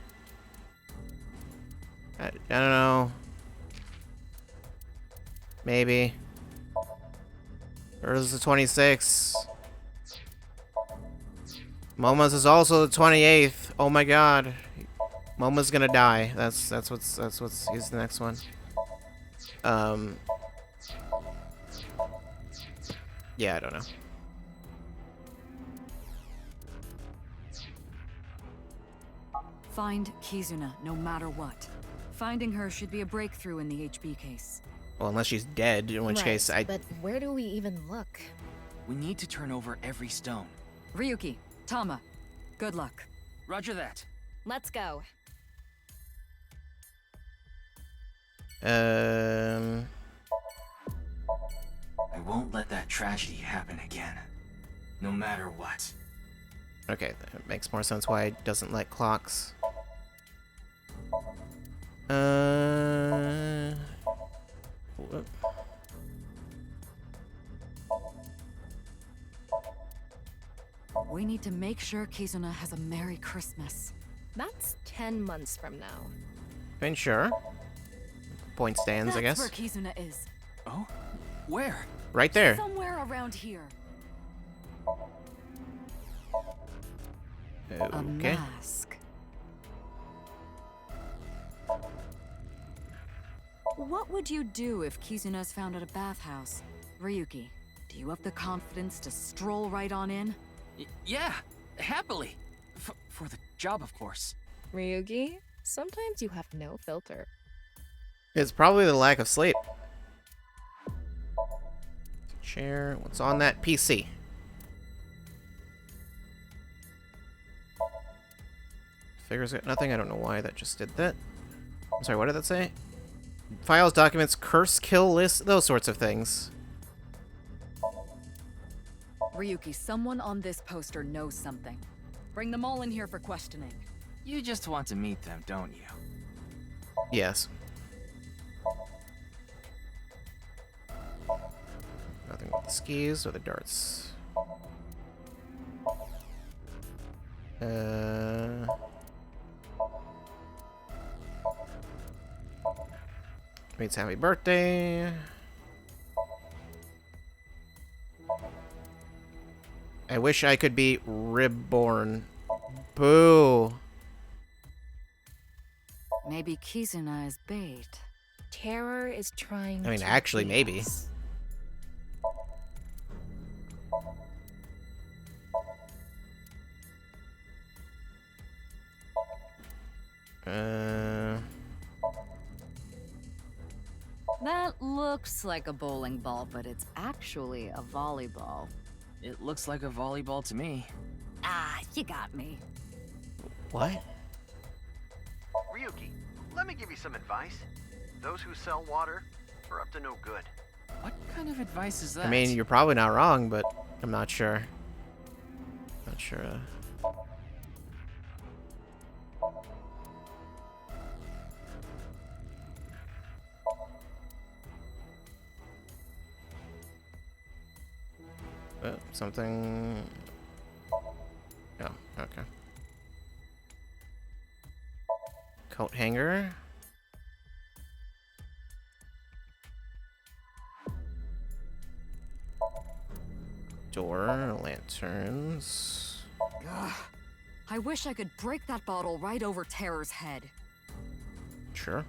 I don't know. Maybe. Or is it the 26th? Momo's is also the 28th. Oh my god. Momo's gonna die. That's what's he's the next one. Yeah, I don't know. Find Kizuna, no matter what. Finding her should be a breakthrough in the HB case. Well, unless she's dead, in which case But where do we even look? We need to turn over every stone. Ryuki, Tama, good luck. Roger that. Let's go. I won't let that tragedy happen again. No matter what. Okay, that makes more sense why it doesn't like clocks. Whoop. We need to make sure Kizuna has a Merry Christmas. That's 10 months from now. I mean, sure. Point stands, I guess. That's where Kizuna is. Oh? Where? Right there. Somewhere around here. Okay. A mask. What would you do if Kizuna's found at a bathhouse? Ryuki, do you have the confidence to stroll right on in? Yeah, happily. For the job, of course. Ryugi, sometimes you have no filter. It's probably the lack of sleep. Chair. What's on that PC? Figures got nothing. I don't know why that just did that. I'm sorry, what did that say? Files, documents, curse, kill list, those sorts of things. Ryuki, someone on this poster knows something. Bring them all in here for questioning. You just want to meet them, don't you? Yes. Nothing with the skis or the darts. Means happy birthday. I wish I could be Ribborn. Boo. Maybe Kizuna is bait. Terror is trying I mean, to actually, beat maybe. us. That looks like a bowling ball, but it's actually a volleyball. It looks like a volleyball to me. Ah, you got me. What? Ryuki, let me give you some advice. Those who sell water are up to no good. What kind of advice is that? I mean, you're probably not wrong, but I'm not sure. Not sure. Something. Oh, okay. Coat hanger. door, lanterns. Ugh. I wish I could break that bottle right over Terror's head. Sure.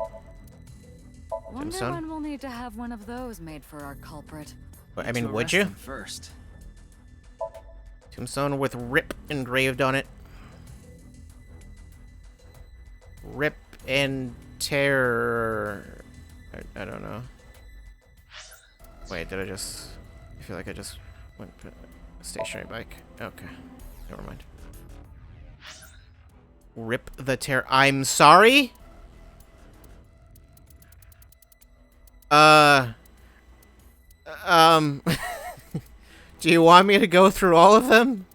Wonder Tombstone? when we'll need to have one of those made for our culprit. I mean, would you? First. Tombstone with RIP engraved on it. RIP and terror. I don't know. Wait, did I just... I feel like I just went for a stationary bike. Okay. Never mind. RIP the terror. I'm sorry? Do you want me to go through all of them?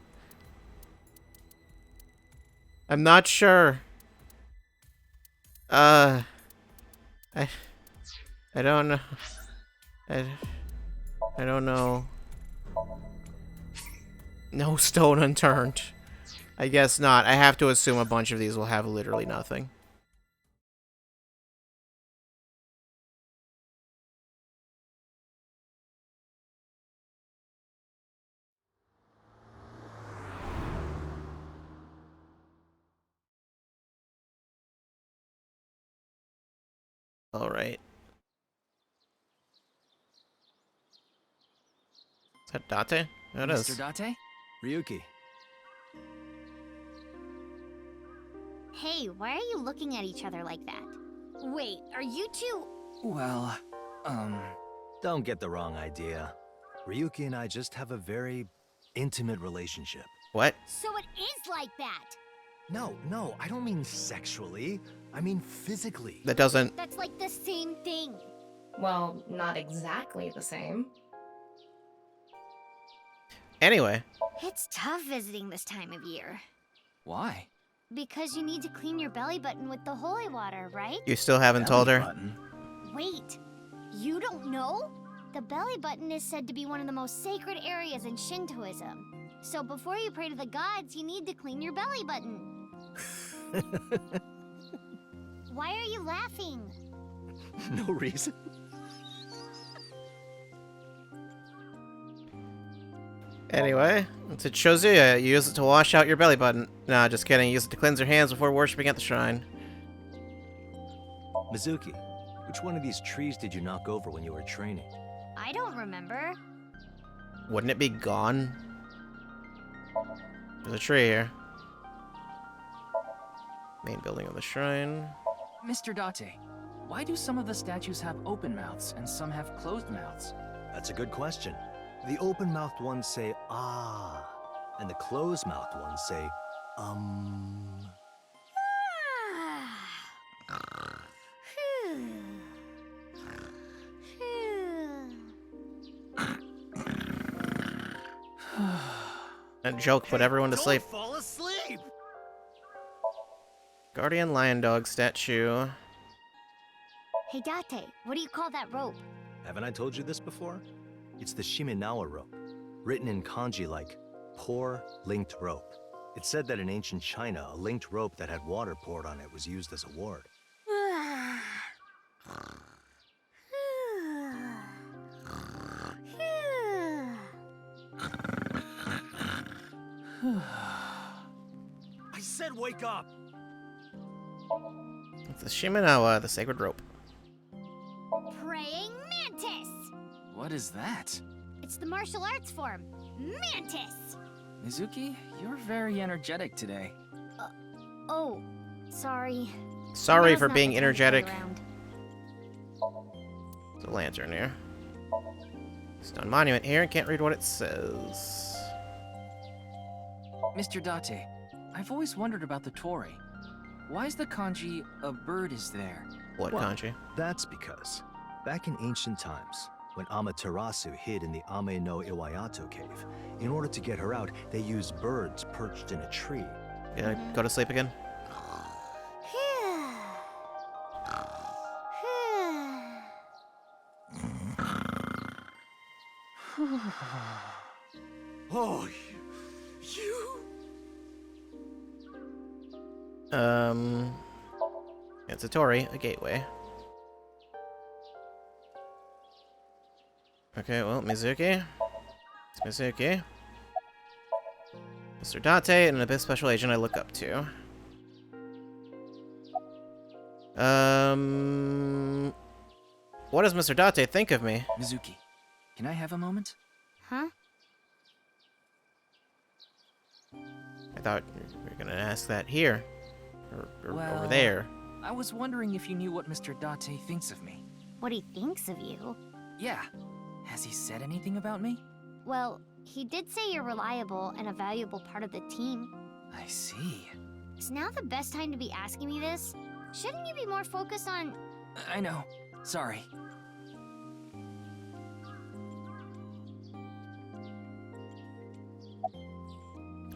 I'm not sure. I don't know. I don't know. No stone unturned. I guess not. I have to assume a bunch of these will have literally nothing. All right. Is that Date? That is. Mr. Date? Ryuki. Hey, why are you looking at each other like that? Wait, are you two... Well, Don't get the wrong idea. Ryuki and I just have a very intimate relationship. What? So it is like that! No, I don't mean sexually. I mean physically. That doesn't... That's like the same thing. Well, not exactly the same. Anyway. It's tough visiting this time of year. why? Because you need to clean your belly button with the holy water, right? You still haven't told her? Wait, you don't know? The belly button is said to be one of the most sacred areas in Shintoism. So before you pray to the gods, you need to clean your belly button. Why are you laughing? No reason. Anyway, it's a Chozuya. You use it to wash out your belly button. Nah, just kidding. Use it to cleanse your hands before worshipping at the shrine. Mizuki, which one of these trees did you knock over when you were training? I don't remember. Wouldn't it be gone? There's a tree here. Main building of the shrine. Mr. Date, why do some of the statues have open mouths and some have closed mouths? That's a good question. The open-mouthed ones say, ah, and the closed-mouthed ones say, A joke put everyone to sleep. Fall asleep! Guardian lion dog statue. Hey Date, what do you call that rope? Haven't I told you this before? It's the Shimenawa rope, written in kanji like poor linked rope. It said that in ancient China, a linked rope that had water poured on it was used as a ward. I said wake up! It's the Shimenawa, the sacred rope. Praying mantis! What is that? It's the martial arts form, mantis! Mizuki, you're very energetic today. Oh, sorry. Sorry Now's for not being the time to play energetic. around. There's a lantern here. Stone monument here. Can't read what it says. Mr. Date, I've always wondered about the Tori. Why is the kanji a bird is there? What kanji? That's because, back in ancient times, when Amaterasu hid in the Ame no Iwayato cave, in order to get her out, they used birds perched in a tree. Yeah, go to sleep again. Oh, you... It's a Tori, a gateway. Okay, well, Mizuki. It's Mizuki. Mr. Date, an Abyss special agent I look up to. What does Mr. Date think of me? Mizuki, can I have a moment? Huh? I thought you were gonna ask that here. Or Well, over there. I was wondering if you knew what Mr. Date thinks of me. What he thinks of you? Yeah. Has he said anything about me? Well, he did say you're reliable and a valuable part of the team. I see. Is now the best time to be asking me this? Shouldn't you be more focused on... I know. Sorry.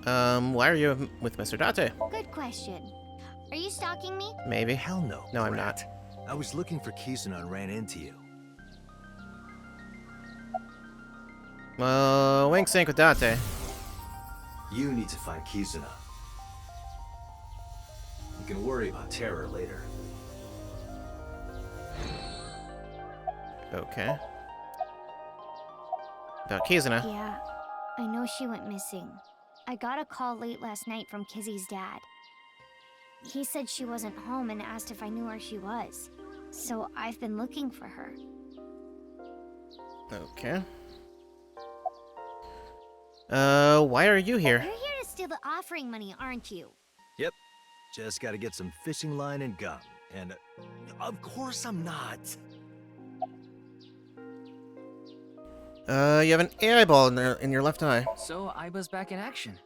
Why are you with Mr. Date? Good question. Are you stalking me? Maybe. Hell no. No, I'm not. I was looking for Kizuna and ran into you. Wink sync with Date. You need to find Kizuna. You can worry about Terror later. Okay. About Kizuna. Yeah, I know she went missing. I got a call late last night from Kizzy's dad. He said she wasn't home and asked if I knew where she was. So I've been looking for her. Okay. Why are you here? You're here to steal the offering money, aren't you? Yep. Just gotta get some fishing line and gum. And, of course I'm not. You have an eyeball in your left eye. So Aiba's back in action.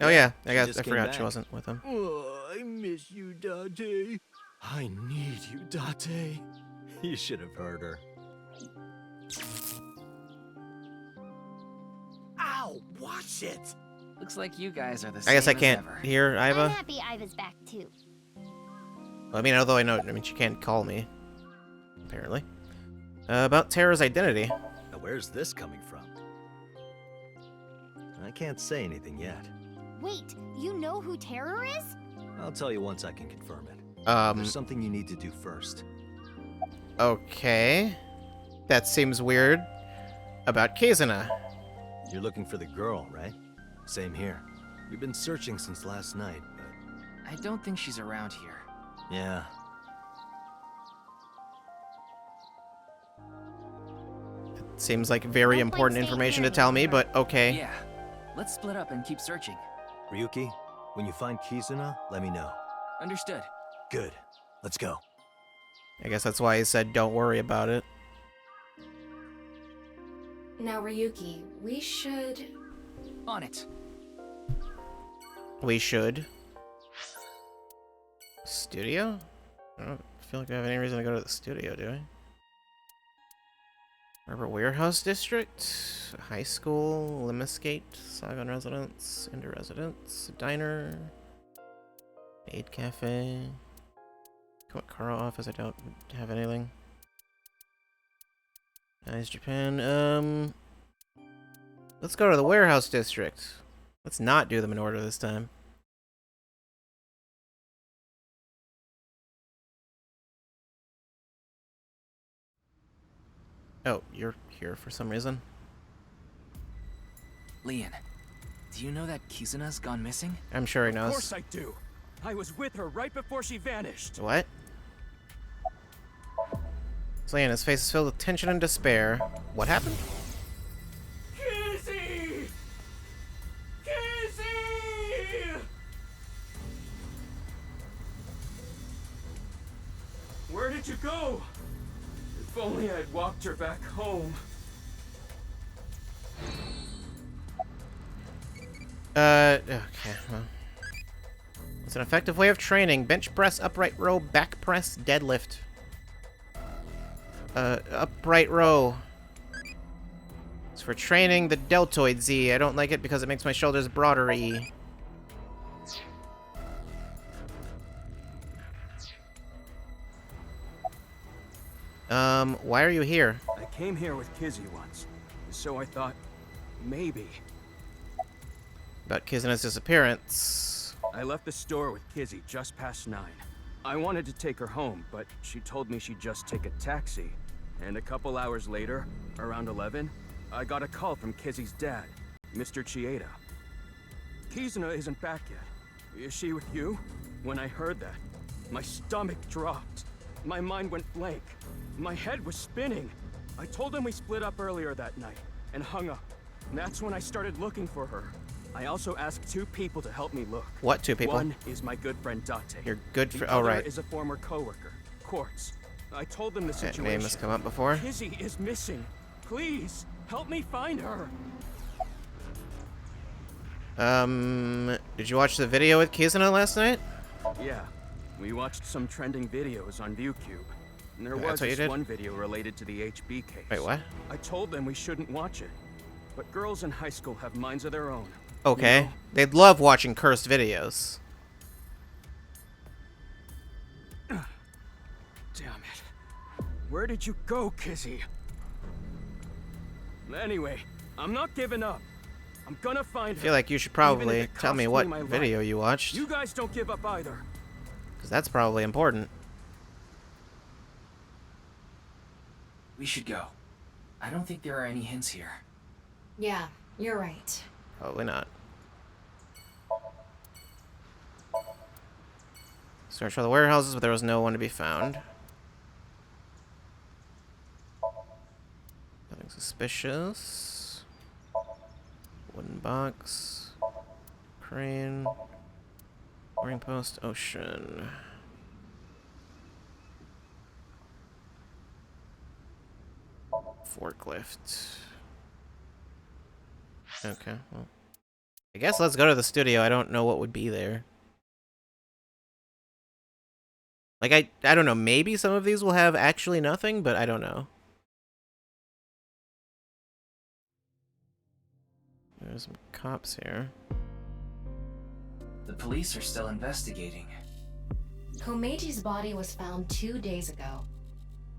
Oh yeah, She I just came forgot she back. wasn't with him. Oh, I miss you, Date. I need you, Date. You should have heard her. Ow! Watch it! Looks like you guys are the same I guess I as can't ever. hear I'm Aiba. happy Iva's back too. Well, I mean, although I mean, she can't call me. Apparently. About Terra's identity. Now, where's this coming from? I can't say anything yet. Wait, you know who Terror is? I'll tell you once I can confirm it. There's something you need to do first. Okay. That seems weird. About Kizuna. You're looking for the girl, right? Same here. We've been searching since last night, but... I don't think she's around here. Yeah. Seems like very important information to tell me, but okay. Yeah. Let's split up and keep searching. Ryuki, when you find Kizuna, let me know. Understood. Good. Let's go. I guess that's why he said don't worry about it. Now, Ryuki, we should... On it. We should. Studio? I don't feel like I have any reason to go to the studio, do I? Rubber Warehouse District? High School? Limesgate? Sagon Residence? Inter Residence? Diner? Aid Cafe? Kara Office? I don't have anything. Nice Japan. Let's go to the Warehouse District. Let's not do them in order this time. Oh, you're here for some reason. Leon, do you know that Kizuna's gone missing? I'm sure he knows. Of course I do. I was with her right before she vanished. What? Leon, his face is filled with tension and despair. What happened? Kizzy! Kizzy! Where did you go? If only I'd walked her back home. Okay, well. It's an effective way of training. Bench press, upright row, back press, deadlift. Upright row. It's for training the deltoid Z. I don't like it because it makes my shoulders broader E. Why are you here? I came here with Kizzy once, so I thought, maybe. About Kizuna's disappearance. I left the store with Kizzy just past 9. I wanted to take her home, but she told me she'd just take a taxi. And a couple hours later, around 11, I got a call from Kizzy's dad, Mr. Chieda. Kizuna isn't back yet. Is she with you? When I heard that, my stomach dropped. My mind went blank. My head was spinning. I told him we split up earlier that night and hung up. And that's when I started looking for her. I also asked 2 people to help me look. What 2 people? One is my good friend Date. Your good friend? The Oh, other right. is a former coworker, Quartz. I told them the That situation. name has come up before. Kizzy is missing. Please, help me find her. Did you watch the video with Kizuna last night? Yeah, we watched some trending videos on ViewCube. And there That's was what you this did? one video related to the HB case. Wait, what? I told them we shouldn't watch it. But girls in high school have minds of their own. Okay. You know? They'd love watching cursed videos. Damn it. Where did you go, Kizzy? Anyway, I'm not giving up. I'm gonna find I her. feel like you should Even probably if it tell me costs what my life. video you watched. You guys don't give up either. Because that's probably important. We should go. I don't think there are any hints here. Yeah, you're right. Probably not. Search all the warehouses, but there was no one to be found. Nothing suspicious. Wooden box. Crane. Mooring post. Ocean. Forklift. Okay, well. I guess let's go to the studio. I don't know what would be there. Like, I don't know. Maybe some of these will have actually nothing, but I don't know. There's some cops here. The police are still investigating. Komeji's body was found 2 days ago.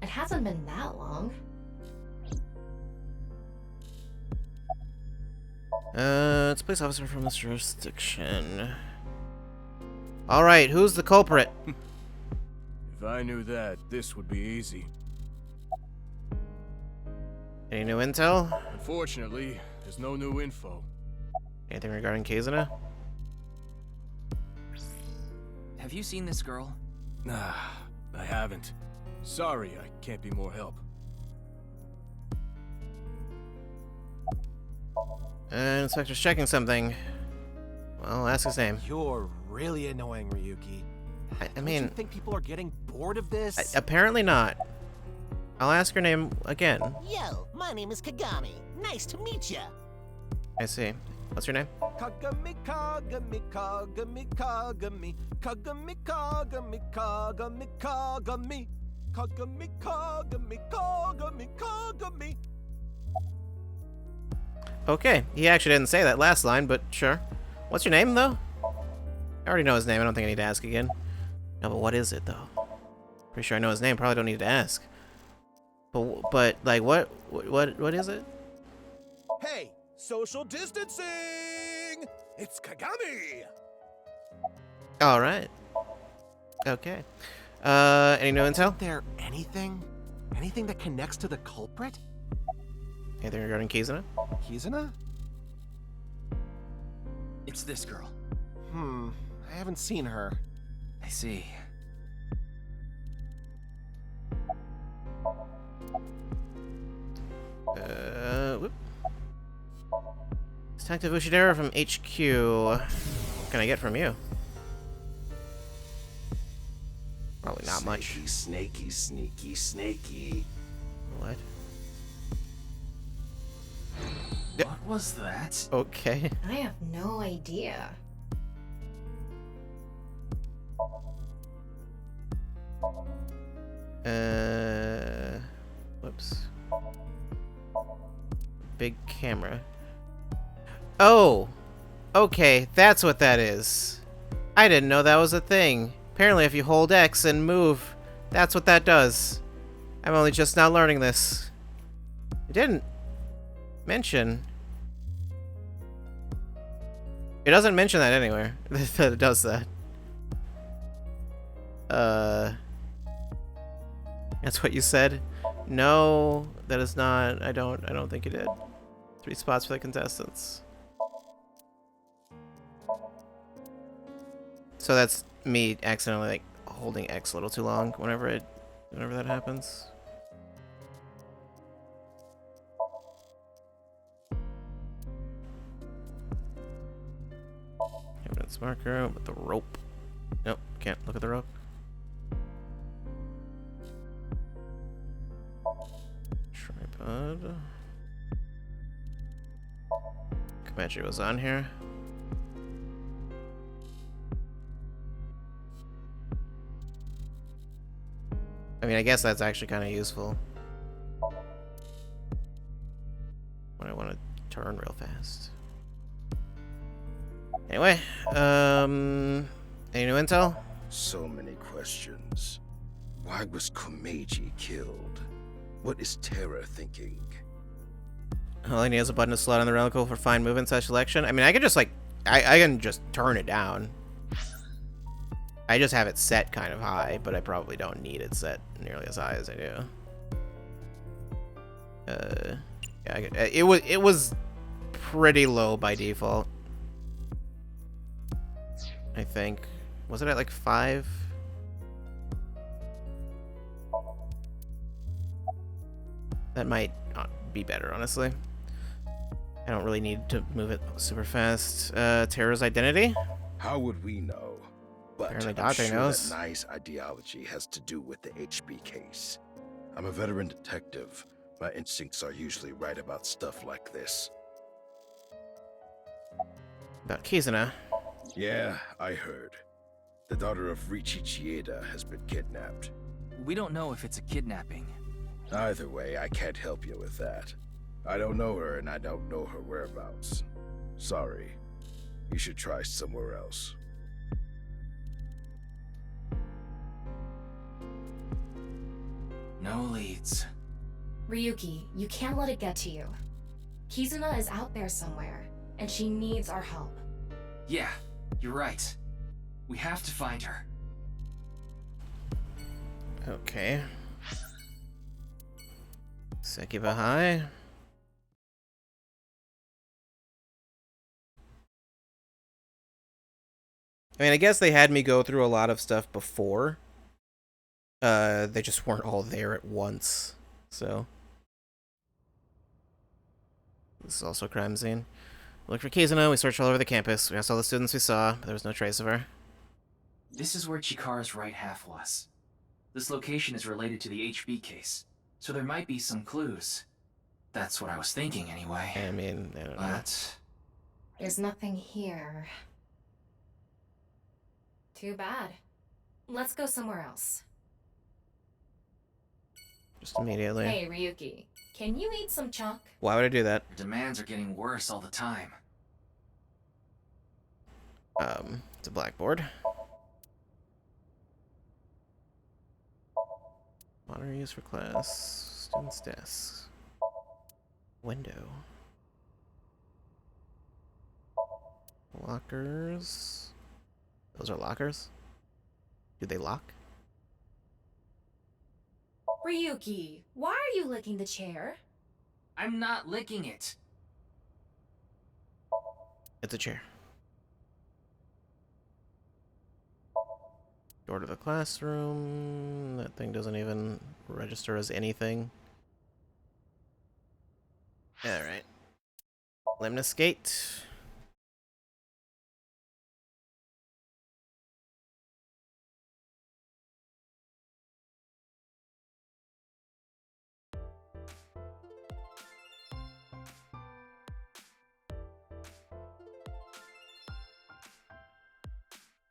It hasn't been that long. It's a police officer from this jurisdiction. Alright, who's the culprit? If I knew that, this would be easy. Any new intel? Unfortunately, there's no new info. Anything regarding Kizuna? Have you seen this girl? Nah, I haven't. Sorry, I can't be more help. Inspector's checking something. Well, ask his name. You're really annoying, Ryuki. I mean... Don't you think people are getting bored of this? Apparently not. I'll ask her name again. Yo, my name is Kagami. Nice to meet ya. I see. What's your name? Kagami, Kagami, Kagami, Kagami, Kagami, Kagami, Kagami, Kagami, Kagami, Kagami, Kagami, Kagami. Okay, he actually didn't say that last line, but sure. What's your name, though? I already know his name. I don't think I need to ask again. No, but what is it, though? Pretty sure I know his name. Probably don't need to ask. But like, what is it? Hey, social distancing! It's Kagami! All right. Okay. Any new intel? Is there anything? Anything that connects to the culprit? Anything regarding Kizuna? Kizuna? It's this girl. I haven't seen her. I see. Whoop. Detective Ushidera from HQ. What can I get from you? Probably not much. Snaky, sneaky, snaky. What? What was that? Okay. I have no idea. Whoops. Big camera. Oh! Okay, that's what that is. I didn't know that was a thing. Apparently if you hold X and move, that's what that does. I'm only just now learning this. It didn't mention. It doesn't mention that anywhere. That it does that. That's what you said? No, that is not. I don't think you did. 3 spots for the contestants. So that's me accidentally like holding X a little too long whenever that happens. Evidence marker with the rope. Nope, can't look at the rope. Tripod. Comanche was on here. I mean, I guess that's actually kind of useful when I want to turn real fast. Anyway, any new intel? So many questions. Why was Komeiji killed? What is Terra thinking? All I need is a button to slot on the relic for fine movement selection. I mean, I can just like, I can just turn it down. I just have it set kind of high, but I probably don't need it set nearly as high as I do. Yeah, it was pretty low by default. I think. Was it at like 5? That might be better, honestly. I don't really need to move it super fast. Terra's identity? How would we know? But Apparently I'm Doctor sure knows. that Nye's ideology has to do with the HB case. I'm a veteran detective. My instincts are usually right about stuff like this. About Kizuna. Yeah, I heard. The daughter of Riichi Chieda has been kidnapped. We don't know if it's a kidnapping. Either way, I can't help you with that. I don't know her and I don't know her whereabouts. Sorry. You should try somewhere else. No leads. Ryuki, you can't let it get to you. Kizuna is out there somewhere, and she needs our help. Yeah, you're right. We have to find her. Okay. Sekiba High. I mean, I guess they had me go through a lot of stuff before. They just weren't all there at once, so. This is also a crime scene. We looked for Kizuna, we searched all over the campus, we asked all the students we saw, but there was no trace of her. This is where Chikara's right half was. This location is related to the HB case, so there might be some clues. That's what I was thinking anyway. I mean, I don't know. But There's nothing here. Too bad. Let's go somewhere else. Just immediately. Hey, Ryuki. Can you eat some chalk? Why would I do that? demands are getting worse all the time. It's a blackboard. Monitor used for class. Students' desks. Window. Lockers. Those are lockers? Do they lock? Ryuki, why are you licking the chair? I'm not licking it. It's a chair. Door to the classroom. That thing doesn't even register as anything. Alright. Limnus Gate.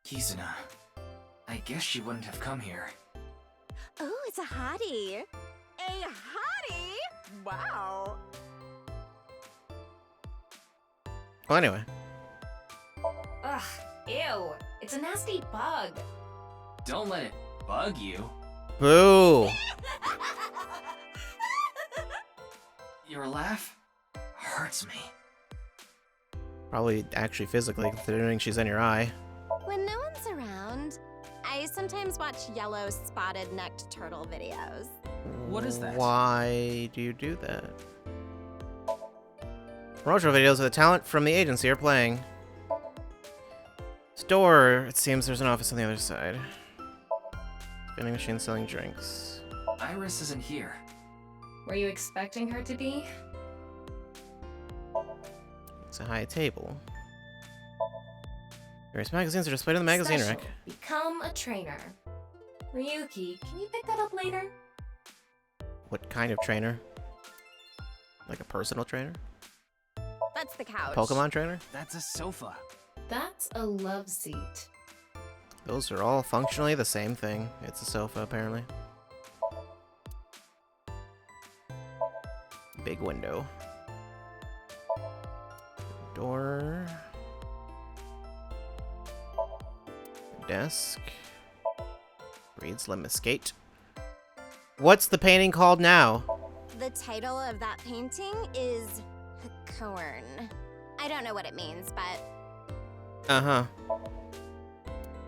Kizuna. I guess she wouldn't have come here. Oh, it's a hottie. A hottie? Wow. Well, anyway. Ugh, ew. It's a nasty bug. Don't let it bug you. Boo! Your laugh hurts me. Probably actually physically, considering she's in your eye. When no one's around, I sometimes watch yellow spotted-necked turtle videos. What is that? Why do you do that? Promotional videos of the talent from the agency are playing. Store. It seems there's an office on the other side. Vending machine selling drinks. Iris isn't here. Were you expecting her to be? It's a high table. Various magazines are displayed in the magazine Special. rack. Become a trainer. Ryuki, can you pick that up later? What kind of trainer? Like a personal trainer? That's the couch. Pokemon trainer? That's a sofa. That's a love seat. Those are all functionally the same thing. It's a sofa, apparently. Big window. Door. Desk. Reads Lemniscate. What's the painting called now? The title of that painting is Corn. I don't know what it means, but... Uh-huh.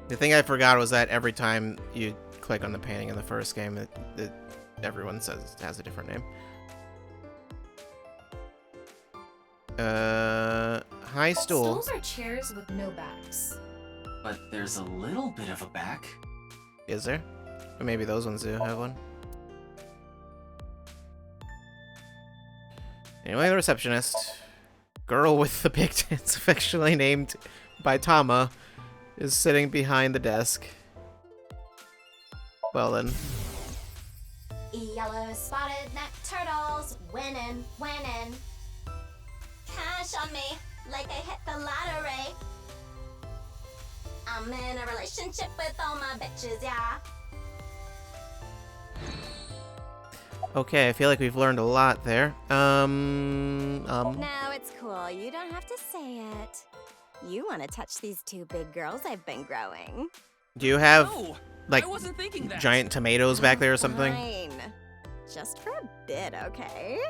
The thing I forgot was that every time you click on the painting in the first game, everyone says it has a different name. High stool. Stools are chairs with no backs. But there's a little bit of a back. Is there? Or maybe those ones do have one. Anyway, the receptionist. Girl with the big tits, affectionately named by Tama, is sitting behind the desk. Well then. Yellow spotted neck turtles, winning, winning. Cash on me, like I hit the lottery. I'm in a relationship with all my bitches, yeah. Okay, I feel like we've learned a lot there. No, it's cool. You don't have to say it. You want to touch these two big girls I've been growing. Do you have, No, like, I wasn't thinking that. giant tomatoes back there or something? Fine. Just for a bit, okay?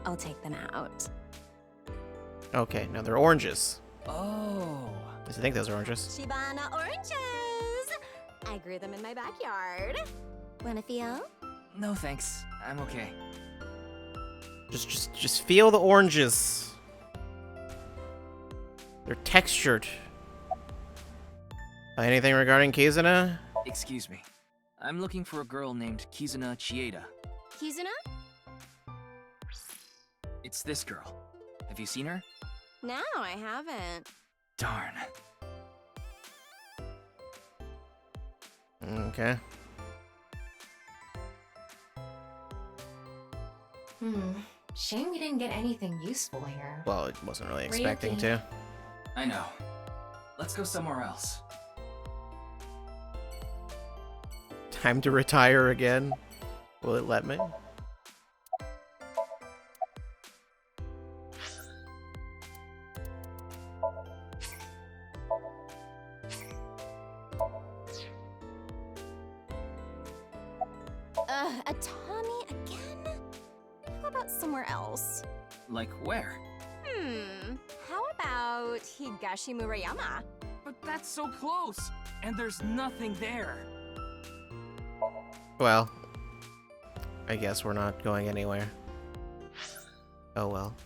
I'll take them out. Okay, now they're oranges. Oh. I think those are oranges. Shibana oranges! I grew them in my backyard. Wanna feel? No thanks. I'm okay. Just feel the oranges. They're textured. Anything regarding Kizuna? Excuse me. I'm looking for a girl named Kizuna Chieda. Kizuna? It's this girl. Have you seen her? No, I haven't. Darn. Okay. Shame we didn't get anything useful here. Well, it wasn't really expecting Ryuki. to. I know. Let's go somewhere else. Time to retire again. Will it let me? A Tommy again? How about somewhere else? Like where? How about Higashi Murayama? But that's so close, and there's nothing there. Well, I guess we're not going anywhere. Oh well.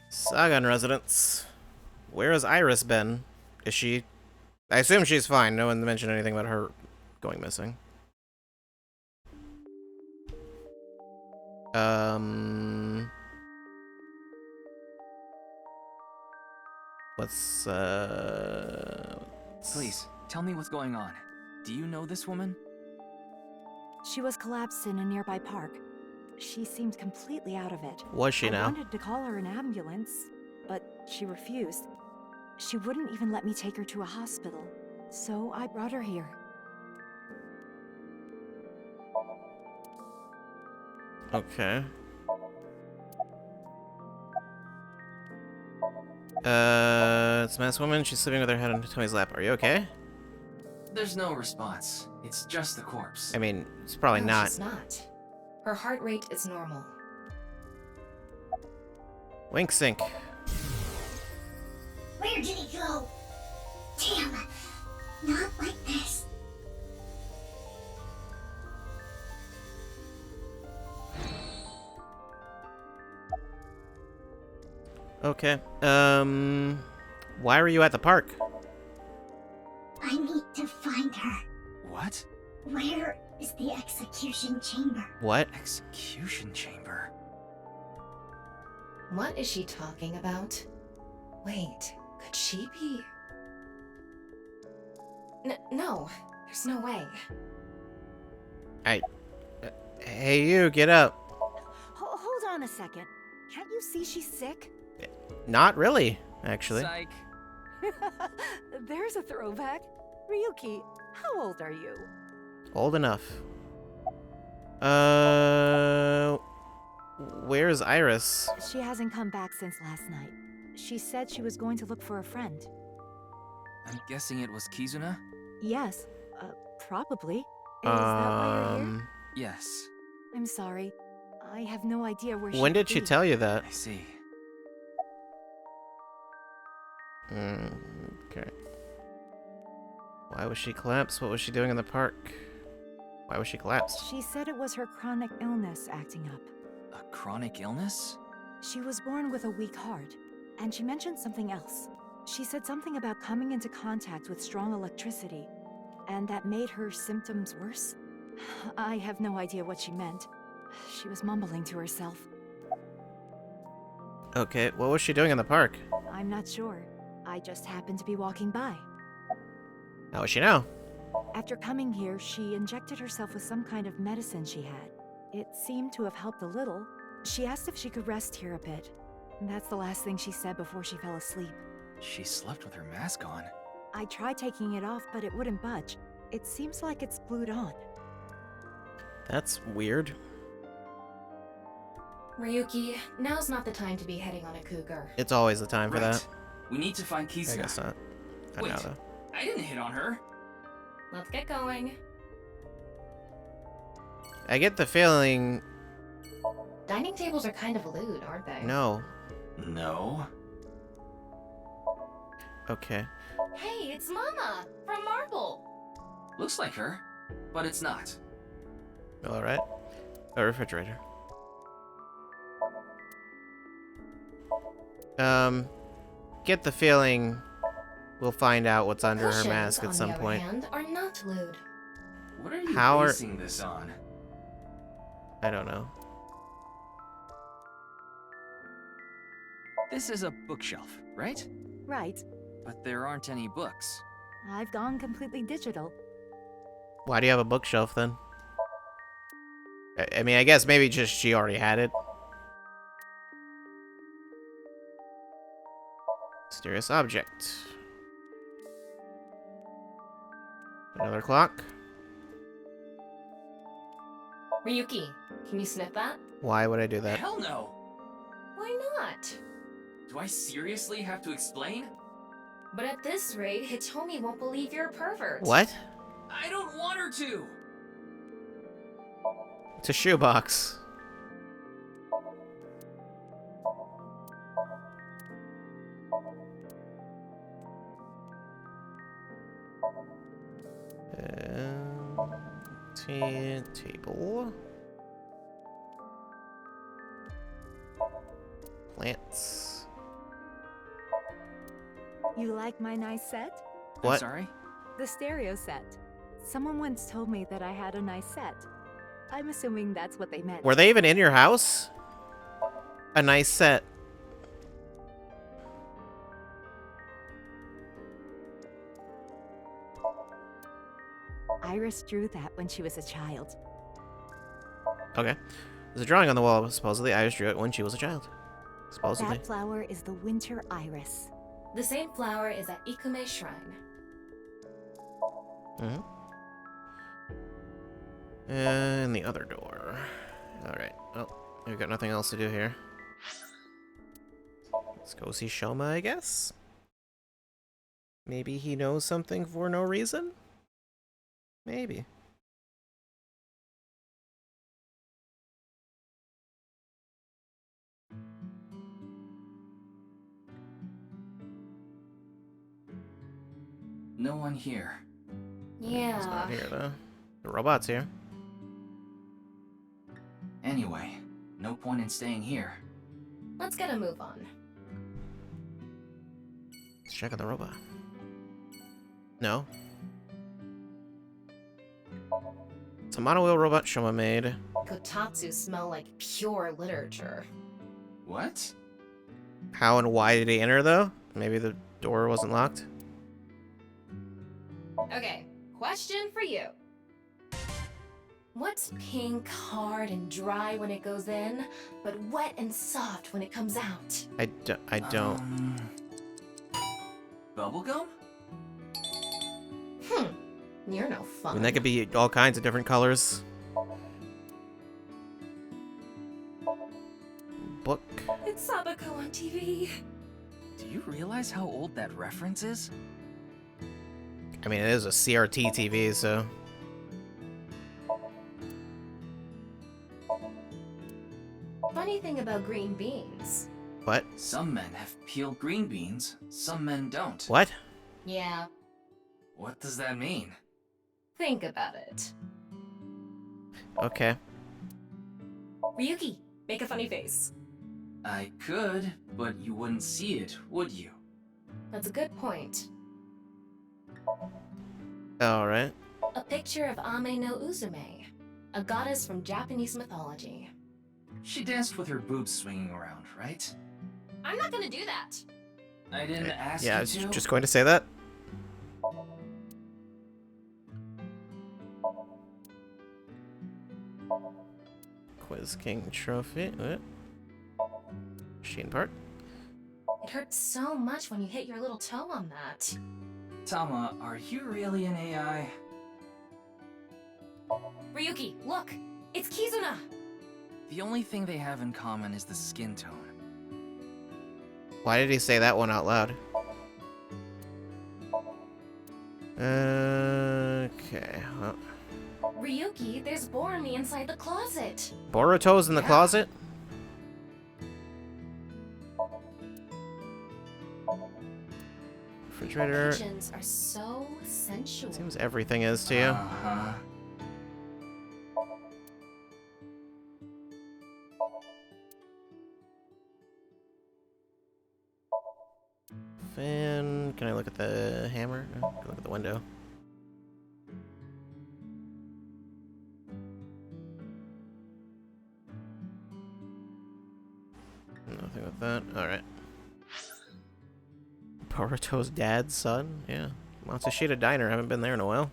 Sagan residence. Where has Iris been? Is she... I assume she's fine. No one mentioned anything about her going missing. Let's, Please, tell me what's going on. Do you know this woman? She was collapsed in a nearby park. She seemed completely out of it. Was she now? I wanted to call her an ambulance, but she refused. She wouldn't even let me take her to a hospital, so I brought her here. Okay. It's a masked woman. She's sleeping with her head on Tommy's lap. Are you okay? There's no response. It's just the corpse. I mean, it's probably No, not. she's not. Her heart rate is normal. Wink sync. Where did he go? Damn, not like this. Okay. Why were you at the park? I need to find her. What? Where is the execution chamber? What? Execution chamber? What is she talking about? Wait, could she be... No, there's no way. Hey, you, get up. Hold on a second. Can't you see she's sick? Not really, actually. Psych. There's a throwback. Ryuki, how old are you? Old enough. Where's Iris? She hasn't come back since last night. She said she was going to look for a friend. I'm guessing it was Kizuna? Yes, probably. Is that why you're here? Yes. I'm sorry. I have no idea where When did she tell you that? I see. Okay. Why was she collapsed? What was she doing in the park? Why was she collapsed? She said it was her chronic illness acting up. A chronic illness? She was born with a weak heart, and she mentioned something else. She said something about coming into contact with strong electricity, and that made her symptoms worse. I have no idea what she meant. She was mumbling to herself. Okay, what was she doing in the park? I'm not sure. I just happened to be walking by. How is she now? After coming here, she injected herself with some kind of medicine she had. It seemed to have helped a little. She asked if she could rest here a bit. That's the last thing she said before she fell asleep. She slept with her mask on. I tried taking it off, but it wouldn't budge. It seems like it's glued on. That's weird. Ryuki, now's not the time to be heading on a cougar. It's always the time for that. We need to find Kizuna. I guess not. Not now, though. I didn't hit on her. Let's get going. I get the feeling... Dining tables are kind of lewd, aren't they? No. No. Okay. Hey, it's Mama from Marble. Looks like her, but it's not. Alright. A refrigerator. Get the feeling we'll find out what's under her mask at some point. On the other hand, are not lewd. What are you How basing this on? I don't know. This is a bookshelf, right? Right. But there aren't any books. I've gone completely digital. Why do you have a bookshelf then? I mean, I guess maybe just she already had it. Mysterious object. Another clock. Ryuki, can you sniff that? Why would I do that? Hell no! Why not? Do I seriously have to explain? But at this rate, Hitomi won't believe you're a pervert. What? I don't want her to! It's a shoebox. Table. Plants. You like my nice set? What? I'm sorry? The stereo set. Someone once told me that I had a nice set. I'm assuming that's what they meant. Were they even in your house? A nice set. Iris drew that when she was a child. Okay. There's a drawing on the wall. Supposedly, Iris drew it when she was a child. Supposedly. That flower is the winter iris. The same flower is at Ikume Shrine. Mm-hmm. And the other door. Alright. Well, we've got nothing else to do here. Let's go see Shoma, I guess. Maybe he knows something for no reason? Maybe. No one here. Yeah. It's not here, though. The robot's here. Anyway, no point in staying here. Let's get a move on. Let's check on the robot. No. It's a monowheel robot Shoma made. Kotatsu smell like pure literature. What? How and why did he enter, though? Maybe the door wasn't locked? Okay, question for you. What's pink, hard, and dry when it goes in, but wet and soft when it comes out? I don't. Bubblegum? You're no I fun. mean, that could be all kinds of different colors. Book. It's Sabako on TV. Do you realize how old that reference is? I mean, it is a CRT TV, so... Funny thing about green beans. What? Some men have peeled green beans, some men don't. What? Yeah, What does that mean? think about it. Okay. Ryuki, make a funny face. I could, but you wouldn't see it, would you? That's a good point. Alright. A picture of Ame no Uzume, a goddess from Japanese mythology. She danced with her boobs swinging around, right? I'm not gonna do that. I didn't ask Yeah, I you was to. just going to say that. Quiz King Trophy. Machine part. It hurts so much when you hit your little toe on that. Tama, are you really an AI? Ryuki, look! It's Kizuna! The only thing they have in common is the skin tone. Why did he say that one out loud? Okay. Well. Ryuki, there's Boromir inside the closet. Boruto's in the closet? Refrigerator. Pigeons are so sensual. Seems everything is to you. Uh-huh. Fan. Can I look at the hammer? No, can I look at the window. Nothing with that. Alright. Boruto's dad's son? Yeah. Matsushita Diner. Haven't been there in a while.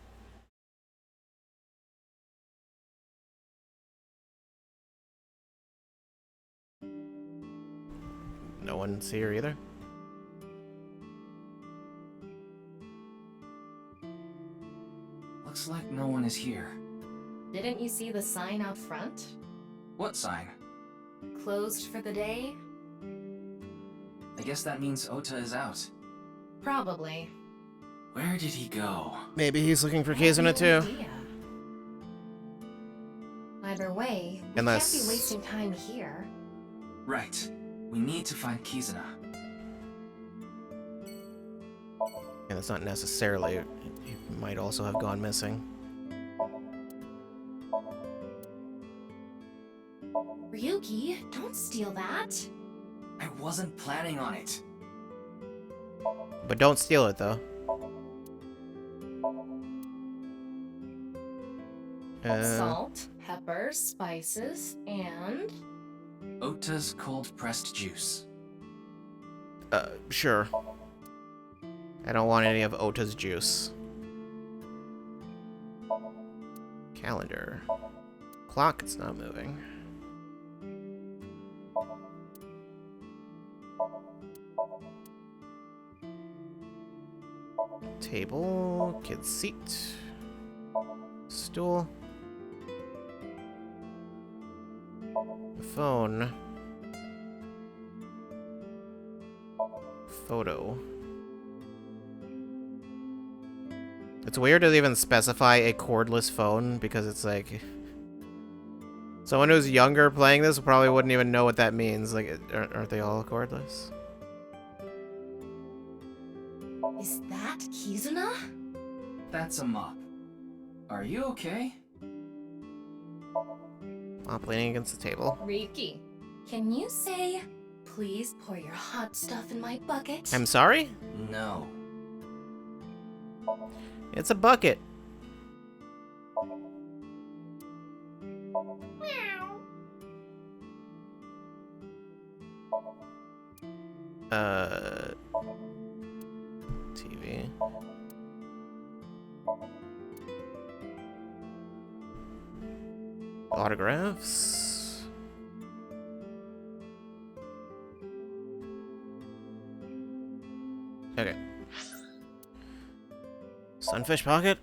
No one's here either. Looks like no one is here. Didn't you see the sign out front? What sign? Closed for the day? I guess that means Ota is out. Probably. Where did he go? Maybe he's looking for I have Kizuna no too. idea. Either way, we Unless- can't be wasting time here. Right. We need to find Kizuna. Yeah, that's not necessarily. He might also have gone missing. Ryuki, don't steal that. I wasn't planning on it. But don't steal it, though. Salt, pepper, spices, and... Ota's cold pressed juice. Sure. I don't want any of Ota's juice. Calendar. Clock, it's not moving. Table, kid's seat, stool, phone, photo. It's weird to even specify a cordless phone because it's like someone who's younger playing this probably wouldn't even know what that means. Like, aren't they all cordless? Is that Kizuna? That's a mop. Are you okay? Mop leaning against the table. Ryuki, can you say please pour your hot stuff in my bucket? I'm sorry? No. It's a bucket. TV. Autographs. Okay. Sunfish pocket.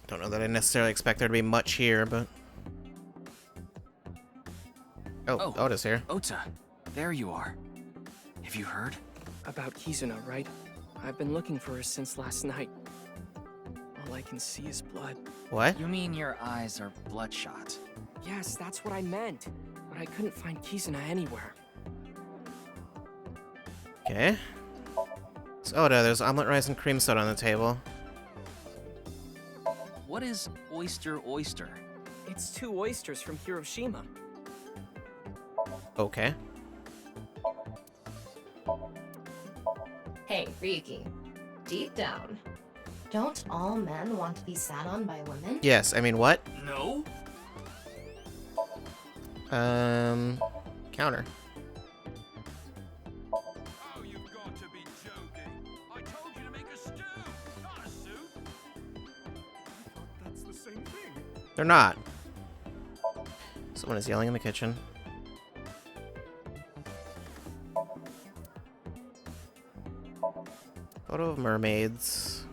Don't know that I necessarily expect there to be much here, but... Oh, Ota's here. Ota, there you are. Have you heard? About Kizuna, right? I've been looking for her since last night. All I can see is blood. What? You mean your eyes are bloodshot? Yes, that's what I meant. But I couldn't find Kizuna anywhere. Okay. So, Oda, there's omelet rice and cream soda on the table. What is oyster? It's 2 oysters from Hiroshima. Okay. Hey, Ryuki. Deep down, don't all men want to be sat on by women? Yes, I mean, what? No. Counter. Oh, you've got to be joking. I told you to make a stew, not a soup. I thought that's the same thing. They're not. Someone is yelling in the kitchen. Photo of mermaids.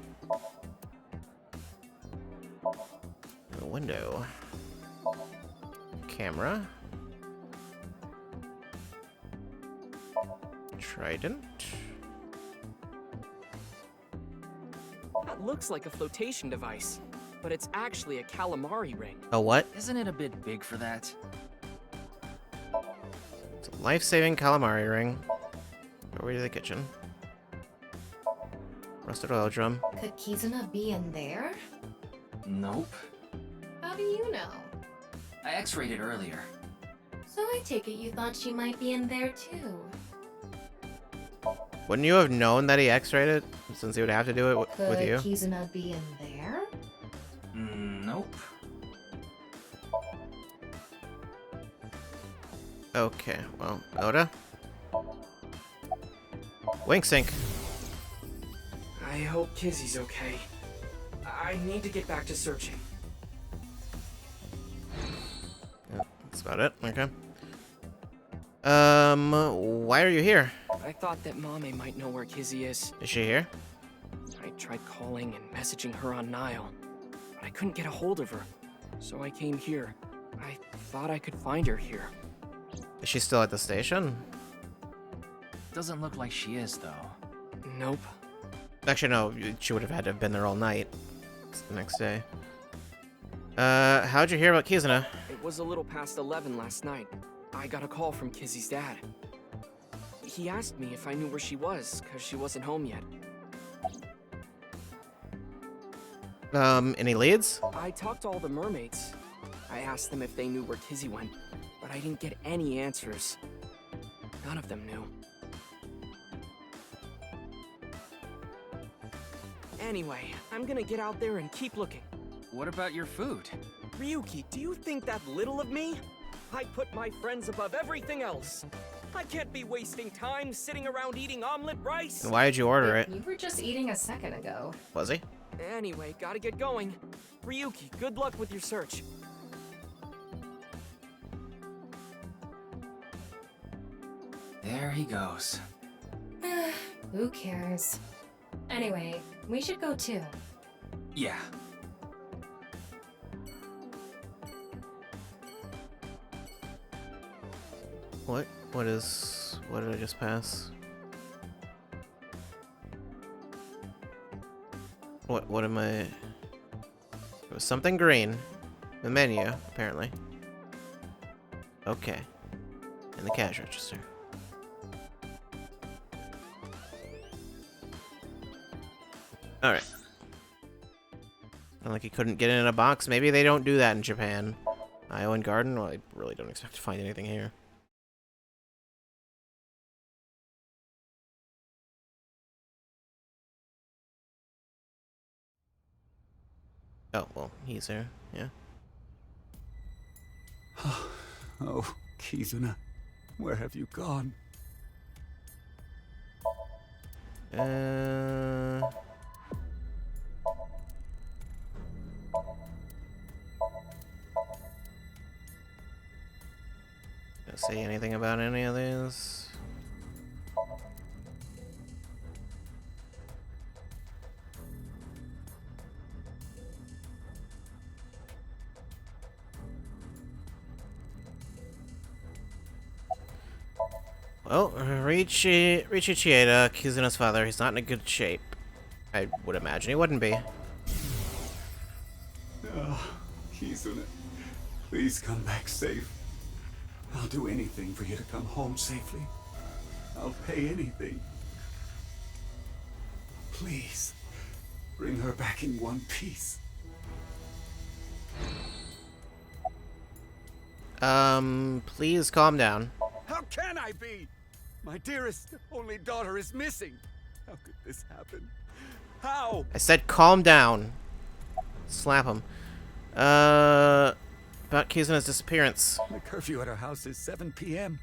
A window. Camera. Trident. That looks like a flotation device, but it's actually a calamari ring. A what? Isn't it a bit big for that? It's a life-saving calamari ring. Doorway to the kitchen. Rusted oil drum. Could Kizuna be in there? Nope. How do you know? I x-rayed it earlier. So I take it you thought she might be in there too. Wouldn't you have known that he x-rayed it, since he would have to do it with you? Could Kizuna be in there? Nope. Okay, well, Oda? Wink sync. I hope Kizzy's okay. I need to get back to searching. Yeah, that's about it. Okay. Why are you here? I thought that Mame might know where Kizzy is. Is she here? I tried calling and messaging her on Nile, but I couldn't get a hold of her. So I came here. I thought I could find her here. Is she still at the station? Doesn't look like she is, though. Nope. Actually, no. She would have had to have been there all night. It's the next day. How'd you hear about Kizuna? It was a little past 11 last night. I got a call from Kizzy's dad. He asked me if I knew where she was, because she wasn't home yet. Any leads? I talked to all the mermaids. I asked them if they knew where Kizzy went, but I didn't get any answers. None of them knew. Anyway, I'm gonna get out there and keep looking. What about your food? Ryuki, do you think that little of me? I put my friends above everything else. I can't be wasting time sitting around eating omelet rice. And why did you order it? You were just eating a second ago. Was he? Anyway, gotta get going. Ryuki, good luck with your search. There he goes. Who cares? Anyway, we should go too. Yeah. What? What did I just pass? What am I... It was something green. The menu, apparently. Okay. And the cash register. Alright. Like he couldn't get it in a box. Maybe they don't do that in Japan. Iowan Garden? Well, I really don't expect to find anything here. Oh, well, he's here. Yeah. Oh, Kizuna, where have you gone? Gonna say anything about any of these? Well, Riichi Chieda, Kizuna's father, he's not in a good shape. I would imagine he wouldn't be. Oh, Kizuna, please come back safe. I'll do anything for you to come home safely. I'll pay anything. Please, bring her back in one piece. Please calm down. How can I be? My dearest, only daughter is missing. How could this happen? How? I said calm down. Slap him. About Kizuna's disappearance. The curfew at her house is 7 p.m.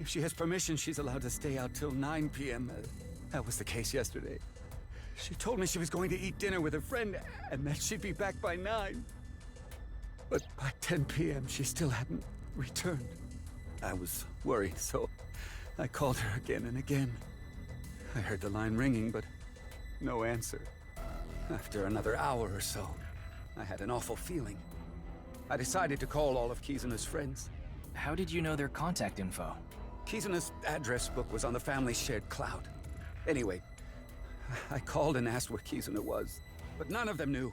If she has permission, she's allowed to stay out till 9 p.m. That was the case yesterday. She told me she was going to eat dinner with a friend and that she'd be back by 9. But by 10 p.m., she still hadn't returned. I was worried, so I called her again and again. I heard the line ringing, but no answer. After another hour or so, I had an awful feeling. I decided to call all of Kizuna's friends. How did you know their contact info? Kizuna's address book was on the family's shared cloud. Anyway, I called and asked where Kizuna was, but none of them knew.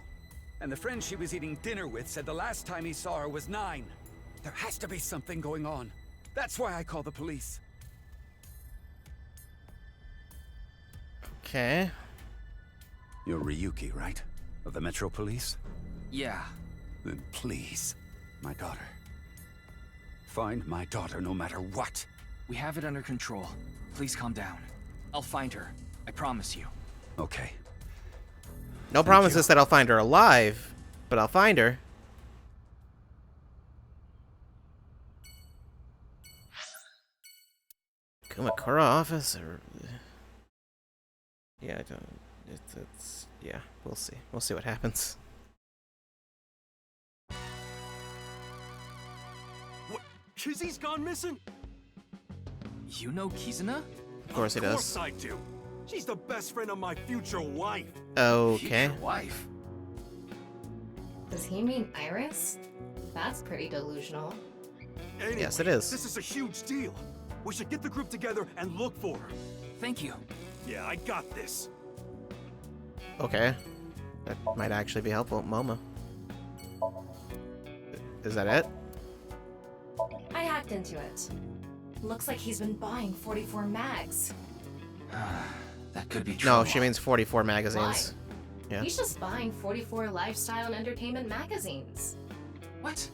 And the friend she was eating dinner with said the last time he saw her was 9. There has to be something going on. That's why I called the police. Okay. You're Ryuki, right? Of the Metro Police? Yeah. Then please, my daughter. Find my daughter no matter what. We have it under control. Please calm down. I'll find her. I promise you. Okay. No promises that I'll find her alive, but I'll find her. Kumakura office or... Yeah, I don't... It's... Yeah, we'll see. We'll see what happens. What? Kizzy's gone missing? You know Kizuna? Of course he does. Of course I do. She's the best friend of my future wife. Okay. Future wife? Does he mean Iris? That's pretty delusional. Anyway, yes, it is. This is a huge deal. We should get the group together and look for her. Thank you. Yeah, I got this. Okay. That might actually be helpful. Momo. Is that it? I hacked into it. Looks like he's been buying 44 mags. That could be true. No, she means 44 magazines. Why? Yeah. He's just buying 44 lifestyle and entertainment magazines. What?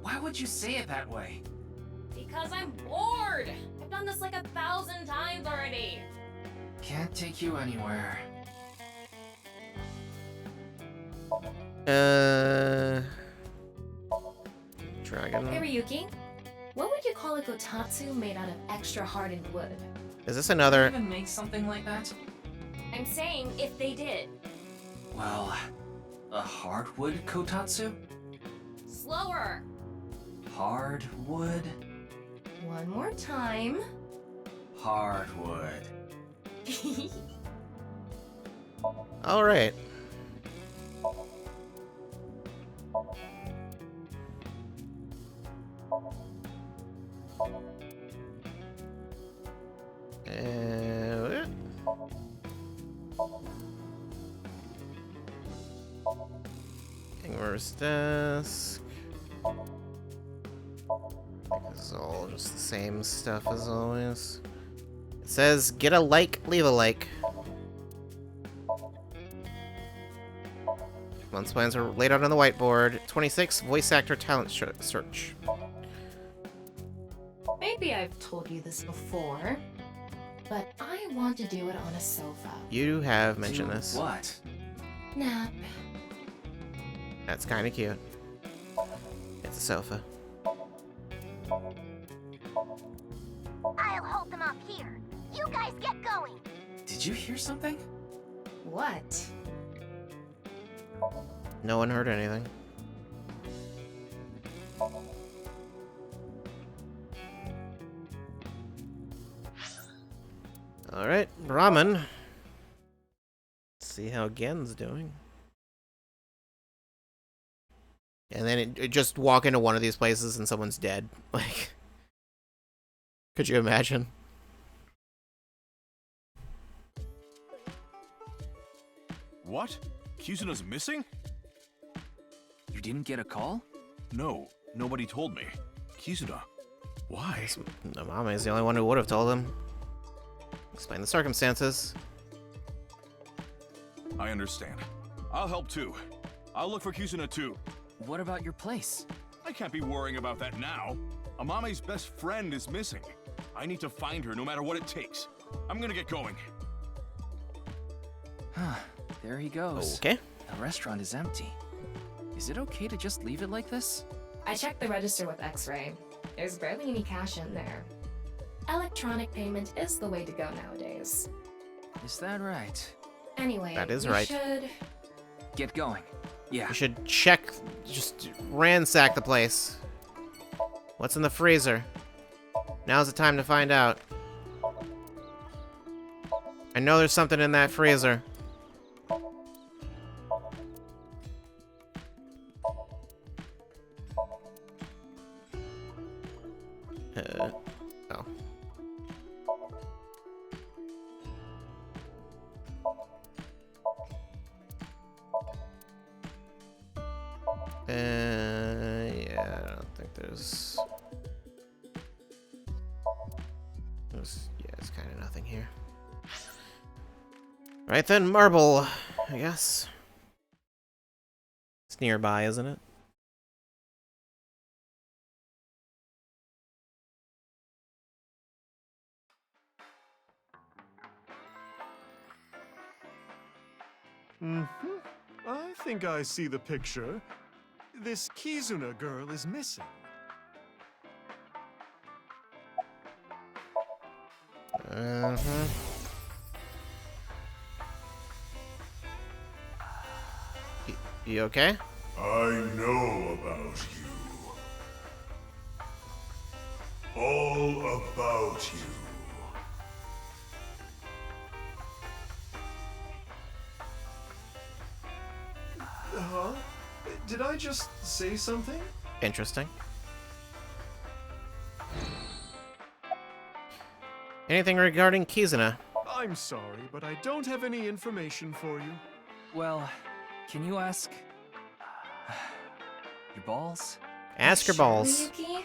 Why would you say it that way? Because I'm bored! I've done this like 1,000 times already! Can't take you anywhere. Dragon. Hey Ryuki, what would you call a gotatsu made out of extra hardened wood? Is this another... Even make something like that? I'm saying if they did. Well, a hardwood kotatsu? Slower! Hardwood? One more time. Hardwood. Alright. Ingvar's desk. This is all just the same stuff as always. It says, get a like, leave a like. Month's plans are laid out on the whiteboard. 26, voice actor talent search. Maybe I've told you this before, but I want to do it on a sofa. You have mentioned this. What? Nap. That's kind of cute. It's a sofa. I'll hold them up here. You guys get going. Did you hear something? What? No one heard anything. Alright, ramen. Let's see how Gen's doing. And then it just walk into one of these places and someone's dead. Like, could you imagine? What? Kizuna's missing? You didn't get a call? No, nobody told me. Kizuna, why? Mama is the only one who would have told him. Explain the circumstances. I understand. I'll help too. I'll look for Kizuna too. What about your place? I can't be worrying about that now. Amame's best friend is missing. I need to find her no matter what it takes. I'm gonna get going. There he goes. Okay. The restaurant is empty. Is it okay to just leave it like this? I checked the register with X-Ray. There's barely any cash in there. Electronic payment is the way to go nowadays. Is that right? Anyway, that is we right. should get going. Yeah. You should check, just ransack the place. What's in the freezer? Now's the time to find out. I know there's something in that freezer. Oh. Yeah, I don't think there's yeah, it's kind of nothing here. Right then, marble, I guess. It's nearby, isn't it? I think I see the picture. This Kizuna girl is missing. You okay? I know about you. All about you. Huh? Did I just say something? Interesting. Anything regarding Kizuna? I'm sorry, but I don't have any information for you. Well, can you ask your balls? Ask your balls. Ryuki?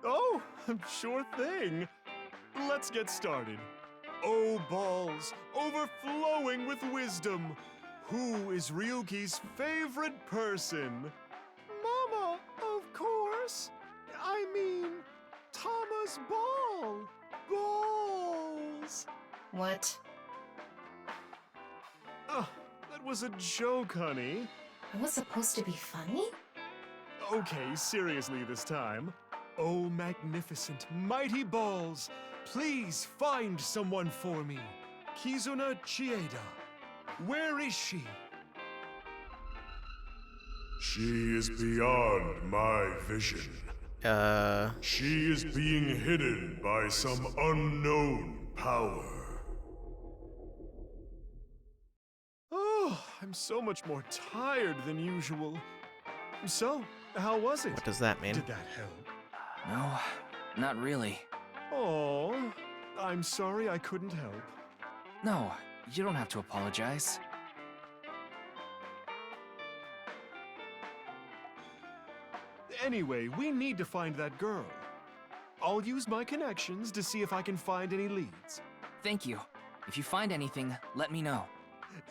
Oh, sure thing. Let's get started. Oh, balls, overflowing with wisdom. Who is Ryuki's favorite person? Mama, of course. I mean, Tama's ball. Balls. What? Oh, that was a joke, honey. It was supposed to be funny? Okay, seriously this time. Oh, magnificent, mighty balls. Please find someone for me. Kizuna Chieda. Where is she? She is beyond my vision. She is being hidden by some unknown power. Oh, I'm so much more tired than usual. So, how was it? What does that mean? Did that help? No, not really. Oh, I'm sorry I couldn't help. No, you don't have to apologize. Anyway, we need to find that girl. I'll use my connections to see if I can find any leads. Thank you. If you find anything, let me know.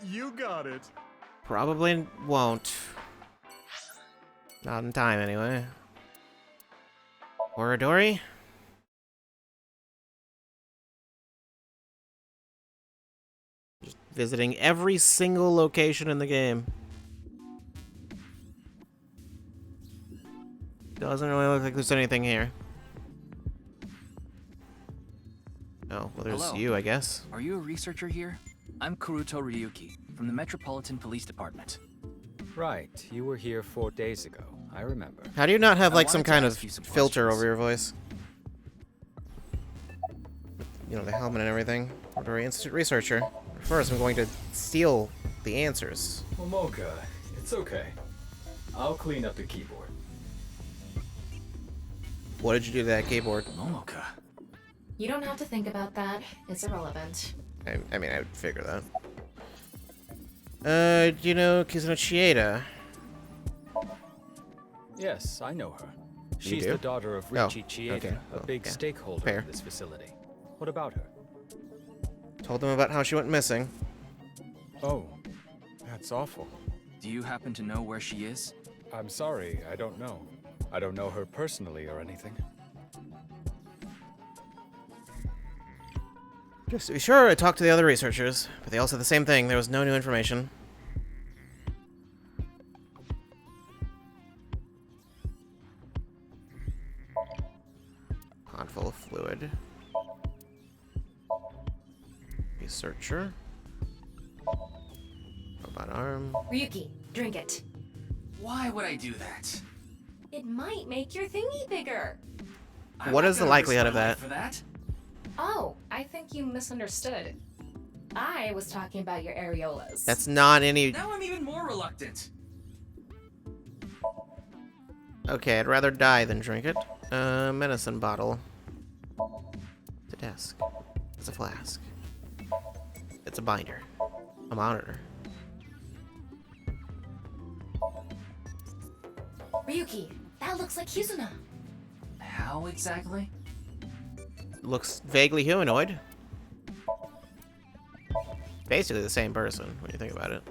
You got it. Probably won't. Not in time, anyway. Oradori? Just visiting every single location in the game. Doesn't really look like there's anything here. Oh, well, there's Hello. you, I guess. Are you a researcher here? I'm Kuruto Ryuki, from the Metropolitan Police Department. Right, you were here 4 days ago. I remember. How do you not have, I like, some wanted to kind of ask you some filter questions. over your voice? You know, the helmet and everything. Oradori Institute researcher. First, I'm going to steal the answers. Momoka, it's okay. I'll clean up the keyboard. What did you do to that keyboard? Momoka. You don't have to think about that. It's irrelevant. I mean, I would figure that. Do you know Kizuna Chieda? Yes, I know her. You She's do? the daughter of Oh, Richie Chieda, okay. a Well, big yeah. stakeholder Fair. in this facility. What about her? Told them about how she went missing. Oh, that's awful. Do you happen to know where she is? I'm sorry, I don't know. I don't know her personally or anything. Just to be sure, I talked to the other researchers, but they all said the same thing. There was no new information. Pod full of fluid. Researcher. Robot arm. Ryuki, drink it. Why would I do that? It might make your thingy bigger. What is the likelihood of that? For that? Oh, I think you misunderstood. I was talking about your areolas. That's not any... Now I'm even more reluctant. Okay, I'd rather die than drink it. Medicine bottle. It's a desk. It's a flask. It's a binder. A monitor. Ryuki, that looks like Kizuna. How exactly? Looks vaguely humanoid. Basically the same person, when you think about it.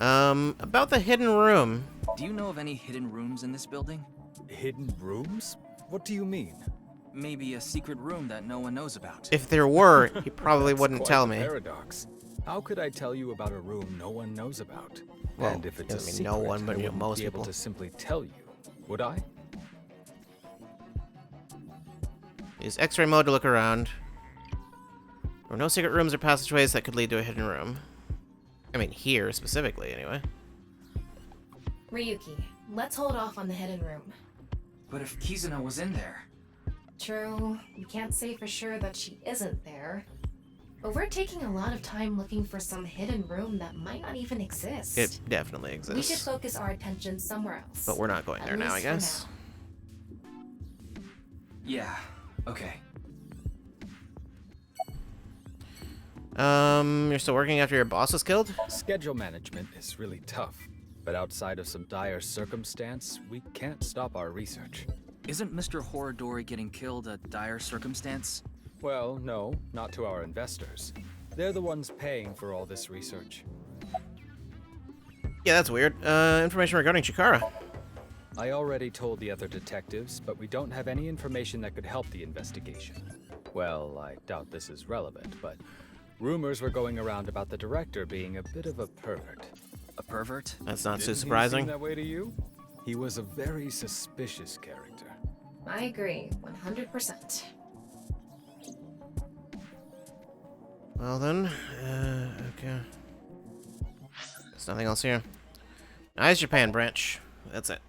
About the hidden room. Do you know of any hidden rooms in this building? Hidden rooms? What do you mean? Maybe a secret room that no one knows about. If there were, he probably That's wouldn't quite tell the me. Paradox. How could I tell you about a room no one knows about? Well, and if it's a doesn't mean secret, no one, but I you know, wouldn't most be able people. to simply tell you, would I? Use X-ray mode to look around. There were no secret rooms or passageways that could lead to a hidden room. I mean, here specifically, anyway. Ryuki, let's hold off on the hidden room. But if Kizuna was in there... True, we can't say for sure that she isn't there. But we're taking a lot of time looking for some hidden room that might not even exist. It definitely exists. We should focus our attention somewhere else. But we're not going there At now, I least for guess. Yeah, okay. You're still working after your boss was killed? Schedule management is really tough, but outside of some dire circumstance, we can't stop our research. Isn't Mr. Horadori getting killed a dire circumstance? Well, no, not to our investors. They're the ones paying for all this research. Yeah, that's weird. Information regarding Chikara. I already told the other detectives, but we don't have any information that could help the investigation. Well, I doubt this is relevant, but rumors were going around about the director being a bit of a pervert. A pervert? That's not too Didn't surprising. he seem that way to you? He was a very suspicious character. I agree, 100%. Well then, okay. There's nothing else here. Nice Japan branch. That's it.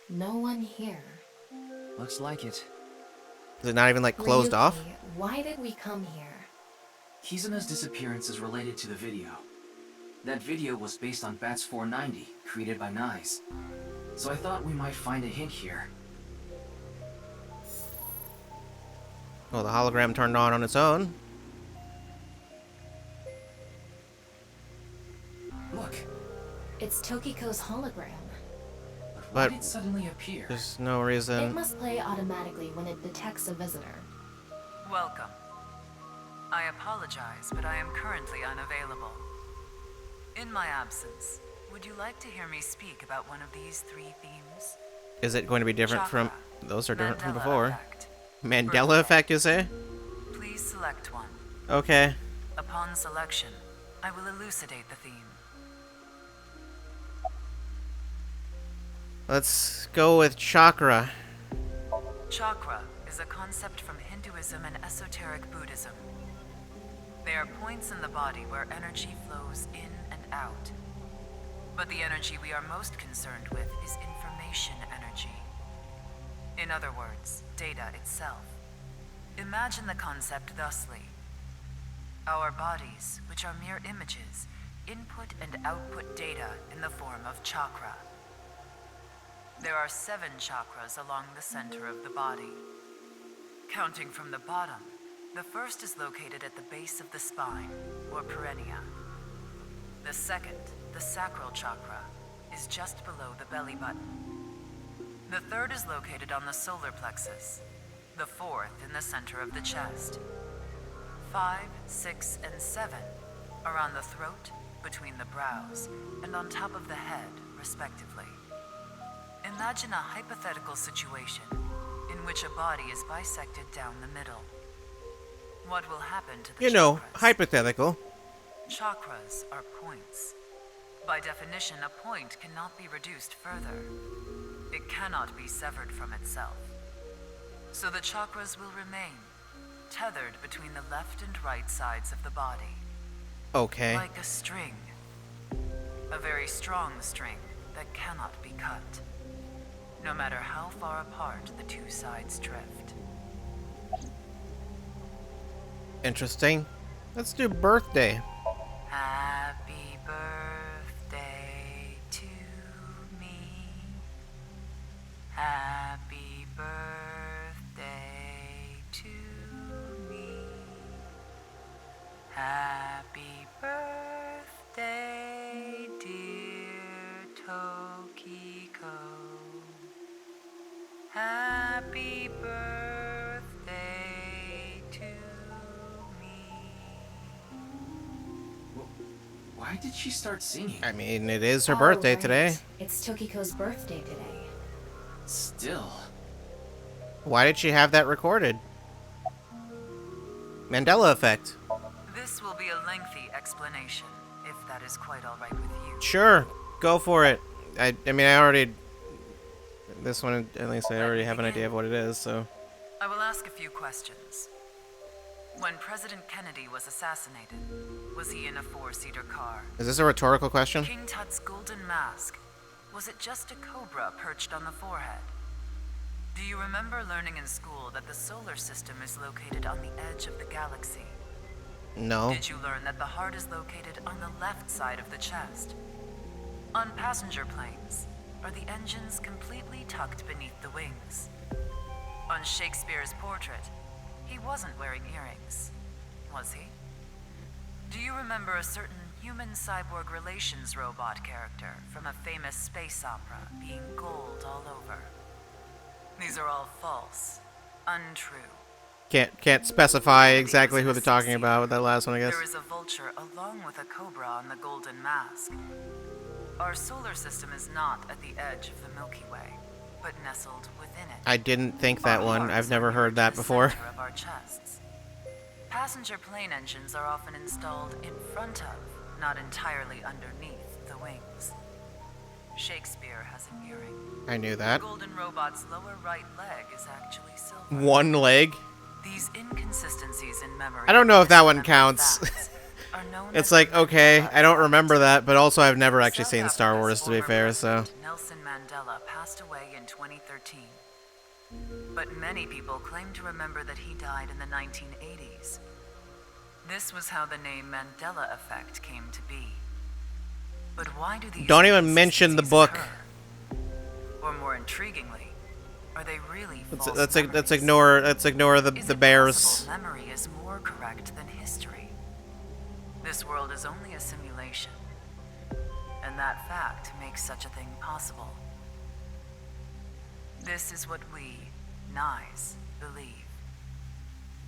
No one here. Looks like it. Is it not even like closed Ryuki, off? Why did we come here? Kizuna's disappearance is related to the video. That video was based on Bats 490, created by Nyes. So I thought we might find a hint here. Oh, the hologram turned on its own. Look. It's Tokiko's hologram. Why did it suddenly appear? There's no It reason. must play automatically when it detects a visitor. Welcome. I apologize, but I am currently unavailable. In my absence, would you like to hear me speak about one of these 3 themes? Is it going to be different from... Those are different from before. Effect. Mandela effect, you say? Please select one. Okay. Upon selection, I will elucidate the theme. Let's go with chakra. Chakra is a concept from Hinduism and esoteric Buddhism. They are points in the body where energy flows in and out. But the energy we are most concerned with is information energy. In other words, data itself. Imagine the concept thusly. Our bodies, which are mere images, input and output data in the form of chakra. There are 7 chakras along the center of the body. Counting from the bottom, the first is located at the base of the spine, or perineum. The second, the sacral chakra, is just below the belly button. The third is located on the solar plexus. The fourth in the center of the chest. 5, 6, and 7 are on the throat, between the brows, and on top of the head, respectively. Imagine a hypothetical situation in which a body is bisected down the middle. What will happen to the You know, chakras? hypothetical. Chakras are points. By definition, a point cannot be reduced further. It cannot be severed from itself. So the chakras will remain, tethered between the left and right sides of the body. Okay. Like a string. A very strong string that cannot be cut. No matter how far apart the 2 sides drift. Interesting. Let's do birthday. Happy birthday to me. Happy birthday to me. Happy birthday, dear Tokiko. Happy birthday to me. Why did she start singing? I mean, it is her birthday right. today. It's Tokiko's birthday today. Still. Why did she have that recorded? Mandela effect. This will be a lengthy explanation, if that is quite all right with you. Sure, go for it. I mean, I already... This one, at least I already have an idea of what it is, so... I will ask a few questions. When President Kennedy was assassinated, was he in a 4-seater car? Is this a rhetorical question? King Tut's golden mask, was it just a cobra perched on the forehead? Do you remember learning in school that the solar system is located on the edge of the galaxy? No. Did you learn that the heart is located on the left side of the chest? On passenger planes, are the engines completely tucked beneath the wings? On Shakespeare's portrait, he wasn't wearing earrings, was he? Do you remember a certain human-cyborg relations robot character from a famous space opera being gold all over? These are all false, untrue. Can't specify exactly who they're talking about with that last one, I guess. There is a vulture along with a cobra on the golden mask. Our solar system is not at the edge of the Milky Way, but nestled within it. I didn't think that one. I've never heard that before. Center of our chests. Passenger plane engines are often installed in front of, not entirely underneath, the wings. Shakespeare has an earring. I knew that. The golden robot's lower right leg is actually silver. One leg? These inconsistencies in memory. I don't know if that one counts. It's like, okay, I don't remember that, but also I've never actually seen Star Wars, to be fair, so... Nelson Mandela passed away in 2013. But many people claim to remember that he died in the 1980s. This was how the name Mandela effect came to be. But why do these... Don't even mention the book. Occur? Or more intriguingly, are they really false Let's ignore the bears. Memory is more correct than history. This world is only a simulation, and that fact makes such a thing possible. This is what we, Nyes, believe.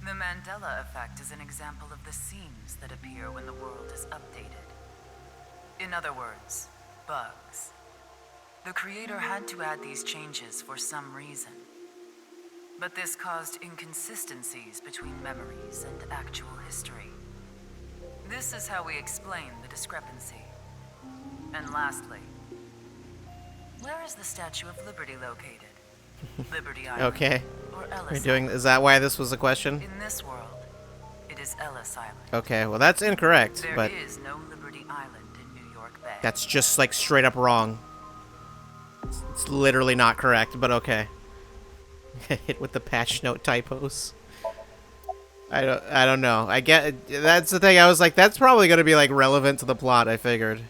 The Mandela effect is an example of the seams that appear when the world is updated. In other words, bugs. The creator had to add these changes for some reason. But this caused inconsistencies between memories and actual history. This is how we explain the discrepancy. And lastly, where is the Statue of Liberty located? Liberty Island. Okay. Or Are Ellis you doing? Is that why this was a question? In this world, it is Ellis Island. Okay. Well, that's incorrect. There But is no Liberty Island in New York Bay. that's just like straight up wrong. It's literally not correct. But okay. Hit with the patch note typos. I don't know. I get that's the thing. I was like, that's probably gonna be like relevant to the plot. I figured.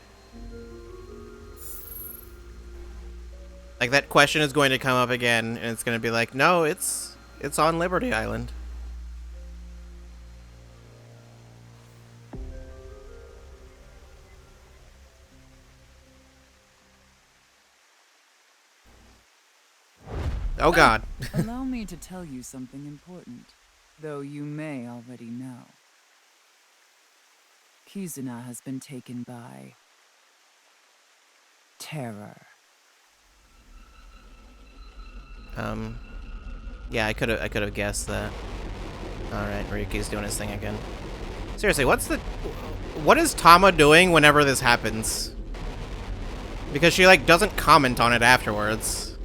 Like that question is going to come up again, and it's gonna be like, no, it's on Liberty Island. Oh God. Allow me to tell you something important, though you may already know. Kizuna has been taken by terror. Yeah, I could have guessed that. All right, Ryuki's doing his thing again. Seriously, what is Tama doing whenever this happens? Because she like doesn't comment on it afterwards.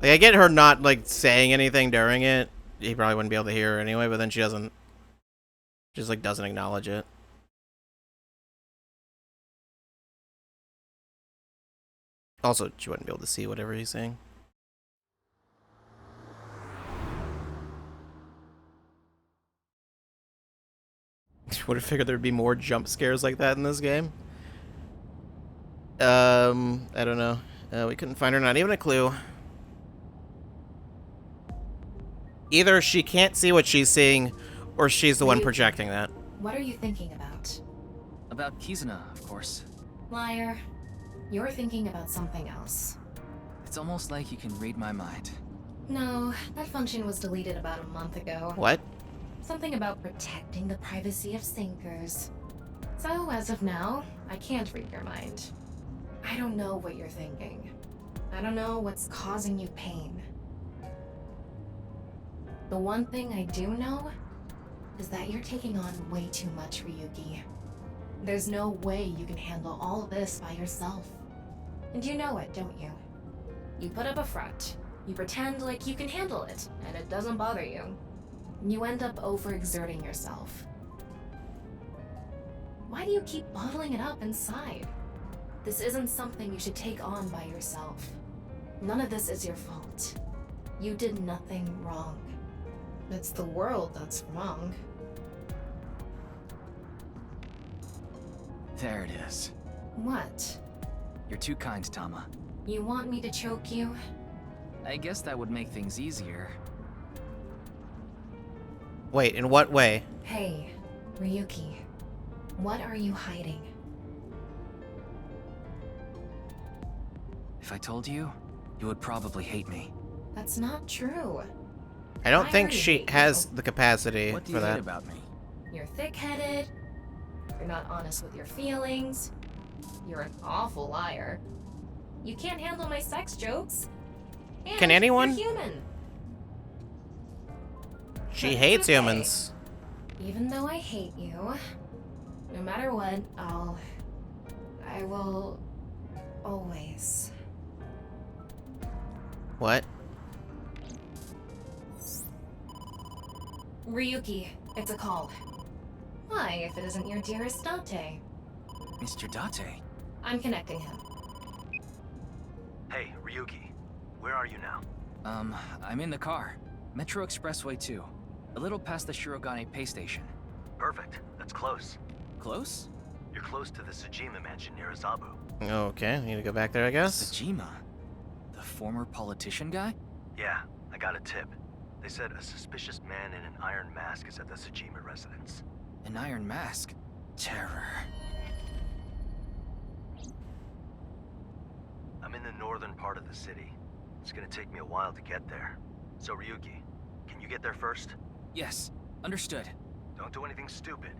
Like I get her not like saying anything during it. He probably wouldn't be able to hear her anyway, but then she doesn't. Just like doesn't acknowledge it. Also, she wouldn't be able to see whatever he's saying. Would have figured there'd be more jump scares like that in this game. I don't know. We couldn't find her, not even a clue. Either she can't see what she's seeing, or she's the one projecting that. What are you thinking about? About Kizuna, of course. Liar. You're thinking about something else. It's almost like you can read my mind. No, that function was deleted about a month ago. What? Something about protecting the privacy of sinkers. So, as of now, I can't read your mind. I don't know what you're thinking. I don't know what's causing you pain. The one thing I do know is that you're taking on way too much, Ryuki. There's no way you can handle all of this by yourself. And you know it, don't you? You put up a front. You pretend like you can handle it, and it doesn't bother you. You end up overexerting yourself. Why do you keep bottling it up inside? This isn't something you should take on by yourself. None of this is your fault. You did nothing wrong. It's the world that's wrong. There it is. What? You're too kind, Tama. You want me to choke you? I guess that would make things easier. Wait, in what way? Hey, Ryuki. What are you hiding? If I told you, you would probably hate me. That's not true. I don't think already she hate has you. the capacity What do for you hate that. about me? You're thick-headed. You're not honest with your feelings. You're an awful liar. You can't handle my sex jokes. And Can anyone? You're human. She But it's hates okay. humans. Even though I hate you, no matter what, I will always. What? Ryuki, it's a call. Why, if it isn't your dearest Date? Mr. Date? I'm connecting him. Hey, Ryuki. Where are you now? I'm in the car. Metro Expressway 2. A little past the Shirogane Pay Station. Perfect. That's close. Close? You're close to the Tsujima mansion near Azabu. Okay, need to go back there, I guess. Tsujima? The former politician guy? Yeah, I got a tip. They said a suspicious man in an iron mask is at the Tsujima residence. An iron mask? Terror. I'm in the northern part of the city. It's gonna take me a while to get there. So Ryuki, can you get there first? Yes, understood. Don't do anything stupid.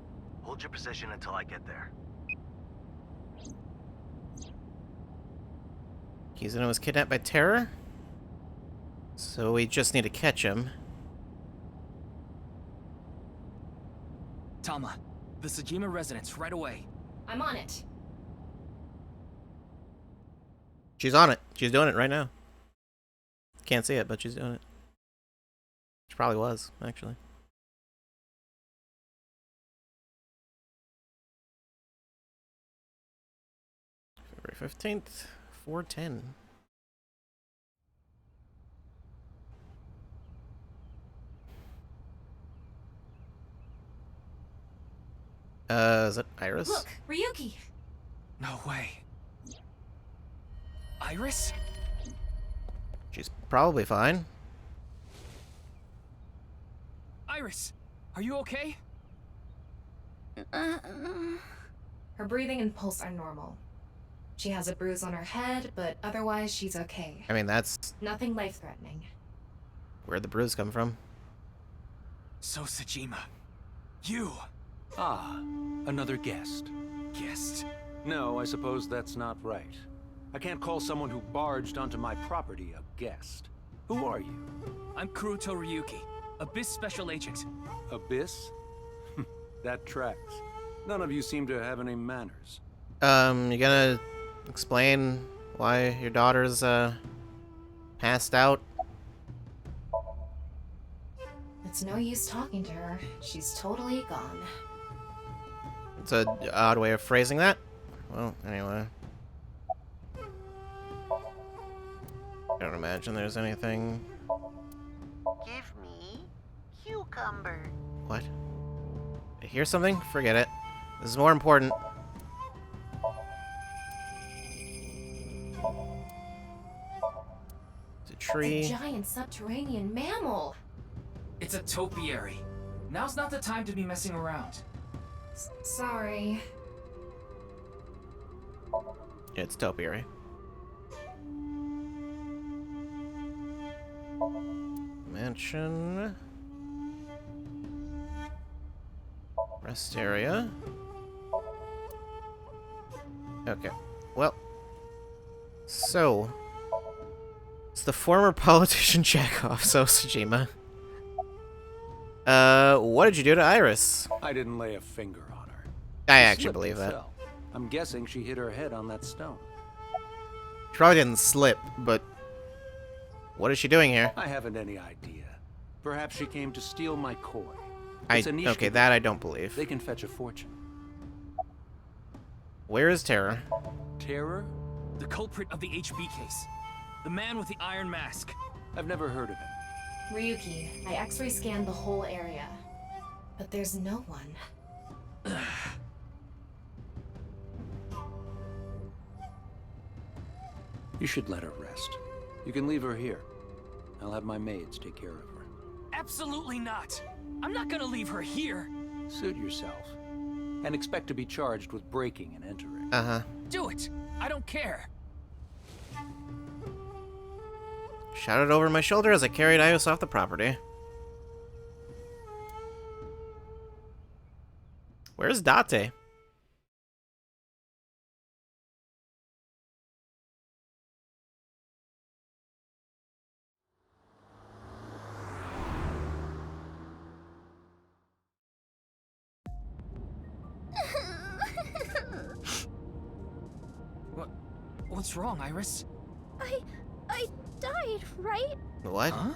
Hold your position until I get there. Kizuno was kidnapped by Terror? So we just need to catch him. Tama, the Sajima residence, right away. I'm on it. She's on it. She's doing it right now. Can't see it, but she's doing it. She probably was, actually. February 15th, 4:10. Is it Iris? Look, Ryuki! No way. Iris? She's probably fine. Iris, are you okay? Her breathing and pulse are normal. She has a bruise on her head, but otherwise she's okay. I mean, that's Nothing life-threatening. where'd the bruise come from. So Sajima, you. Ah, another guest. Guest? No, I suppose that's not right. I can't call someone who barged onto my property a guest. Who are you? I'm Kuruto Ryuki, Abyss Special Agent. Abyss? That tracks. None of you seem to have any manners. You gonna explain why your daughter's, passed out? It's no use talking to her. She's totally gone. It's an odd way of phrasing that. Well, anyway. I don't imagine there's anything... Give me cucumber. What? I hear something? Forget it. This is more important. It's a tree. A giant subterranean mammal. It's a topiary. Now's not the time to be messing around. Sorry. Yeah, it's topiary. Mansion. Rest area. Okay. Well. So. It's the former politician Chekhov, so Sajima. What did you do to Iris? I didn't lay a finger on her. I She actually slipped believe and that. fell. I'm guessing she hit her head on that stone. She probably didn't slip, but what is she doing here? I haven't any idea. Perhaps she came to steal my koi. Okay, that I don't believe. They can fetch a fortune. Where is Terror? Terror? The culprit of the HB case. The man with the iron mask. I've never heard of him. Ryuki, I X-ray scanned the whole area, but there's no one. You should let her rest. You can leave her here. I'll have my maids take care of her. Absolutely not. I'm not gonna leave her here. Suit yourself. And expect to be charged with breaking and entering. Uh-huh. Do it. I don't care. Shouted over my shoulder as I carried Iris off the property. Where's Date? What's wrong, Iris? I died, right? What? Huh?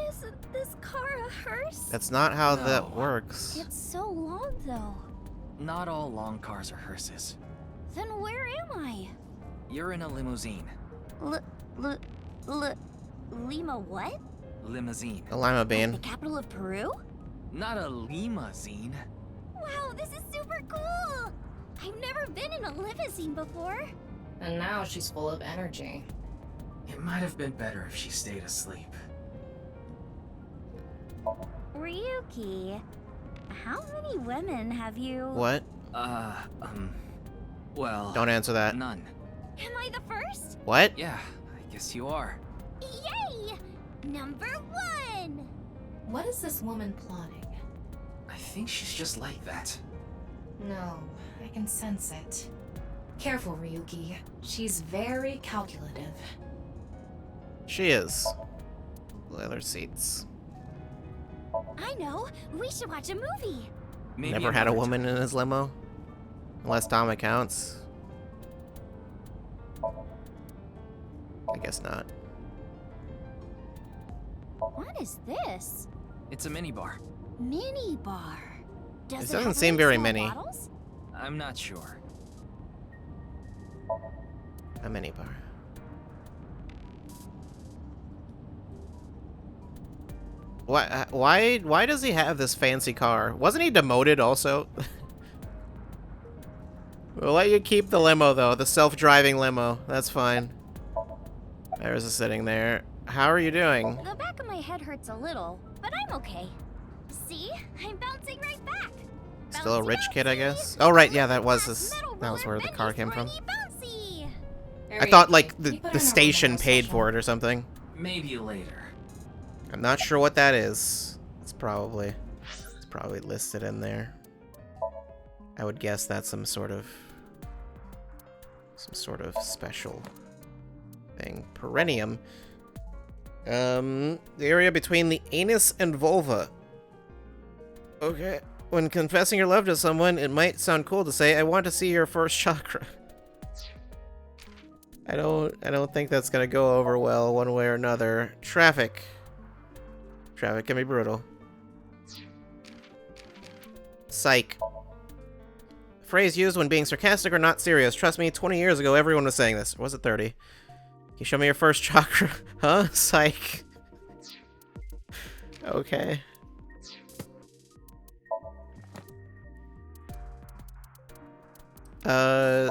Isn't this car a hearse? That's not how that works. It's so long, though. Not all long cars are hearses. Then where am I? You're in a limousine. Lima what? Limousine. A lima bean. The capital of Peru? Not a limousine. Wow, this is super cool! I've never been in a limousine before. And now she's full of energy. It might have been better if she stayed asleep. Ryuki, how many women have you... What? Well... Don't answer that. None. Am I the first? What? Yeah, I Guess you are. Yay! Number 1! What is this woman plotting? I think she's just like that. No, I can sense it. Careful, Ryuki. She's very calculative. She is. Leather seats. I know! We should watch a movie! Maybe Never had a woman in his limo? Unless Tom counts. I guess not. What is this? It's a minibar. Mini bar. It Does doesn't have seem any very small many. bottles? I'm not sure. A minibar. Why does he have this fancy car? Wasn't he demoted also? We'll let you keep the limo though, the self-driving limo. That's fine. Iris is sitting there. How are you doing? The back of my head hurts a little, but I'm okay. See? I'm bouncing right back. Still a rich kid, I guess? Oh right, yeah, that was where the car came from. I thought like the station paid for it or something. Maybe later. I'm not sure what that is. It's probably listed in there. I would guess that's some sort of special thing. Perineum. The area between the anus and vulva. Okay. When confessing your love to someone, it might sound cool to say, "I want to see your first chakra." I don't think that's gonna go over well one way or another. Traffic. Traffic can be brutal. Psych. Phrase used when being sarcastic or not serious. Trust me, 20 years ago, everyone was saying this. Or was it 30? Can you show me your first chakra? Huh? Psych. Okay.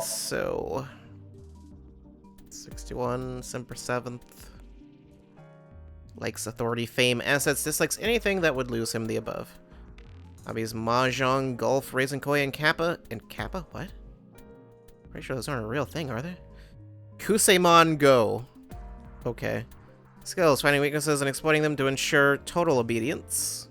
So... 61, Semper 7th. Likes authority, fame, assets, dislikes anything that would lose him the above. Hobbies, mahjong, golf, raising koi, and kappa. And kappa? What? Pretty sure those aren't a real thing, are they? Kuseimon Go. Okay. Skills, finding weaknesses and exploiting them to ensure total obedience.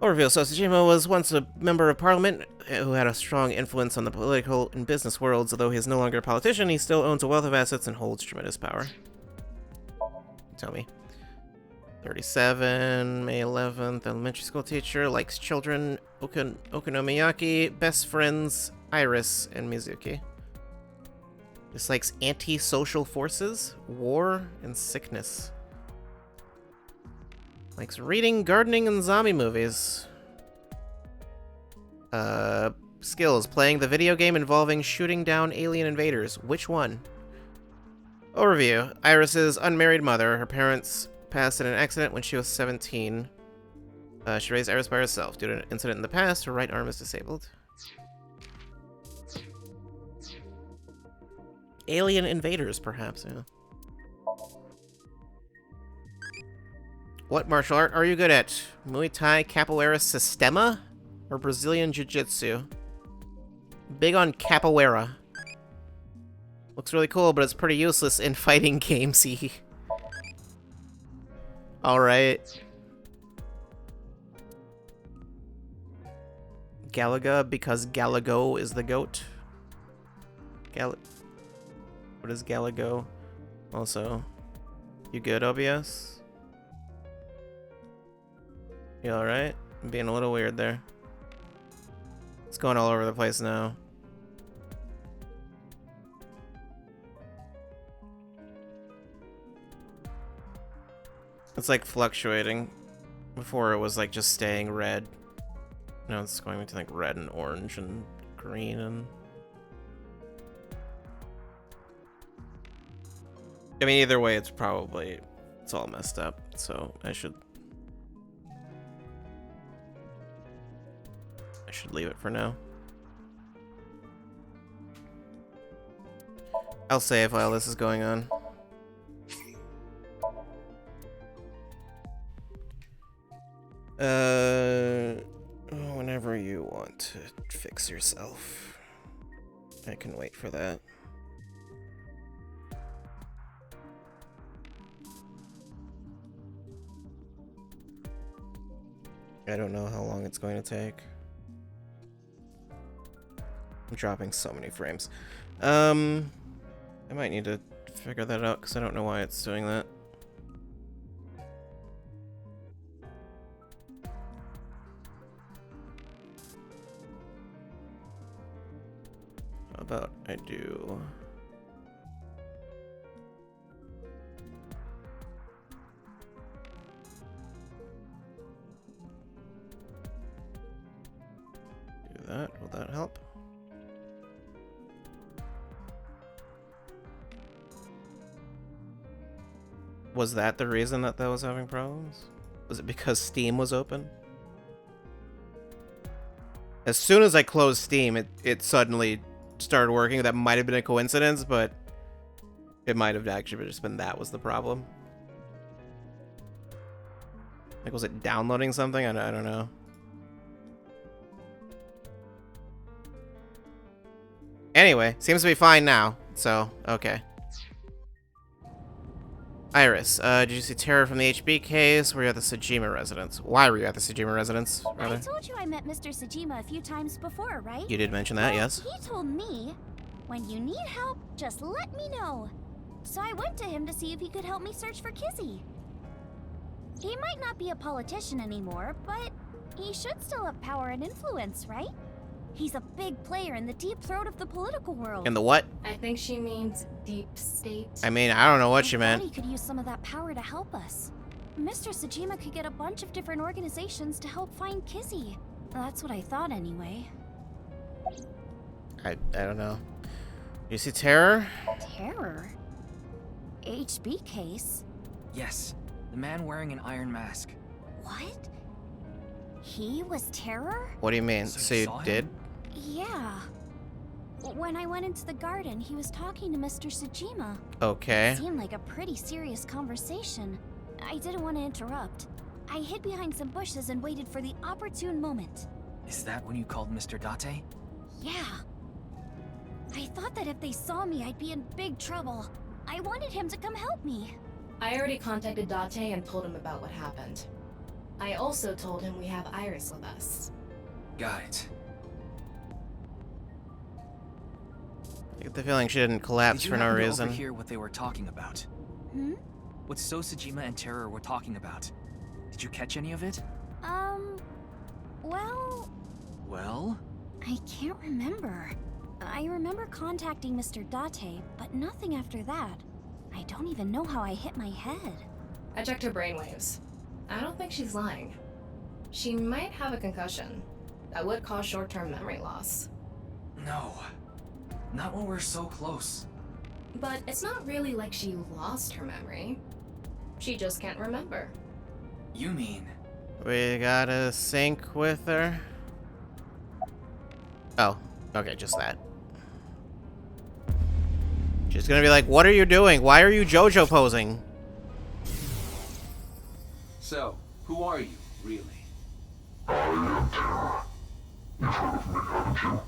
Overview, so Tsushima was once a member of parliament who had a strong influence on the political and business worlds. Although he is no longer a politician, he still owns a wealth of assets and holds tremendous power. Tell me. 37, May 11th, elementary school teacher, likes children, okonomiyaki, best friends, Iris, and Mizuki. Dislikes anti-social forces, war, and sickness. Likes reading, gardening, and zombie movies. Skills, playing the video game involving shooting down alien invaders. Which one? Overview. Iris's unmarried mother. Her parents passed in an accident when she was 17. She raised Iris by herself. Due to an incident in the past, her right arm is disabled. Alien invaders, perhaps, yeah. What martial art are you good at? Muay Thai, Capoeira, Sistema, or Brazilian Jiu-Jitsu? Big on Capoeira. Looks really cool, but it's pretty useless in fighting games. Alright. Galaga, because Galago is the goat. What is Galago? Also, you good, OBS? You alright? I'm being a little weird there. It's going all over the place now. It's like fluctuating. Before it was like just staying red. Now it's going to like red and orange and green and... I mean, either way, it's all messed up, so I should leave it for now. I'll save while this is going on. Whenever you want to fix yourself. I can wait for that. I don't know how long it's going to take. I'm dropping so many frames. I might need to figure that out because I don't know why it's doing that. How about I do... that. Will that help? Was that the reason that was having problems? Was it because Steam was open? As soon as I closed Steam, it suddenly started working. That might have been a coincidence, but it might have actually just been that was the problem. Like, was it downloading something? I don't know. Anyway, seems to be fine now, so, okay. Iris, did you see Terror from the HB case? Were you at the Sejima residence? Why were you at the Sejima residence, rather? I told you I met Mr. Sejima a few times before, right? You did mention that, yes. He told me, when you need help, just let me know. So I went to him to see if he could help me search for Kizzy. He might not be a politician anymore, but he should still have power and influence, right? He's a big player in the deep throat of the political world. In the what? I think she means deep state. I mean, I don't know what she meant. He could use some of that power to help us. Mr. Sejima could get a bunch of different organizations to help find Kizzy. That's what I thought anyway. I don't know. You see Terror? Terror? HB case? Yes, the man wearing an iron mask. What? He was Terror? What do you mean? So you did? Yeah. When I went into the garden, he was talking to Mr. Sejima. Okay. It seemed like a pretty serious conversation. I didn't want to interrupt. I hid behind some bushes and waited for the opportune moment. Is that when you called Mr. Date? Yeah. I thought that if they saw me, I'd be in big trouble. I wanted him to come help me. I already contacted Date and told him about what happened. I also told him we have Iris with us. Got it. I get the feeling she didn't collapse for no reason. Did you hear what they were talking about? Hmm? What So Sejima and Terror were talking about? Did you catch any of it? Well... Well? I can't remember. I remember contacting Mr. Date, but nothing after that. I don't even know how I hit my head. I checked her brainwaves. I don't think she's lying. She might have a concussion. That would cause short-term memory loss. No. Not when we're so close. But it's not really like she lost her memory. She just can't remember. You mean? We gotta sync with her. Oh, okay, just that. She's gonna be like, what are you doing? Why are you JoJo posing? So, who are you, really? I am Terror. You've heard of me, haven't you?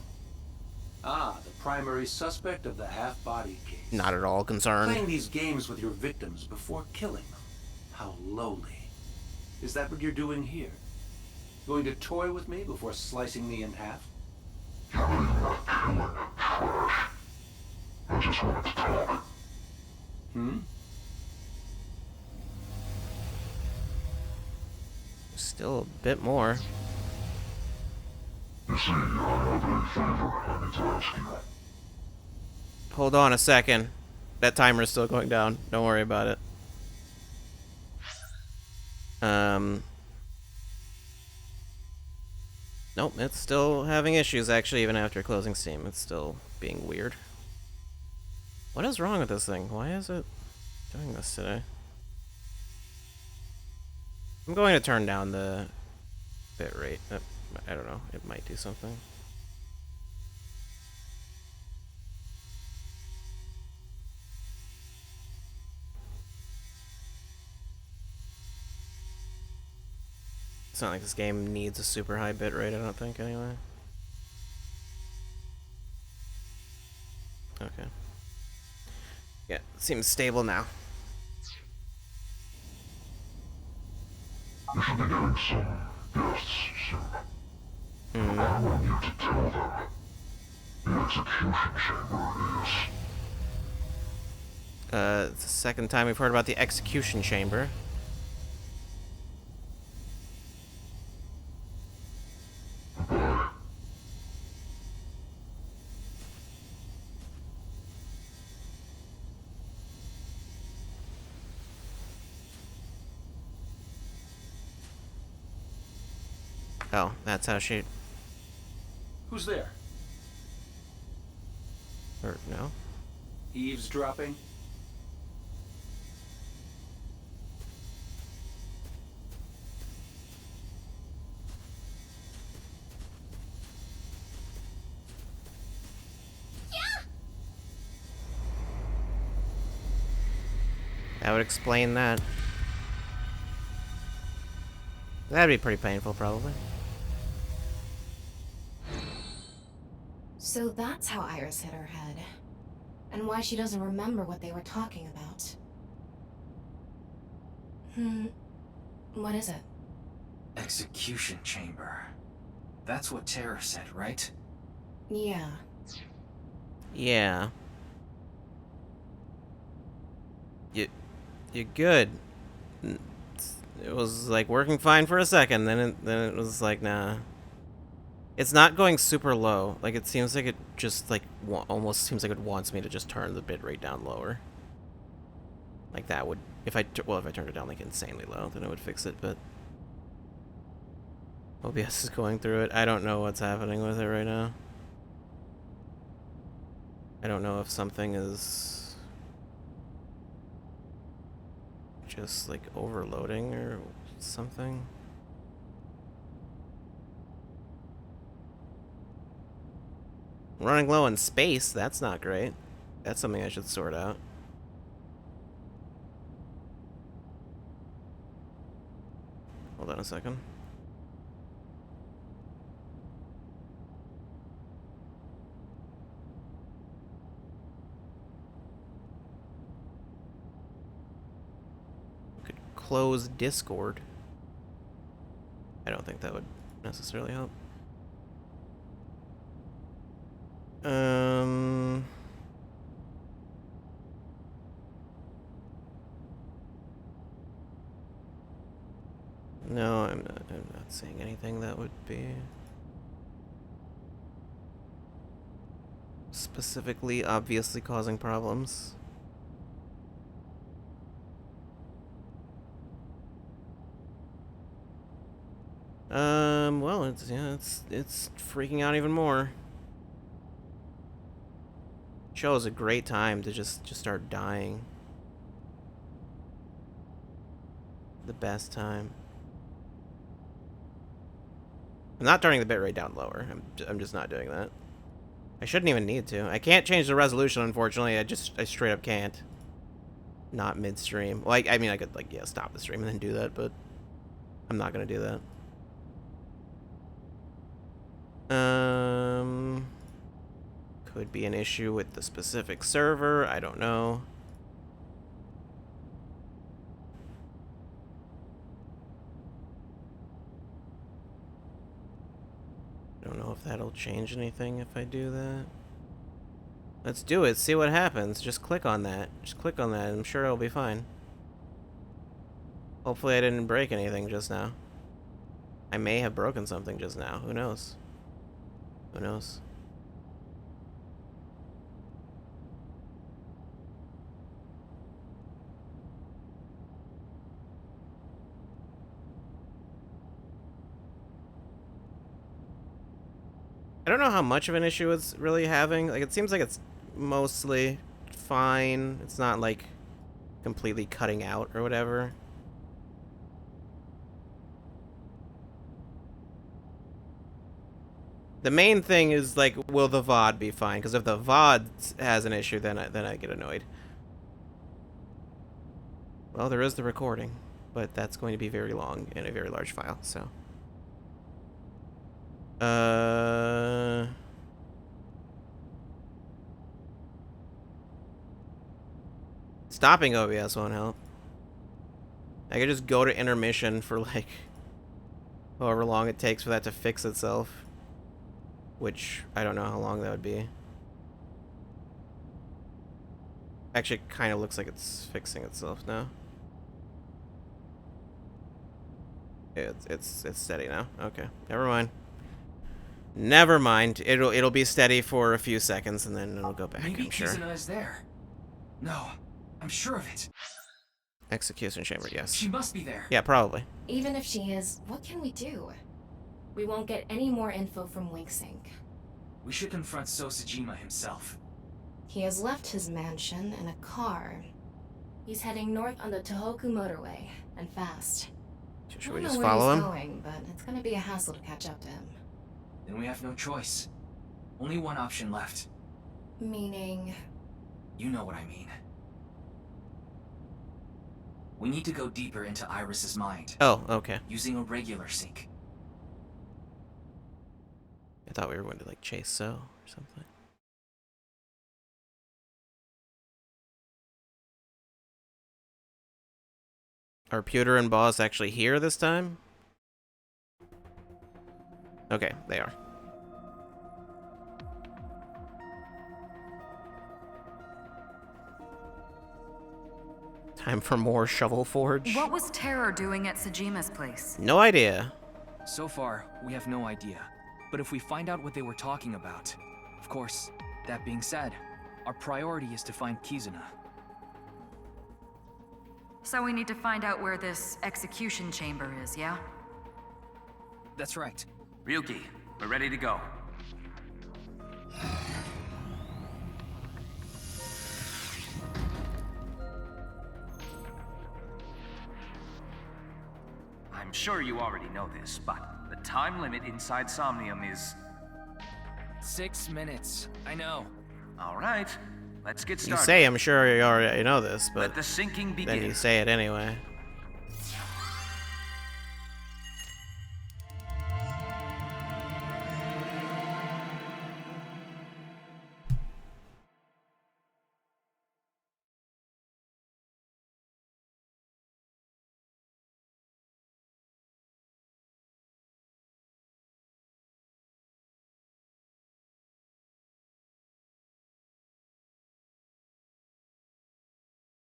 Ah, the primary suspect of the half-body case. Not at all concerned. Playing these games with your victims before killing them. How lowly. Is that what you're doing here? Going to toy with me before slicing me in half? Killing, not killing, trash. I just wanted to talk. Hmm? Still a bit more. You see, I have a favor I need to ask you. Hold on a second. That timer is still going down. Don't worry about it. Nope, it's still having issues, actually, even after closing Steam. It's still being weird. What is wrong with this thing? Why is it doing this today? I'm going to turn down the bit rate. I don't know. It might do something. It's not like this game needs a super high bit rate, I don't think, anyway. Okay. Yeah, it seems stable now. You should be getting some guests soon. Hmm. I want you to tell them the execution chamber is... It's the second time we've heard about the execution chamber. Goodbye. Oh, that's how she... Who's there? Or, no? Eavesdropping? That would explain that. That'd be pretty painful, probably. So that's how Iris hit her head. And why she doesn't remember what they were talking about. What is it? Execution chamber. That's what Tara said, right? Yeah. Yeah. You're good. It was like working fine for a second, then it was like, nah. It's not going super low. Like, it seems like it just like almost seems like it wants me to just turn the bitrate down lower. Like that would, if I turned it down like insanely low, then it would fix it. But OBS is going through it. I don't know what's happening with it right now. I don't know if something is just like overloading or something. Running low on space, that's not great. That's something I should sort out. Hold on a second. We could close Discord. I don't think that would necessarily help. No, I'm not seeing anything that would be specifically obviously causing problems. Well, it's freaking out even more. Chose a great time to just start dying. The best time. I'm not turning the bitrate down lower. I'm just not doing that. I shouldn't even need to. I can't change the resolution, unfortunately. I straight up can't. Not midstream. Well, I mean, I could, like, yeah, stop the stream and then do that, but I'm not gonna do that. Could be an issue with the specific server. I don't know. I don't know if that'll change anything if I do that. Let's do it. See what happens. Just click on that. Just click on that. I'm sure it'll be fine. Hopefully I didn't break anything just now. I may have broken something just now. Who knows? Who knows? I don't know how much of an issue it's really having. Like, it seems like it's mostly fine. It's not, like, completely cutting out or whatever. The main thing is, like, will the VOD be fine? Because if the VOD has an issue, then I get annoyed. Well, there is the recording, but that's going to be very long and a very large file, so. Stopping OBS won't help. I could just go to intermission for, like, However long it takes for that to fix itself. Which, I don't know how long that would be. Actually, it kind of looks like it's fixing itself now. It's steady now. Okay, never mind. Never mind. It'll be steady for a few seconds and then it'll go back. Maybe I'm sure. Kizuna is there. No, I'm sure of it. Execution chamber, yes. She must be there. Yeah, probably. Even if she is, what can we do? We won't get any more info from Wing-Sing. We should confront Sosajima himself. He has left his mansion in a car. He's heading north on the Tohoku motorway, and fast. Should we I don't just know where follow he's him? going, but it's gonna be a hassle to catch up to him. Then we have no choice. Only one option left. Meaning... You know what I mean. We need to go deeper into Iris's mind. Oh, okay. Using a regular sync. I thought we were going to like chase So or something. Are Pewter and Boss actually here this time? Okay, they are. Time for more Shovel Forge? What was Terror doing at Sajima's place? No idea. So far, we have no idea. But if we find out what they were talking about... Of course, that being said, our priority is to find Kizuna. So we need to find out where this execution chamber is, yeah? That's right. Ryuki, we're ready to go. I'm sure you already know this, but the time limit inside Somnium is... 6 minutes. I know. All right, let's get You started. say I'm sure you already know this, but Let the sinking begin. then you say it anyway.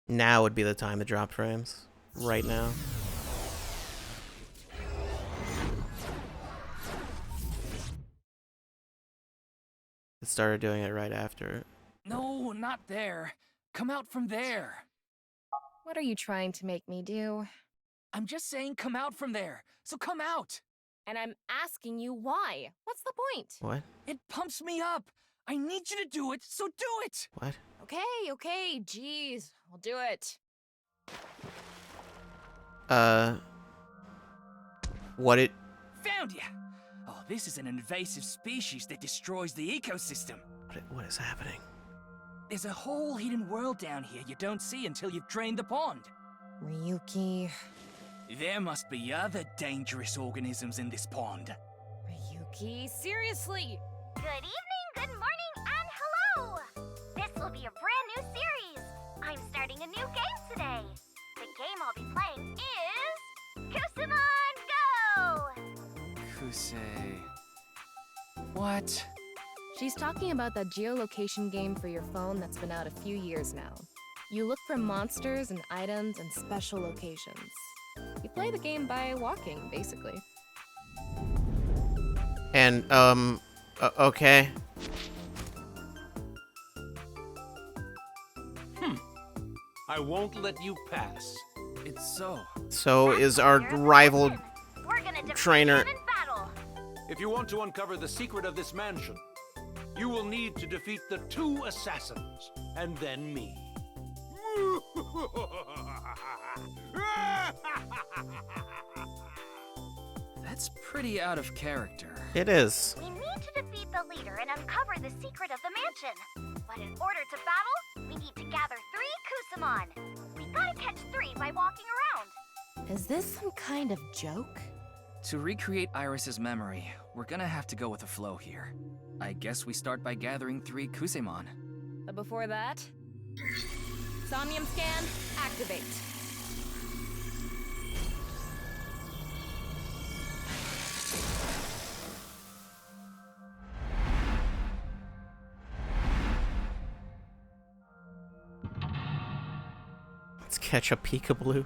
Now would be the time to drop frames. Right now. It started doing it right after. No, not there. Come out from there. What are you trying to make me do? I'm just saying come out from there. So come out. And I'm asking you why. What's the point? What? It pumps me up. I need you to do it, so do it. What? Okay, jeez. I'll do it. What it... Found ya! Oh, this is an invasive species that destroys the ecosystem. What is happening? There's a whole hidden world down here you don't see until you've drained the pond. Ryuki... There must be other dangerous organisms in this pond. Ryuki, seriously! Good evening, good morning, and hello! This will be a brand new series. I'm starting a new game today. The game I'll be playing is... Kusamon Go! Kusei... What? She's talking about that geolocation game for your phone that's been out a few years now. You look for monsters and items and special locations. You play the game by walking, basically. And, okay. I won't let you pass. It's so. So is our rival trainer... If you want to uncover the secret of this mansion, you will need to defeat the 2 assassins, and then me. That's pretty out of character. It is. We need to defeat the leader and uncover the secret of the mansion. But in order to battle, we need to gather 3 Kusamon. We gotta catch 3 by walking around. Is this some kind of joke? To recreate Iris's memory, we're gonna have to go with the flow here. I guess we start by gathering 3 Kusemon. But before that... Somnium scan, activate. Catch a peekaboo.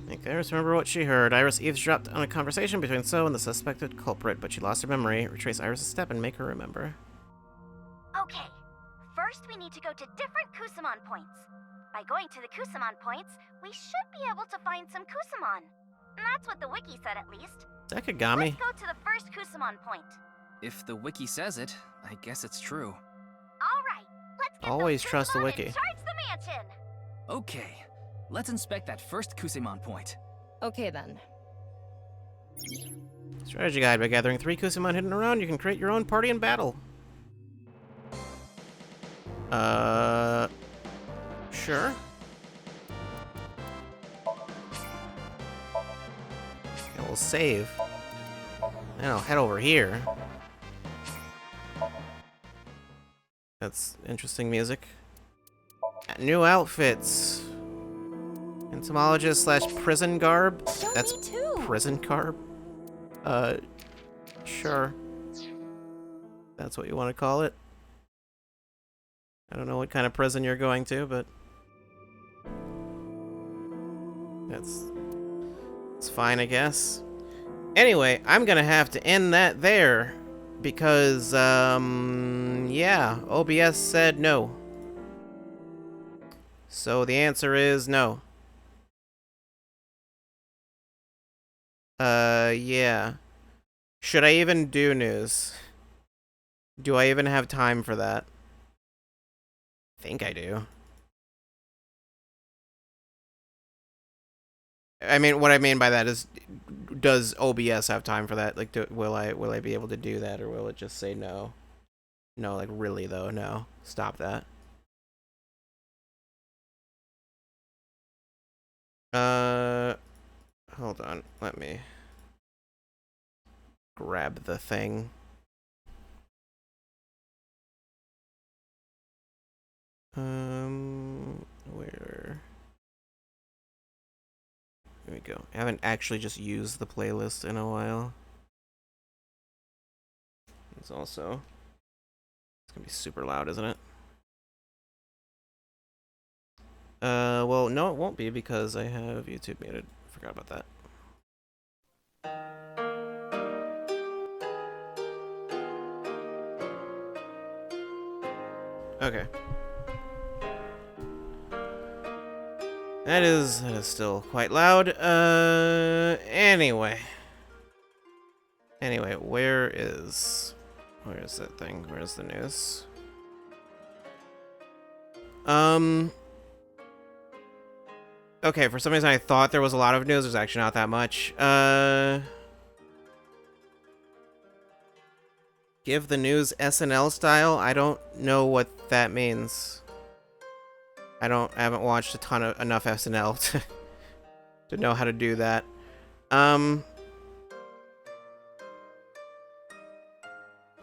Make Iris remember what she heard. Iris eavesdropped on a conversation between So and the suspected culprit, but she lost her memory. Retrace Iris' step and make her remember. Okay, first we need to go to different Kusamon points. By going to the Kusamon points, we should be able to find some Kusamon. That's what the wiki said, at least. Sekigami. Let's go to the first Kusamon point. If the wiki says it, I guess it's true. All right, let's get Always those trust the Kusamon wiki. and charge the mansion. Okay, let's inspect that first Kusamon point. Okay then. Strategy guide. By gathering 3 Kusamon hidden around, you can create your own party in battle. Sure. And we'll save. And I'll head over here. That's interesting music. New outfits. Entomologist slash prison garb. That's prison garb. Sure. That's what you want to call it. I don't know what kind of prison you're going to, but it's fine, I guess. Anyway, I'm gonna have to end that there because, yeah, OBS said no. So the answer is no. Yeah. Should I even do news? Do I even have time for that? I think I do. I mean, what I mean by that is, does OBS have time for that? Like, will I be able to do that, or will it just say no? No, like, really though, no. Stop that. Hold on. Let me grab the thing. Where? Here we go. I haven't actually just used the playlist in a while. It's also... It's gonna be super loud, isn't it? Well, no, it won't be because I have YouTube muted. Forgot about that. Okay. That is still quite loud. Anyway. Anyway, where is that thing? Where's the news? Okay, for some reason I thought there was a lot of news. There's actually not that much. Give the news SNL style? I don't know what that means. I haven't watched enough SNL to know how to do that.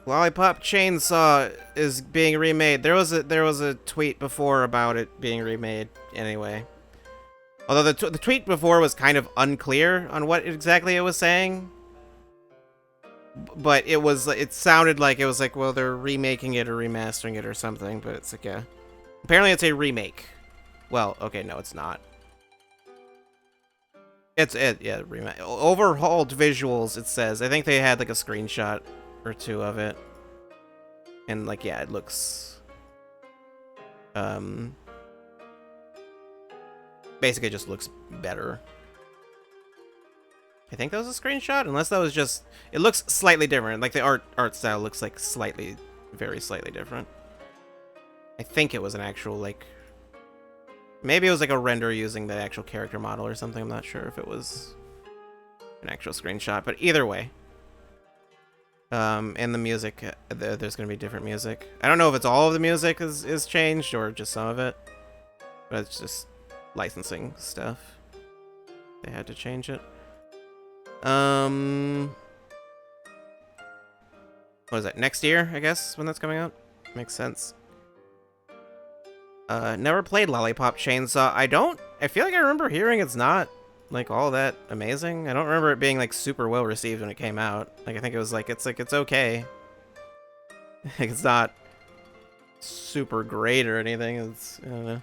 Lollipop Chainsaw is being remade. There was a tweet before about it being remade anyway. Although the tweet before was kind of unclear on what exactly it was saying. But it sounded like it was like, well, they're remaking it or remastering it or something, but it's like apparently it's a remake. Well, okay, no, it's not. Yeah, remake. Overhauled visuals, it says. I think they had like a screenshot or two of it. And like, yeah, it looks basically just looks better. I think that was a screenshot, unless that was just... It looks slightly different. Like, the art style looks, like, very slightly different. I think it was an actual, like... Maybe it was, like, a render using the actual character model or something. I'm not sure if it was an actual screenshot. But either way. And the music, there's going to be different music. I don't know if it's all of the music is changed or just some of it. But it's just licensing stuff. They had to change it. What is that? Next year, I guess, when that's coming out? Makes sense. Never played Lollipop Chainsaw. I feel like I remember hearing it's not, like, all that amazing. I don't remember it being, like, super well received when it came out. Like, I think it was, like, it's okay. Like, it's not super great or anything. It's, I don't know.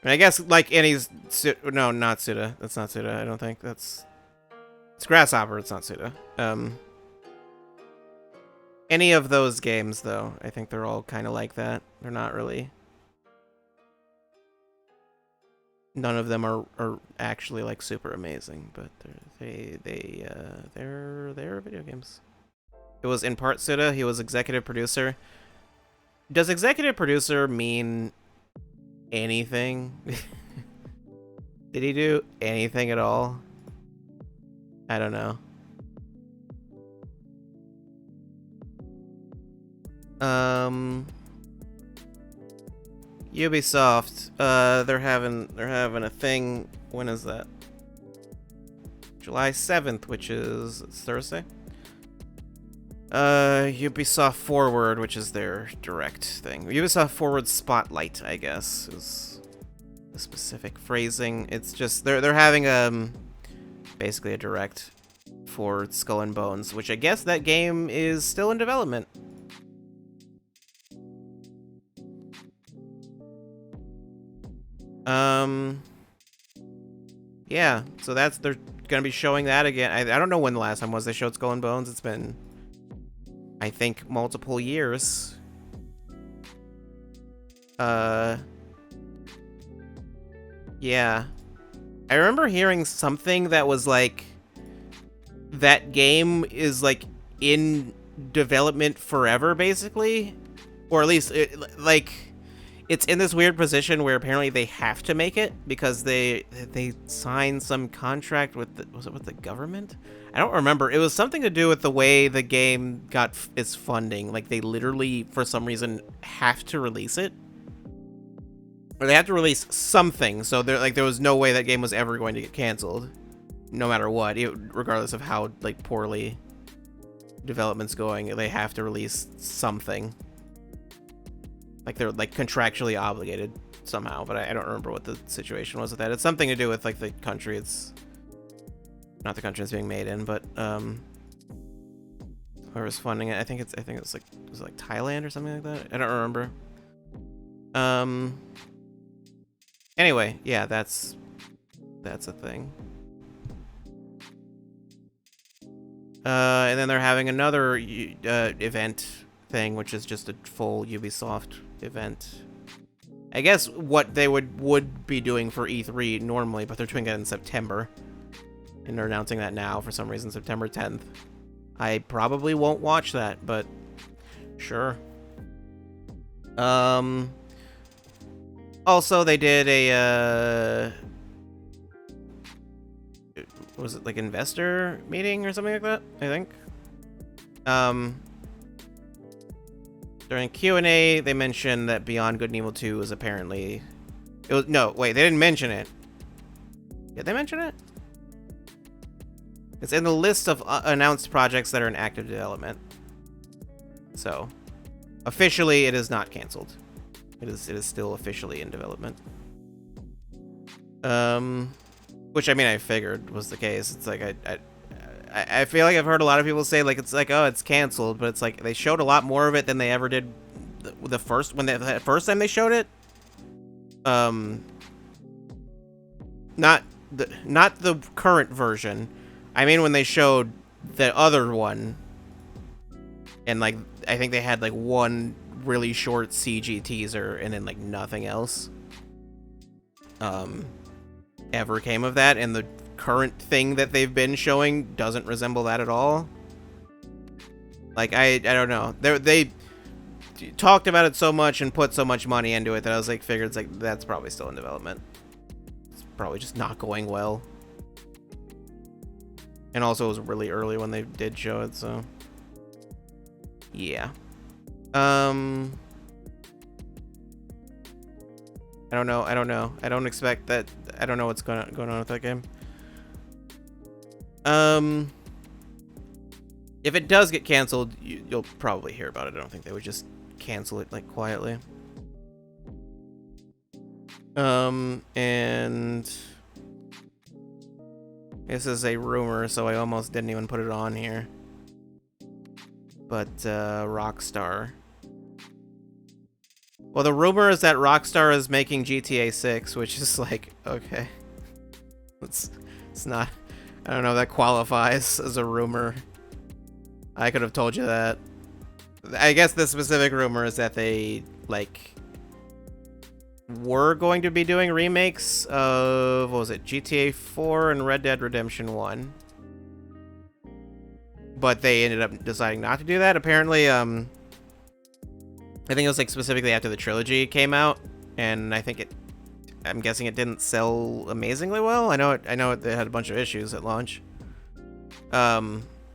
I mean, I guess, like, no, not Suda. That's not Suda, I don't think. It's Grasshopper, it's not Suda. Any of those games, though, I think they're all kind of like that. They're not really... None of them are actually, like, super amazing, but they're video games. It was in part Suda. He was executive producer. Does executive producer mean anything? Did he do anything at all? I don't know. Ubisoft, they're having a thing. When is that? July 7th, which is Thursday. Ubisoft Forward, which is their direct thing. Ubisoft Forward Spotlight, I guess, is the specific phrasing. It's just they're having basically a direct for Skull and Bones, which I guess that game is still in development. Yeah, so they're gonna be showing that again. I don't know when the last time was they showed Skull and Bones. It's been, I think, multiple years. Yeah. I remember hearing something that was like, that game is like in development forever, basically. Or at least, it's in this weird position where apparently they have to make it because they signed some contract with was it with the government? I don't remember. It was something to do with the way the game got its funding. Like, they literally, for some reason, have to release it. Or they have to release something, so there was no way that game was ever going to get canceled. No matter what, regardless of how, like, poorly development's going, they have to release something. Like, they're, like, contractually obligated somehow, but I don't remember what the situation was with that. It's something to do with, like, the country it's... Not the country it's being made in, but, whoever's funding it, I think it's like, was it like Thailand or something like that? I don't remember. Anyway, yeah, that's a thing. And then they're having another event thing, which is just a full Ubisoft event. I guess what they would be doing for E3 normally, but they're doing it in September. And they're announcing that now for some reason, September 10th. I probably won't watch that, but sure. Also, they did a, was it like investor meeting or something like that? I think. During Q&A, they mentioned that Beyond Good and Evil 2 was apparently... no, wait, they didn't mention it. Did they mention it? It's in the list of announced projects that are in active development. So, officially, it is not canceled. It is still officially in development. Which, I mean, I figured was the case. It's like, I feel like I've heard a lot of people say, like, it's like, oh, it's canceled, but it's like, they showed a lot more of it than they ever did the first time they showed it. Not the current version. I mean, when they showed the other one, and, like, I think they had, like, one really short CG teaser, and then, like, nothing else ever came of that, and the current thing that they've been showing doesn't resemble that at all. Like, I don't know. They talked about it so much and put so much money into it that I was like, figured it's like, that's probably still in development. It's probably just not going well. And also, it was really early when they did show it, so... Yeah. I don't know. I don't expect that... I don't know what's going on with that game. If it does get canceled, you'll probably hear about it. I don't think they would just cancel it, like, quietly. And this is a rumor, so I almost didn't even put it on here. But Rockstar. Well, the rumor is that Rockstar is making GTA 6, which is like, okay. It's not, I don't know if that qualifies as a rumor. I could have told you that. I guess the specific rumor is that they, like, were going to be doing remakes of, what was it, GTA 4 and Red Dead Redemption 1. But they ended up deciding not to do that. Apparently, I think it was, like, specifically after the trilogy came out, and I'm guessing it didn't sell amazingly well. I know it had a bunch of issues at launch.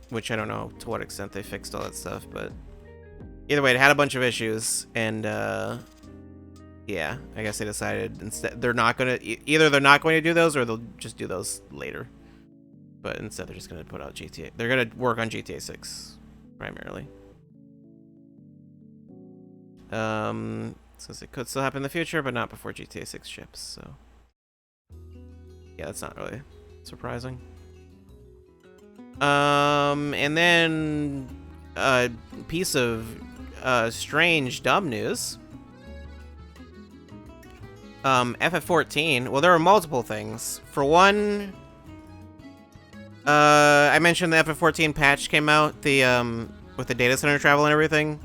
Which I don't know to what extent they fixed all that stuff, but either way, it had a bunch of issues, and yeah, I guess they decided instead they're not going to do those, or they'll just do those later. But instead they're just going to put out GTA. They're going to work on GTA 6 primarily. Says it could still happen in the future, but not before GTA 6 ships, so yeah, that's not really surprising. And then a piece of strange dumb news. FF14. Well, there are multiple things. For one, I mentioned the FF14 patch came out, the with the data center travel and everything.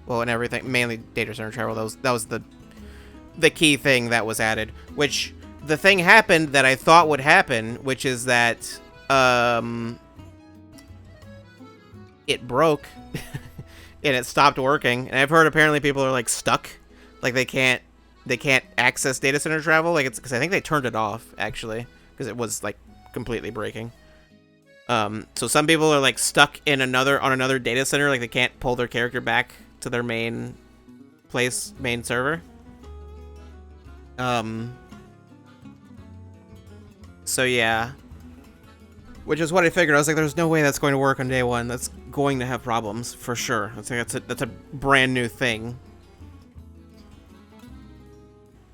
Well, and everything, mainly data center travel. That was the key thing that was added. Which the thing happened that I thought would happen, which is that it broke and it stopped working. And I've heard apparently people are like stuck, like they can't access data center travel. Like it's because I think they turned it off actually because it was like completely breaking. So some people are like stuck in another data center, like they can't pull their character back to their main server. So yeah. Which is what I figured. I was like, there's no way that's going to work on day one. That's going to have problems for sure. That's a brand new thing.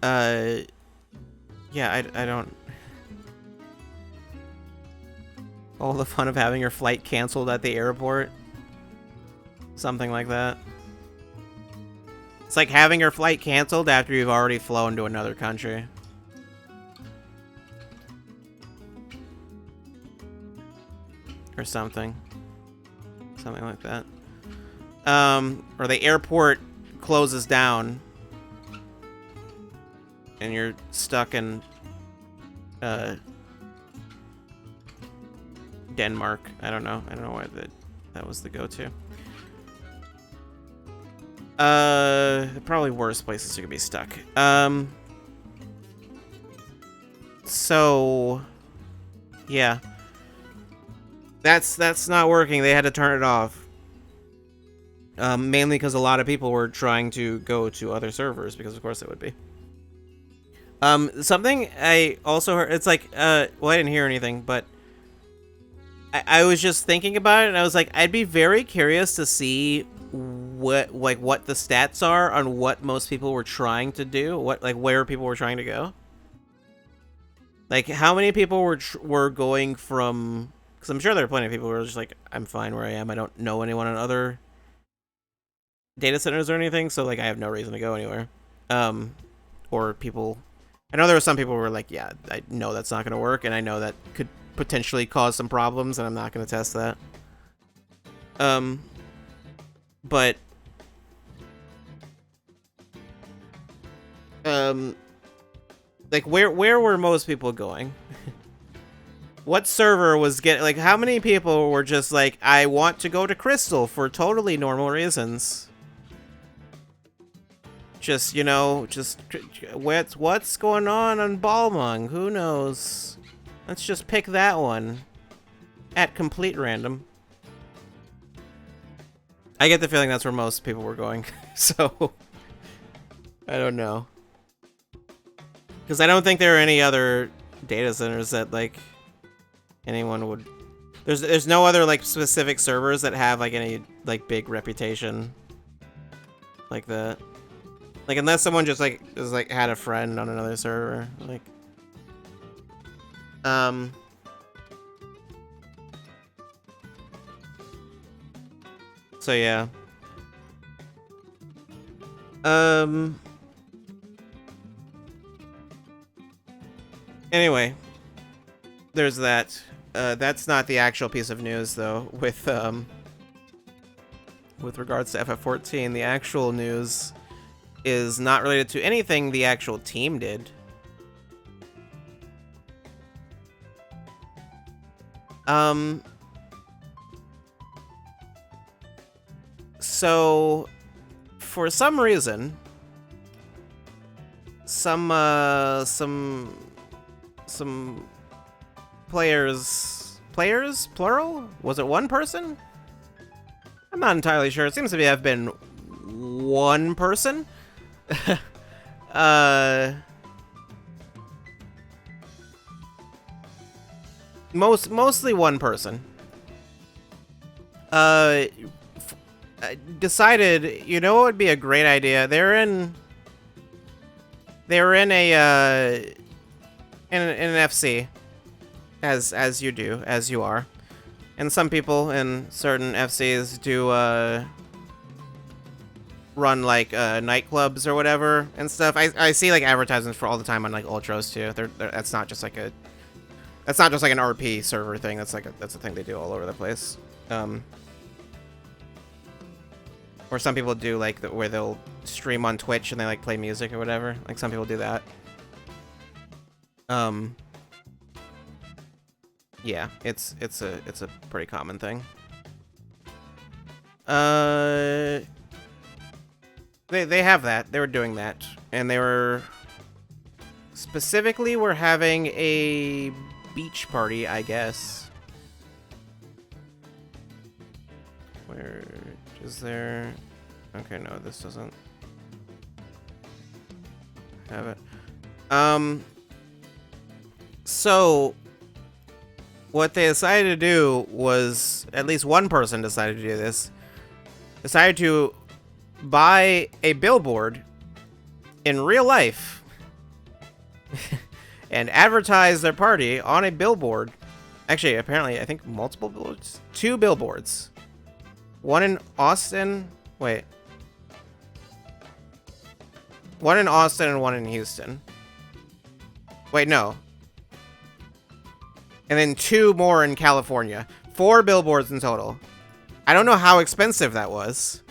Yeah, I don't. All the fun of having your flight canceled at the airport. Something like that. It's like having your flight canceled after you've already flown to another country. Or something. Something like that. Or the airport closes down and you're stuck in Denmark. I don't know why that was the go-to. Probably worse places you could be stuck. So yeah. That's not working. They had to turn it off. Mainly because a lot of people were trying to go to other servers, because of course it would be. Something I also heard, it's like, well, I didn't hear anything, but I was just thinking about it, and I was like, I'd be very curious to see what the stats are on what most people were trying to do, where people were trying to go. Like, how many people were going from, because I'm sure there are plenty of people who are just like, I'm fine where I am, I don't know anyone in other data centers or anything, so like I have no reason to go anywhere. Or people, I know there were some people who were like, yeah, I know that's not going to work, and I know that could potentially cause some problems, and I'm not going to test that. But like where were most people going? What server was getting, like, how many people were just like, I want to go to Crystal for totally normal reasons? Just, you know, just what's going on Balmung? Who knows? Let's just pick that one at complete random. I get the feeling that's where most people were going, so I don't know. Because I don't think there are any other data centers that, like, anyone would... There's no other, like, specific servers that have, like, any, like, big reputation like that. Like, unless someone just had a friend on another server, like, so yeah. Anyway, there's that. That's not the actual piece of news, though. With regards to FF14, the actual news is not related to anything the actual team did. So, for some reason, some players, plural? Was it one person? I'm not entirely sure. It seems to have been one person. Mostly one person. Decided, you know what would be a great idea? They were in an FC, as you do, as you are. And some people in certain FCs do run like nightclubs or whatever and stuff. I see like advertisements for all the time on like Ultros too. That's not just like an RP server thing. That's a thing they do all over the place. Or some people do like where they'll stream on Twitch and they like play music or whatever. Like some people do that. Yeah, it's a pretty common thing. They have that. They were doing that, and they were specifically were having a beach party, I guess. Where is there? Okay, no, this doesn't have it. So what they decided to do was, at least one person decided to do this, decided to buy a billboard in real life and advertise their party on a billboard. Actually, apparently, I think multiple billboards? 2 billboards. One in Austin. Wait. One in Austin and one in Houston. Wait, no. And then 2 more in California. 4 billboards in total. I don't know how expensive that was.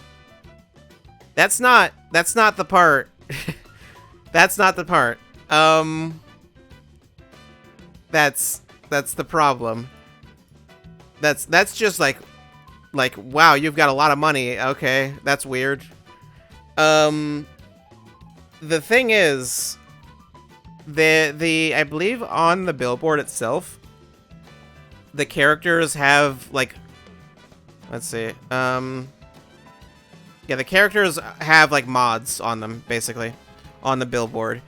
That's not the part. That's not the part. That's the problem. That's just like, wow, you've got a lot of money. Okay, that's weird. The thing is, I believe on the billboard itself, the characters have like, let's see, yeah, the characters have like mods on them, basically, on the billboard.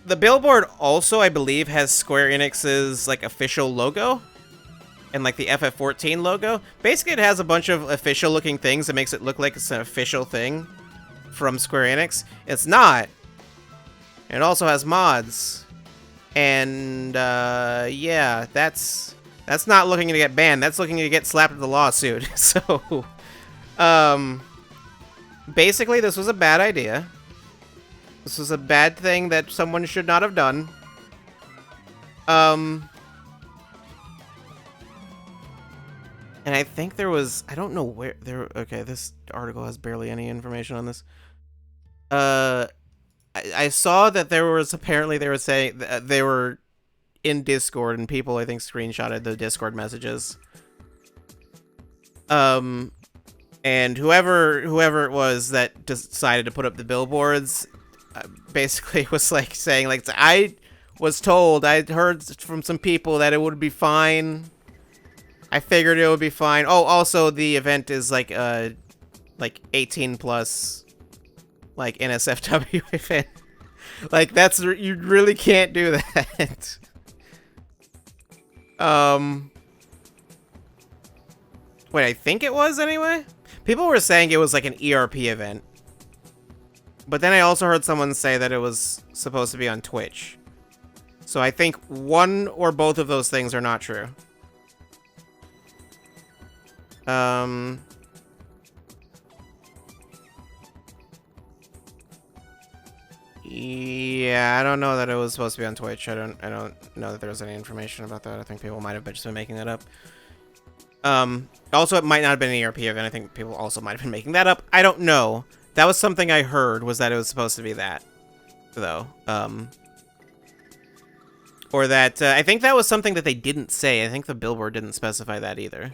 The billboard also, I believe, has Square Enix's like official logo and like the FF14 logo. Basically, it has a bunch of official looking things that makes it look like it's an official thing from Square Enix. It's not. It also has mods. And yeah, that's not looking to get banned. That's looking to get slapped with a lawsuit. So basically, this was a bad idea. This was a bad thing that someone should not have done. And I think there was, I don't know where there. Okay, this article has barely any information on this. I saw that there was, apparently they were saying that they were in Discord and people, I think, screenshotted the Discord messages. And whoever it was that decided to put up the billboards basically was like saying like, I was told, I heard from some people that it would be fine. I figured it would be fine. Oh, also the event is like 18 plus, like NSFW event. Like that's, you really can't do that. Wait, I think it was anyway. People were saying it was like an ERP event. But then I also heard someone say that it was supposed to be on Twitch. So I think one or both of those things are not true. Yeah, I don't know that it was supposed to be on Twitch. I don't know that there was any information about that. I think people might have just been making that up. Also, it might not have been an ERP event. I think people also might have been making that up. I don't know. That was something I heard, was that it was supposed to be that, though. Or that, I think that was something that they didn't say. I think the billboard didn't specify that either.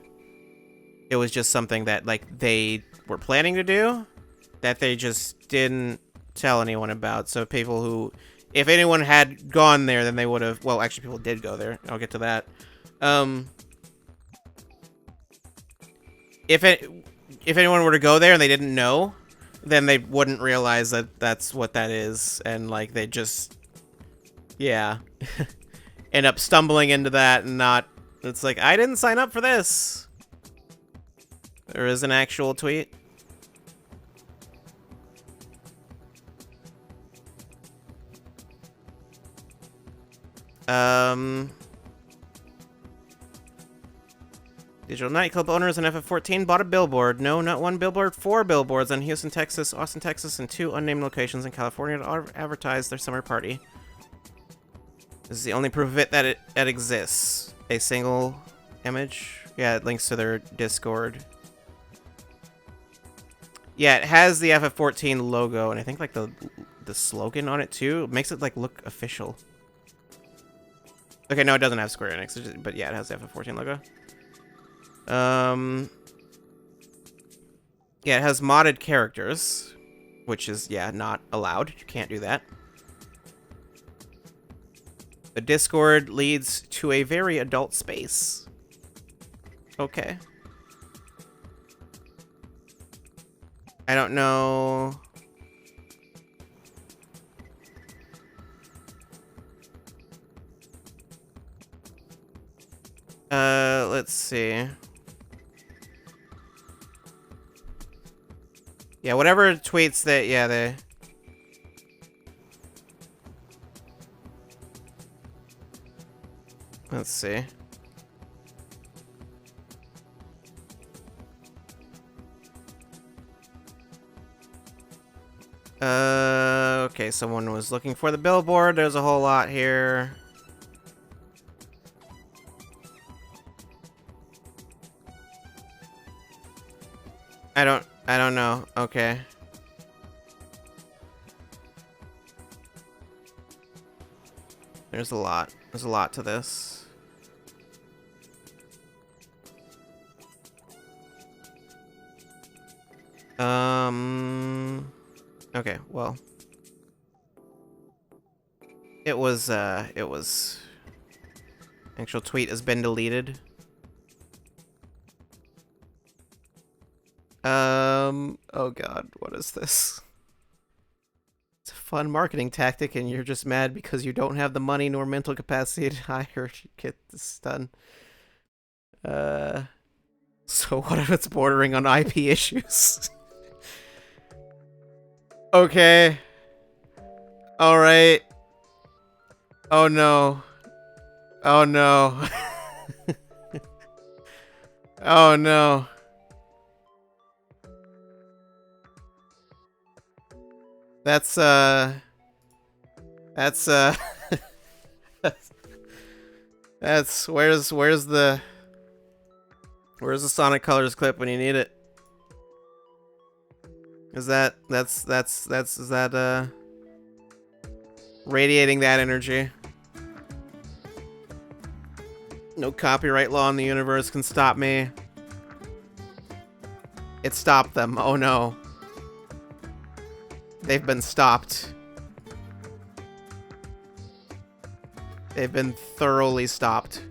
It was just something that, like, they were planning to do, that they just didn't tell anyone about. So people who, if anyone had gone there, then they would have, well, actually people did go there. I'll get to that. If anyone were to go there and they didn't know, then they wouldn't realize that that's what that is, and like they just, yeah, end up stumbling into that and not. It's like, I didn't sign up for this. There is an actual tweet. Digital nightclub owners in FF14 bought a billboard. No, not one billboard, 4 billboards in Houston, Texas, Austin, Texas, and 2 unnamed locations in California to advertise their summer party. This is the only proof of it that it exists. A single image. Yeah, it links to their Discord. Yeah, it has the FF14 logo, and I think like the slogan on it too. It makes it like look official. Okay, no, it doesn't have Square Enix, but yeah, it has the FF14 logo. Yeah, it has modded characters, which is, yeah, not allowed. You can't do that. The Discord leads to a very adult space. Okay. I don't know. Let's see. Yeah, whatever tweets that, yeah, they... Let's see. Okay, someone was looking for the billboard. There's a whole lot here. I don't know. Okay. There's a lot. There's a lot to this. Okay, well. It was actual tweet has been deleted. Oh god, what is this? It's a fun marketing tactic and you're just mad because you don't have the money nor mental capacity to hire to get this done. So what if it's bordering on IP issues? Okay. Alright. Oh no. Oh no. Oh no. That's where's the Sonic Colors clip when you need it? Is that radiating that energy? No copyright law in the universe can stop me. It stopped them. Oh no. They've been stopped. They've been thoroughly stopped.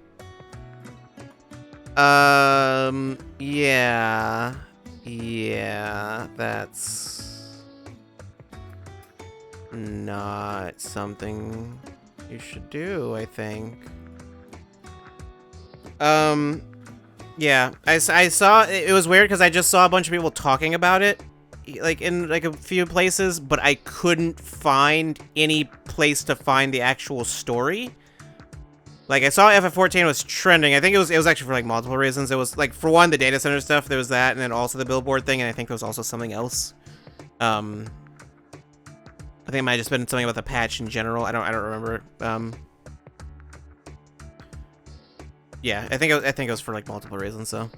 Yeah. Yeah, that's not something you should do, I think. Yeah, I saw, it was weird because I just saw a bunch of people talking about it, like in like a few places, but I couldn't find any place to find the actual story. Like I saw FF14 was trending. I think it was actually for like multiple reasons. It was like for one, the data center stuff, there was that, and then also the billboard thing, and I think there was also something else. I think it might have just been something about the patch in general. I don't remember. Yeah, I think it was for like multiple reasons. So,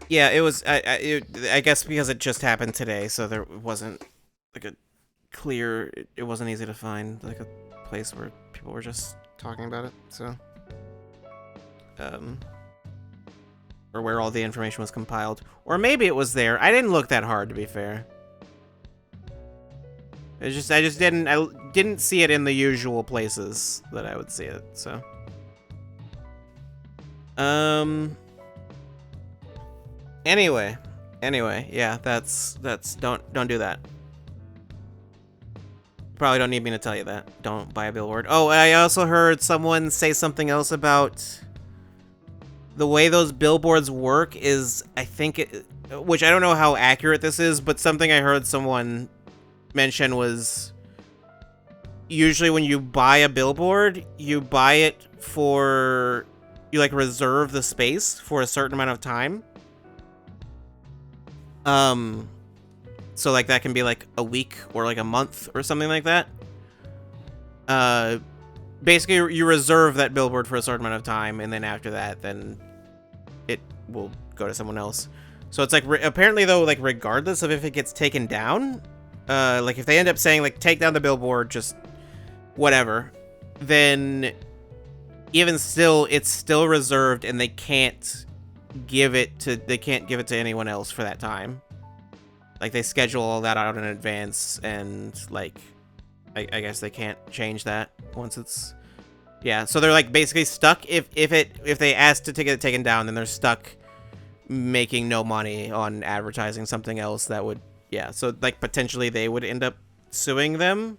yeah, it was. I guess because it just happened today, so there wasn't like a clear. It wasn't easy to find like a place where people were just talking about it. So, or where all the information was compiled, or maybe it was there. I didn't look that hard, to be fair. I just didn't see it in the usual places that I would see it. So, Anyway, yeah, that's don't do that. Probably don't need me to tell you that. Don't buy a billboard. Oh, I also heard someone say something else about the way those billboards work is, I think which I don't know how accurate this is, but something I heard someone mention was usually when you buy a billboard, you buy it for, you like reserve the space for a certain amount of time. So like that can be like a week or like a month or something like that. Basically you reserve that billboard for a certain amount of time, and then after that, then it will go to someone else. So it's like, apparently though, like regardless of if it gets taken down, like if they end up saying like, take down the billboard, just whatever, then even still, it's still reserved and they can't give it to anyone else for that time. Like they schedule all that out in advance, and like I guess they can't change that once it's, yeah, so they're like basically stuck. If they ask to get it taken down, then they're stuck making no money on advertising something else that would, yeah, so like potentially they would end up suing them,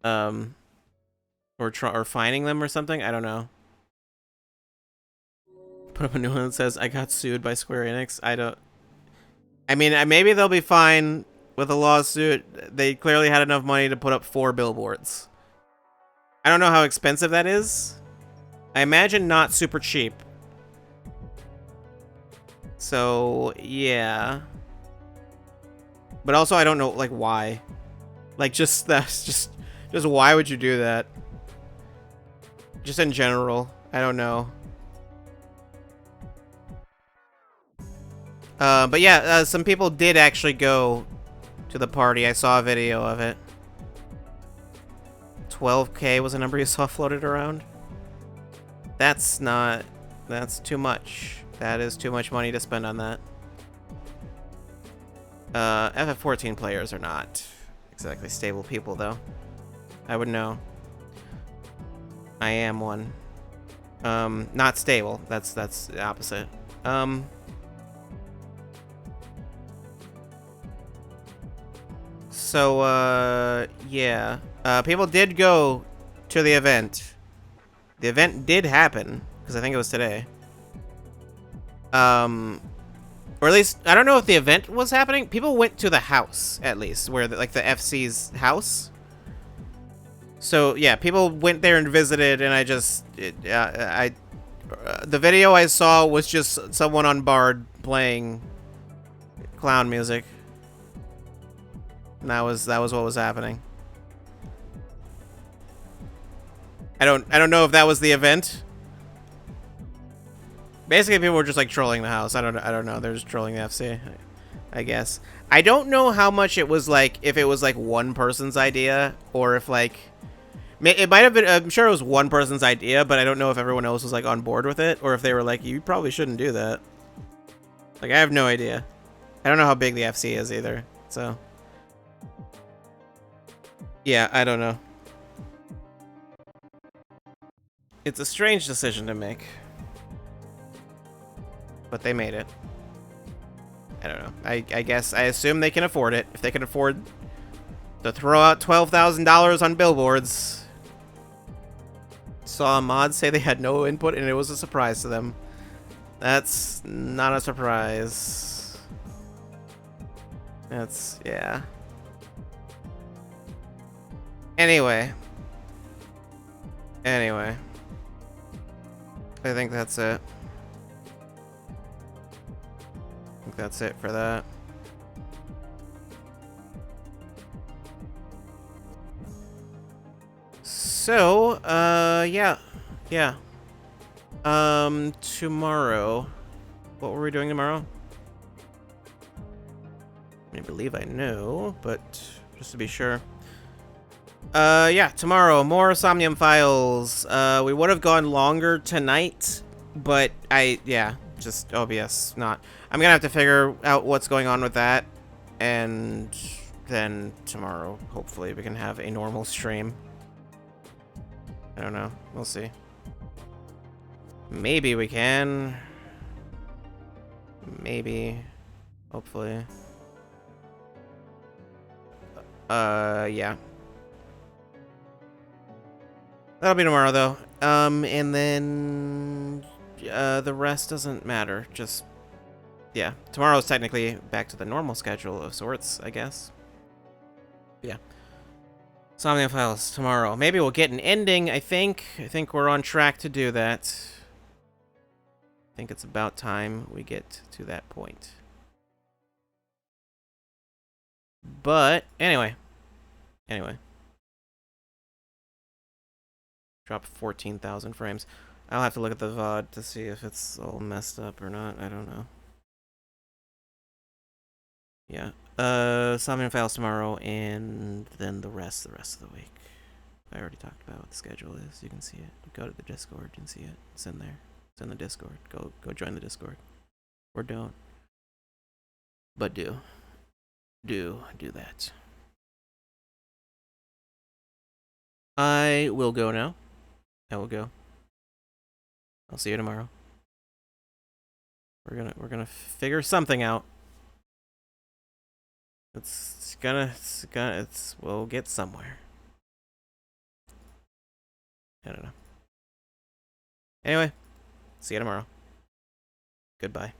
or fining them or something. I don't know. Put up a new one that says, I got sued by Square Enix. I mean, maybe they'll be fine with a lawsuit. They clearly had enough money to put up 4 billboards. I don't know how expensive that is. I imagine not super cheap. So, yeah. But also, I don't know, like, why. Like, just why would you do that? Just in general. I don't know. But yeah, some people did actually go to the party. I saw a video of it. 12K was a number you saw floated around. That's too much. That is too much money to spend on that. FF14 players are not exactly stable people, though. I would know. I am one. Not stable. That's the opposite. So, yeah. People did go to the event. The event did happen, because I think it was today. Or at least, I don't know if the event was happening. People went to the house, at least, where, like, the FC's house. So, yeah, people went there and visited, and the video I saw was just someone on Bard playing clown music. And that was what was happening. I don't know if that was the event. Basically, people were just like trolling the house. I don't know. They're just trolling the FC, I guess. I don't know how much it was like, if it was like one person's idea, or if like it might have been. I'm sure it was one person's idea, but I don't know if everyone else was like on board with it, or if they were like, you probably shouldn't do that. Like, I have no idea. I don't know how big the FC is either. So yeah, I don't know. It's a strange decision to make. But they made it. I don't know. I guess, I assume they can afford it. If they can afford to throw out $12,000 on billboards. Saw a mod say they had no input and it was a surprise to them. That's not a surprise. That's, yeah. Anyway. I think that's it. I think that's it for that. So, yeah. Tomorrow. What were we doing tomorrow? I believe I know, but just to be sure. Yeah, tomorrow, more Somnium files. We would have gone longer tonight, but just OBS not. I'm gonna have to figure out what's going on with that, and then tomorrow, hopefully, we can have a normal stream. I don't know. We'll see. Maybe we can. Maybe. Hopefully. Yeah. That'll be tomorrow, though. And then... the rest doesn't matter. Just... yeah. Tomorrow's technically back to the normal schedule of sorts, I guess. Yeah. Somnium files tomorrow. Maybe we'll get an ending, I think. I think we're on track to do that. I think it's about time we get to that point. But, anyway. Drop 14,000 frames. I'll have to look at the VOD to see if it's all messed up or not. I don't know. Yeah. Somnium files tomorrow, and then the rest of the week. I already talked about what the schedule is. You can see it. Go to the Discord and see it. It's in there. It's in the Discord. Go join the Discord. Or don't. But do that. I will go now. I will go. I'll see you tomorrow. We're gonna figure something out. We'll get somewhere. I don't know. Anyway, see you tomorrow. Goodbye.